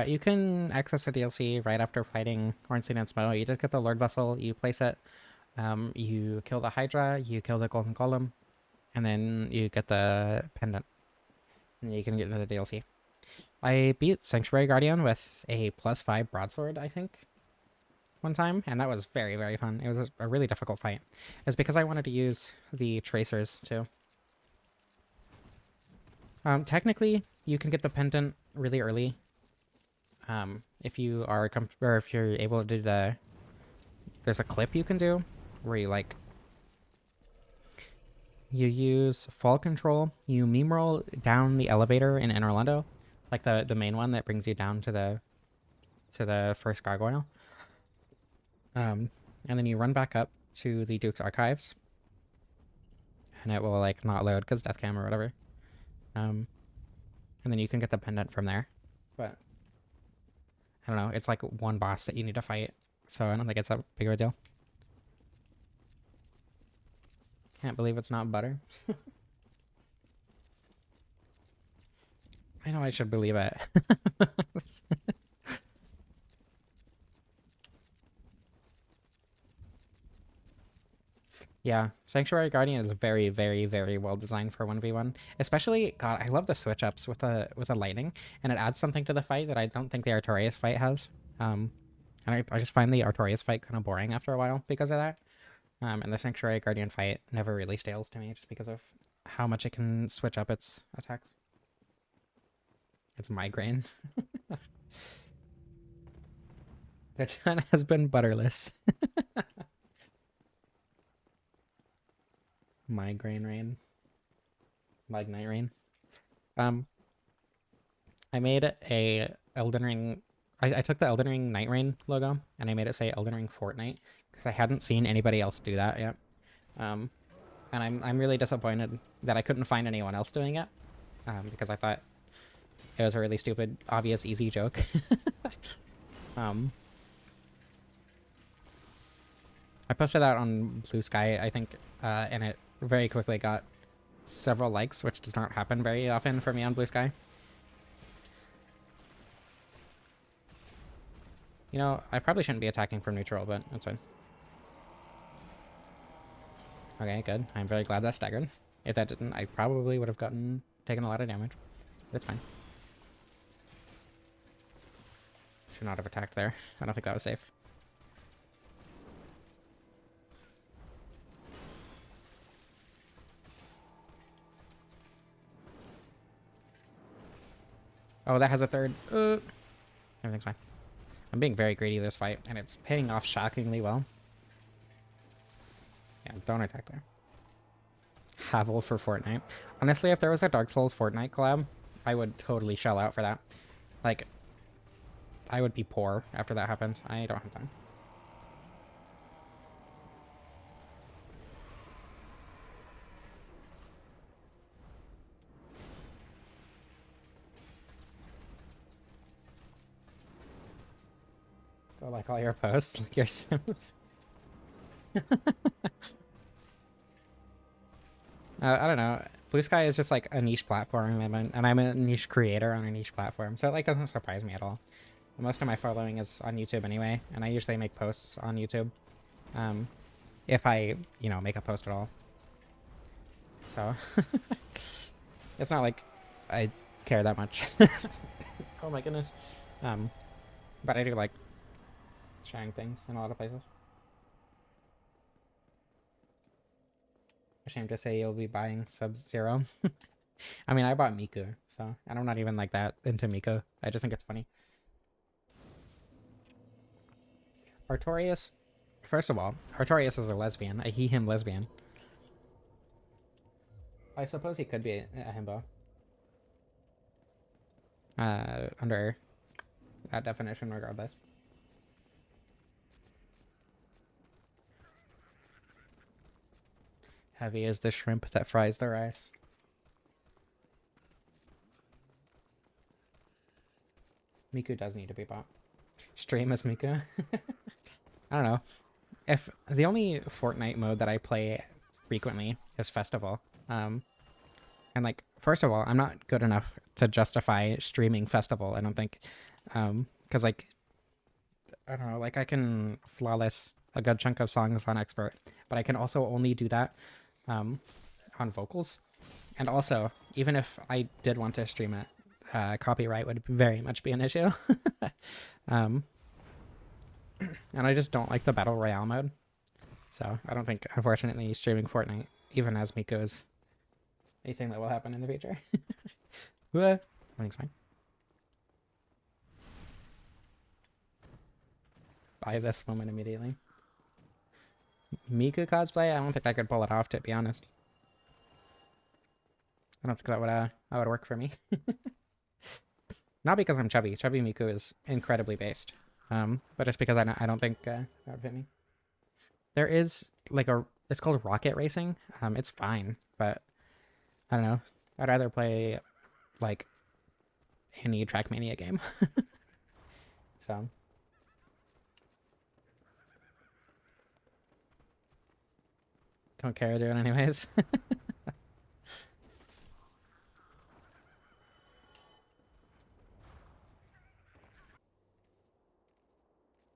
You can access the DLC right after fighting Ornstein and Smough. You just get the Lord Vessel, you place it, you kill the Hydra, you kill the Golden Golem, and then you get the pendant. And you can get into the DLC. I beat Sanctuary Guardian with a +5 broadsword, I think, one time, and that was very, very fun. It was a really difficult fight. It's because I wanted to use the tracers too. Technically, you can get the pendant really early. If you are or if you're able to do there's a clip you can do where you use fall control, you meme roll down the elevator in Inner Orlando, like the main one that brings you down to the first gargoyle. And then you run back up to the Duke's Archives, and it will like not load because death cam or whatever. And then you can get the pendant from there. But I don't know, it's like one boss that you need to fight, so I don't think it's that big of a deal. Can't believe it's not butter. I know I should believe it. Yeah, Sanctuary Guardian is very, very, very well designed for 1v1. Especially, God, I love the switch ups with the lightning, and it adds something to the fight that I don't think the Artorias fight has. And I just find the Artorias fight kind of boring after a while because of that. And the Sanctuary Guardian fight never really stales to me just because of how much it can switch up its attacks. It's migraine. The chan has been butterless. Migraine rain. Mignite rain. I made a Elden Ring. I took the Elden Ring Night Rain logo and I made it say Elden Ring Fortnite because I hadn't seen anybody else do that yet. And I'm really disappointed that I couldn't find anyone else doing it. Because I thought it was a really stupid, obvious, easy joke. I posted that on Blue Sky, I think, and it very quickly got several likes, which does not happen very often for me on Blue Sky. You know, I probably shouldn't be attacking from neutral, but that's fine. Okay, good. I'm very glad that staggered. If that didn't, I probably would have taken a lot of damage. That's fine. Should not have attacked there. I don't think that was safe. Oh, that has a third. Everything's fine. I'm being very greedy this fight, and it's paying off shockingly well. Yeah, don't attack there. Havel for Fortnite. Honestly, if there was a Dark Souls Fortnite collab, I would totally shell out for that. Like, I would be poor after that happened. I don't have time. Go like all your posts, like your Sims. I don't know. Blue Sky is just like a niche platform, and I'm a niche creator on a niche platform, so it like doesn't surprise me at all. Most of my following is on YouTube anyway, and I usually make posts on YouTube. If I, make a post at all. So it's not like I care that much. Oh my goodness. But I do like sharing things in a lot of places. Ashamed to say you'll be buying Sub-Zero. I mean, I bought Miku, so and I'm not even like that into Miku. I just think it's funny. Artorias, first of all, Artorias is a lesbian, a he/him lesbian. I suppose he could be a himbo. Under that definition, regardless. Heavy is the shrimp that fries the rice. Miku does need to be bought. Stream as Miku. I don't know. If the only Fortnite mode that I play frequently is Festival. And like, first of all, I'm not good enough to justify streaming Festival, I don't think. Because like, I don't know, like I can flawless a good chunk of songs on Expert, but I can also only do that on vocals. And also, even if I did want to stream it, copyright would very much be an issue. And I just don't like the Battle Royale mode. So I don't think, unfortunately, streaming Fortnite, even as Miku, is anything that will happen in the future. Everything's fine. Buy this moment immediately. Miku cosplay? I don't think I could pull it off, to be honest. I don't think that would work for me. Not because I'm chubby. Chubby Miku is incredibly based. But just because I don't think that would fit me. There is like it's called Rocket Racing. It's fine, but I don't know. I'd rather play like any Trackmania game. So don't care to do it anyways.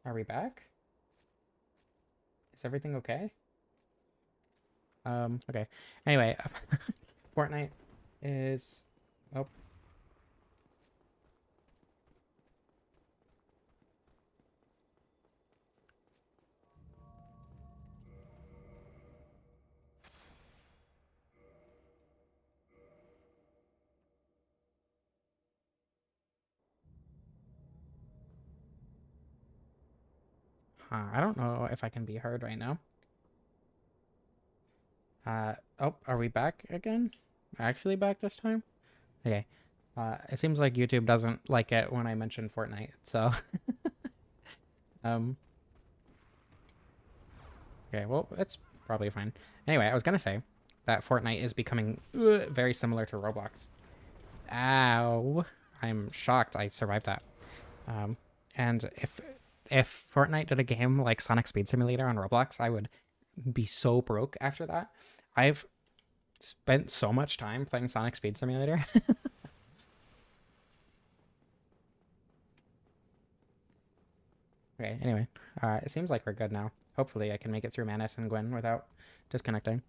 Are we back? Is everything okay? Okay. Anyway, Fortnite is... Oh. I don't know if I can be heard right now. Oh, are we back again? Actually back this time? Okay. It seems like YouTube doesn't like it when I mention Fortnite, so... Okay, well, it's probably fine. Anyway, I was gonna say that Fortnite is becoming very similar to Roblox. Ow. I'm shocked I survived that. And if Fortnite did a game like Sonic Speed Simulator on Roblox, I would be so broke after that. I've spent so much time playing Sonic Speed Simulator. Okay, anyway. It seems like we're good now. Hopefully I can make it through Manus and Gwen without disconnecting.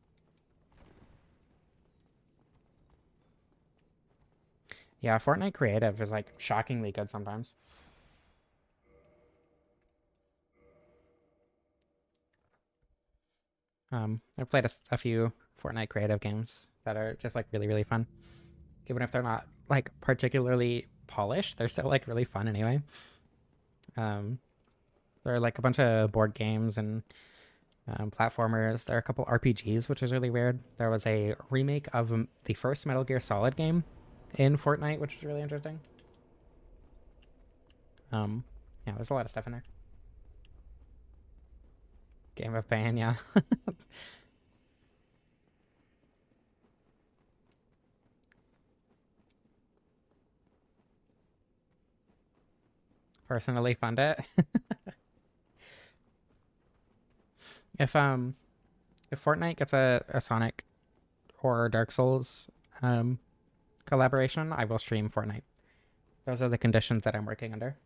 Yeah, Fortnite creative is like shockingly good sometimes. I've played a few Fortnite creative games that are just like really, really fun. Even if they're not like particularly polished, they're still like really fun anyway. Um, there are like a bunch of board games and platformers. There are a couple RPGs, which is really weird. There was a remake of the first Metal Gear Solid game in Fortnite, which is really interesting. Yeah, there's a lot of stuff in there. Game of Pain, yeah. Personally fund it. if um if Fortnite gets a Sonic or Dark Souls collaboration, I will stream Fortnite. Those are the conditions that I'm working under.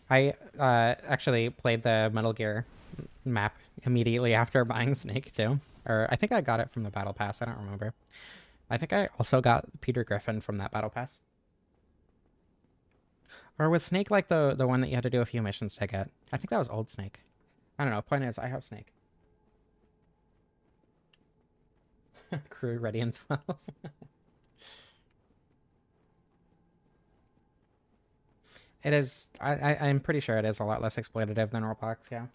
I actually played the Metal Gear map immediately after buying Snake too. Or I think I got it from the Battle Pass. I don't remember. I think I also got Peter Griffin from that Battle Pass. Or was Snake like the one that you had to do a few missions to get? I think that was old Snake. I don't know. Point is, I have Snake. Crew ready in 12. It is. I'm pretty sure it is a lot less exploitative than Roblox. Yeah.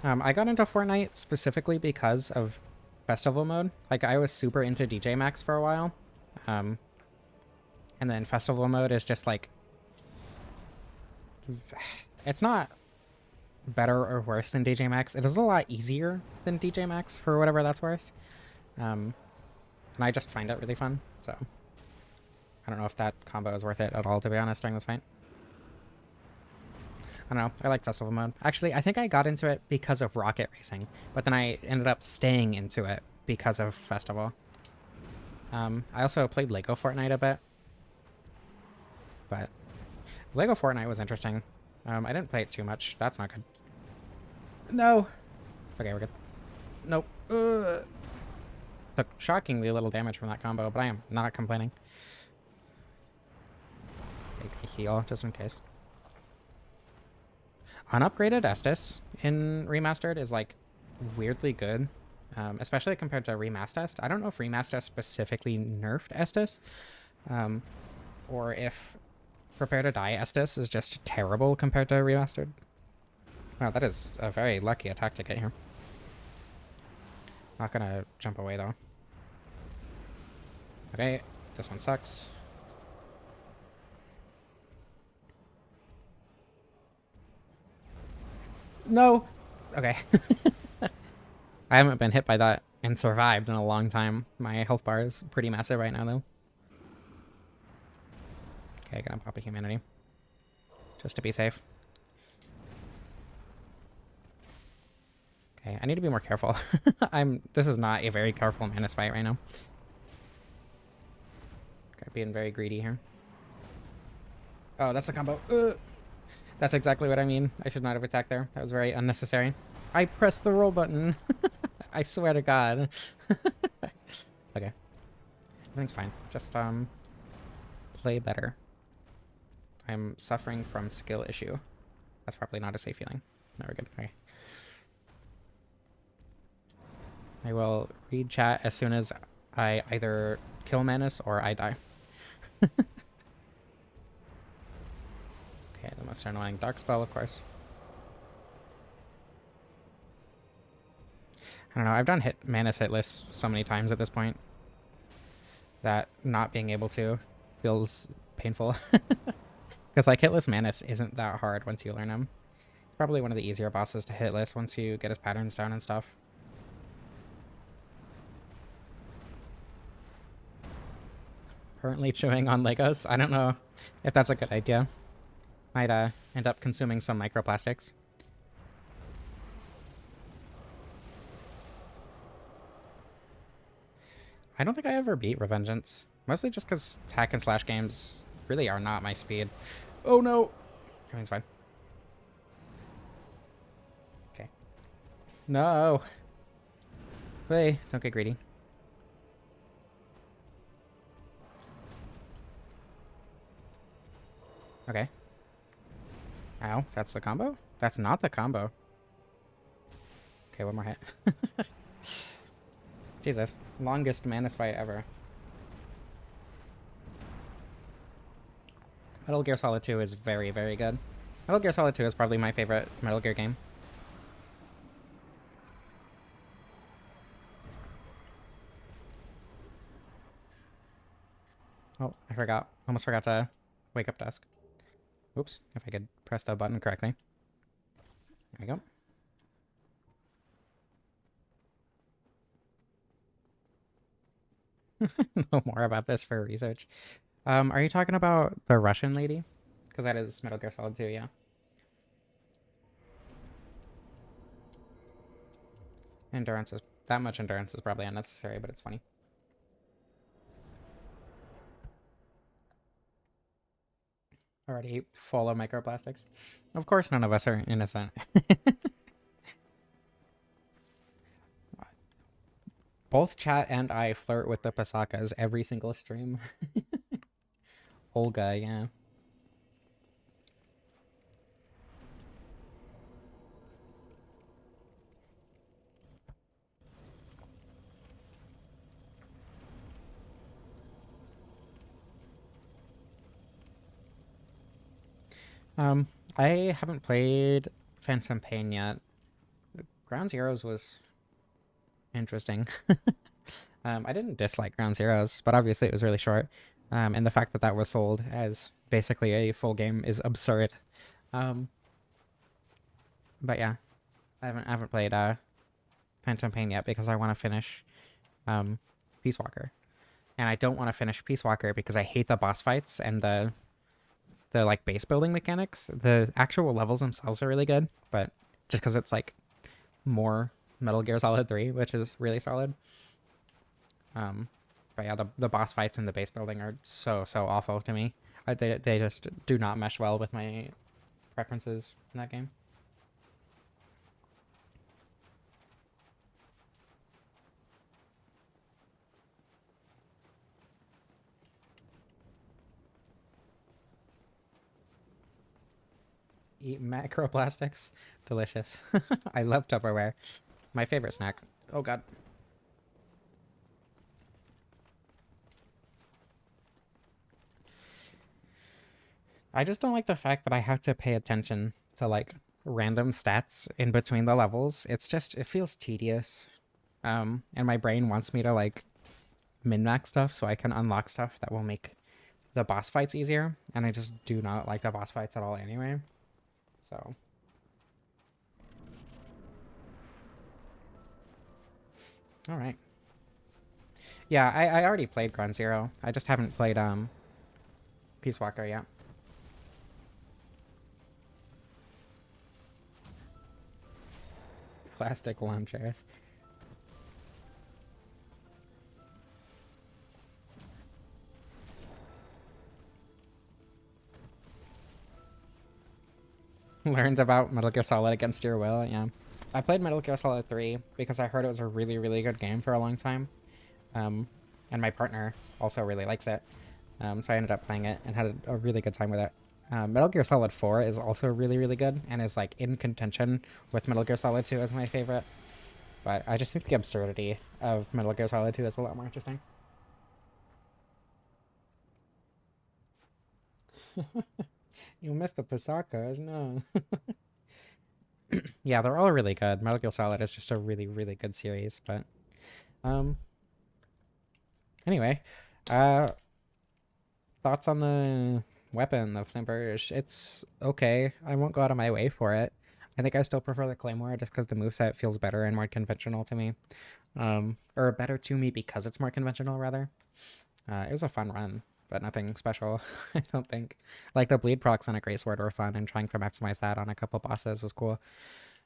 I got into Fortnite specifically because of festival mode. Like I was super into DJ Max for a while, and then festival mode is just like it's not better or worse than DJ Max. It is a lot easier than DJ Max for whatever that's worth. And I just find it really fun. So I don't know if that combo is worth it at all, to be honest, during this fight. I don't know. I like festival mode. Actually, I think I got into it because of rocket racing, but then I ended up staying into it because of festival. I also played Lego Fortnite a bit, but Lego Fortnite was interesting. I didn't play it too much. That's not good. No. Okay, we're good. Nope. Took shockingly little damage from that combo, but I am not complaining. Take a heal, just in case. Unupgraded Estus in Remastered is, like, weirdly good, especially compared to Remastered. I don't know if Remastered specifically nerfed Estus, or if Prepare to Die Estus is just terrible compared to Remastered. Wow, that is a very lucky attack to get here. Not gonna jump away, though. Okay, this one sucks. No! Okay. I haven't been hit by that and survived in a long time. My health bar is pretty massive right now, though. Okay, gonna pop a humanity. Just to be safe. Okay, I need to be more careful. This is not a very careful Manus fight right now. Okay, being very greedy here. Oh, that's the combo. That's exactly what I mean. I should not have attacked there. That was very unnecessary. I pressed the roll button. I swear to God. Okay. Everything's fine. Just, play better. I'm suffering from skill issue. That's probably not a safe feeling. No, we're good. Okay. I will read chat as soon as I either kill Manus or I die. Okay, the most annoying dark spell, of course. I don't know, I've done Manus hitless so many times at this point that not being able to feels painful. Because like hitless Manus isn't that hard once you learn him. Probably one of the easier bosses to hitless once you get his patterns down and stuff. Currently chewing on Legos. I don't know if that's a good idea. Might end up consuming some microplastics. I don't think I ever beat Revengeance. Mostly just because hack and slash games really are not my speed. Oh no! Everything's fine. Okay. No! Hey, don't get greedy. Okay. Ow, that's the combo? That's not the combo. Okay, one more hit. Jesus. Longest Manus fight ever. Metal Gear Solid 2 is very, very good. Metal Gear Solid 2 is probably my favorite Metal Gear game. Oh, I forgot. Almost forgot to wake up Dusk. Oops, if I could press the button correctly. There we go. Know more about this for research. Are you talking about the Russian lady? Because that is Metal Gear Solid 2, yeah. Endurance is... That much endurance is probably unnecessary, but it's funny. Already full of microplastics. Of course none of us are innocent. Both chat and I flirt with the Pasakas every single stream. Olga, yeah. Um, I haven't played Phantom Pain yet. Ground Zeroes was interesting. I didn't dislike Ground Zeroes, but obviously it was really short. And the fact that that was sold as basically a full game is absurd. Um, but yeah, I haven't played Phantom Pain yet because I want to finish Peace Walker, and I don't want to finish Peace Walker because I hate the boss fights and the like base building mechanics. The actual levels themselves are really good, but just because it's like more Metal Gear Solid 3, which is really solid. But yeah, the boss fights and the base building are so awful to me. They just do not mesh well with my preferences in that game. Eat macroplastics, delicious. I love Tupperware. My favorite snack. Oh god. I just don't like the fact that I have to pay attention to like random stats in between the levels. It feels tedious. And my brain wants me to like min-max stuff so I can unlock stuff that will make the boss fights easier. And I just do not like the boss fights at all anyway. So. Alright. Yeah, I already played Ground Zero. I just haven't played Peace Walker yet. Plastic lawn chairs. Learned about Metal Gear Solid against your will, yeah. I played Metal Gear Solid 3 because I heard it was a really, really good game for a long time. And my partner also really likes it. So I ended up playing it and had a really good time with it. Metal Gear Solid 4 is also really, really good and is like in contention with Metal Gear Solid 2 as my favorite. But I just think the absurdity of Metal Gear Solid 2 is a lot more interesting. You missed the Pasakas, no. Yeah, they're all really good. Metal Gear Solid is just a really, really good series, but anyway, thoughts on the weapon, the flamberge? It's okay. I won't go out of my way for it. I think I still prefer the Claymore just because the moveset feels better and more conventional to me. Or better to me because it's more conventional, rather. It was a fun run, but nothing special, I don't think. Like, the bleed procs on a greatsword were fun, and trying to maximize that on a couple bosses was cool.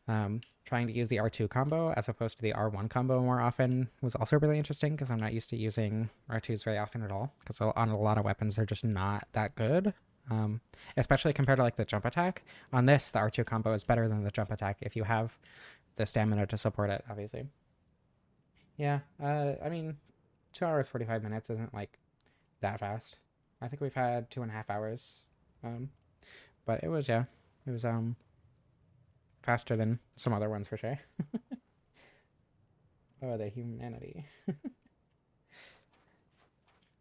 Trying to use the R2 combo as opposed to the R1 combo more often was also really interesting because I'm not used to using R2s very often at all, because on a lot of weapons they're just not that good. Especially compared to like the jump attack. On this, the R2 combo is better than the jump attack if you have the stamina to support it, obviously. Yeah, I mean, 2 hours 45 minutes isn't like that fast. I think we've had 2.5 hours. Um, but it was, yeah, it was faster than some other ones for sure. Oh, the humanity.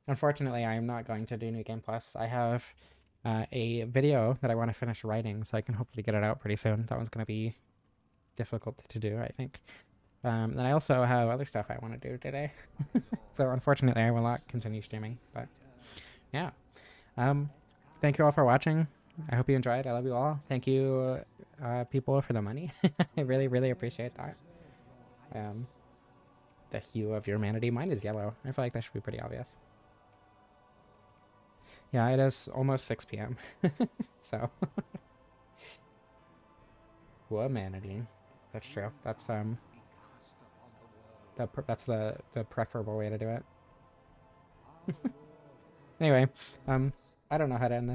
Unfortunately, I am not going to do New Game Plus. I have a video that I want to finish writing, so I can hopefully get it out pretty soon. That one's going to be difficult to do, I think. And I also have other stuff I want to do today. So unfortunately, I will not continue streaming. But yeah. Thank you all for watching. I hope you enjoyed. I love you all. Thank you, people, for the money. I really, really appreciate that. The hue of your humanity. Mine is yellow. I feel like that should be pretty obvious. Yeah, it is almost 6 p.m. So, humanity. That's true. That's that's the preferable way to do it. Anyway, I don't know how to end this.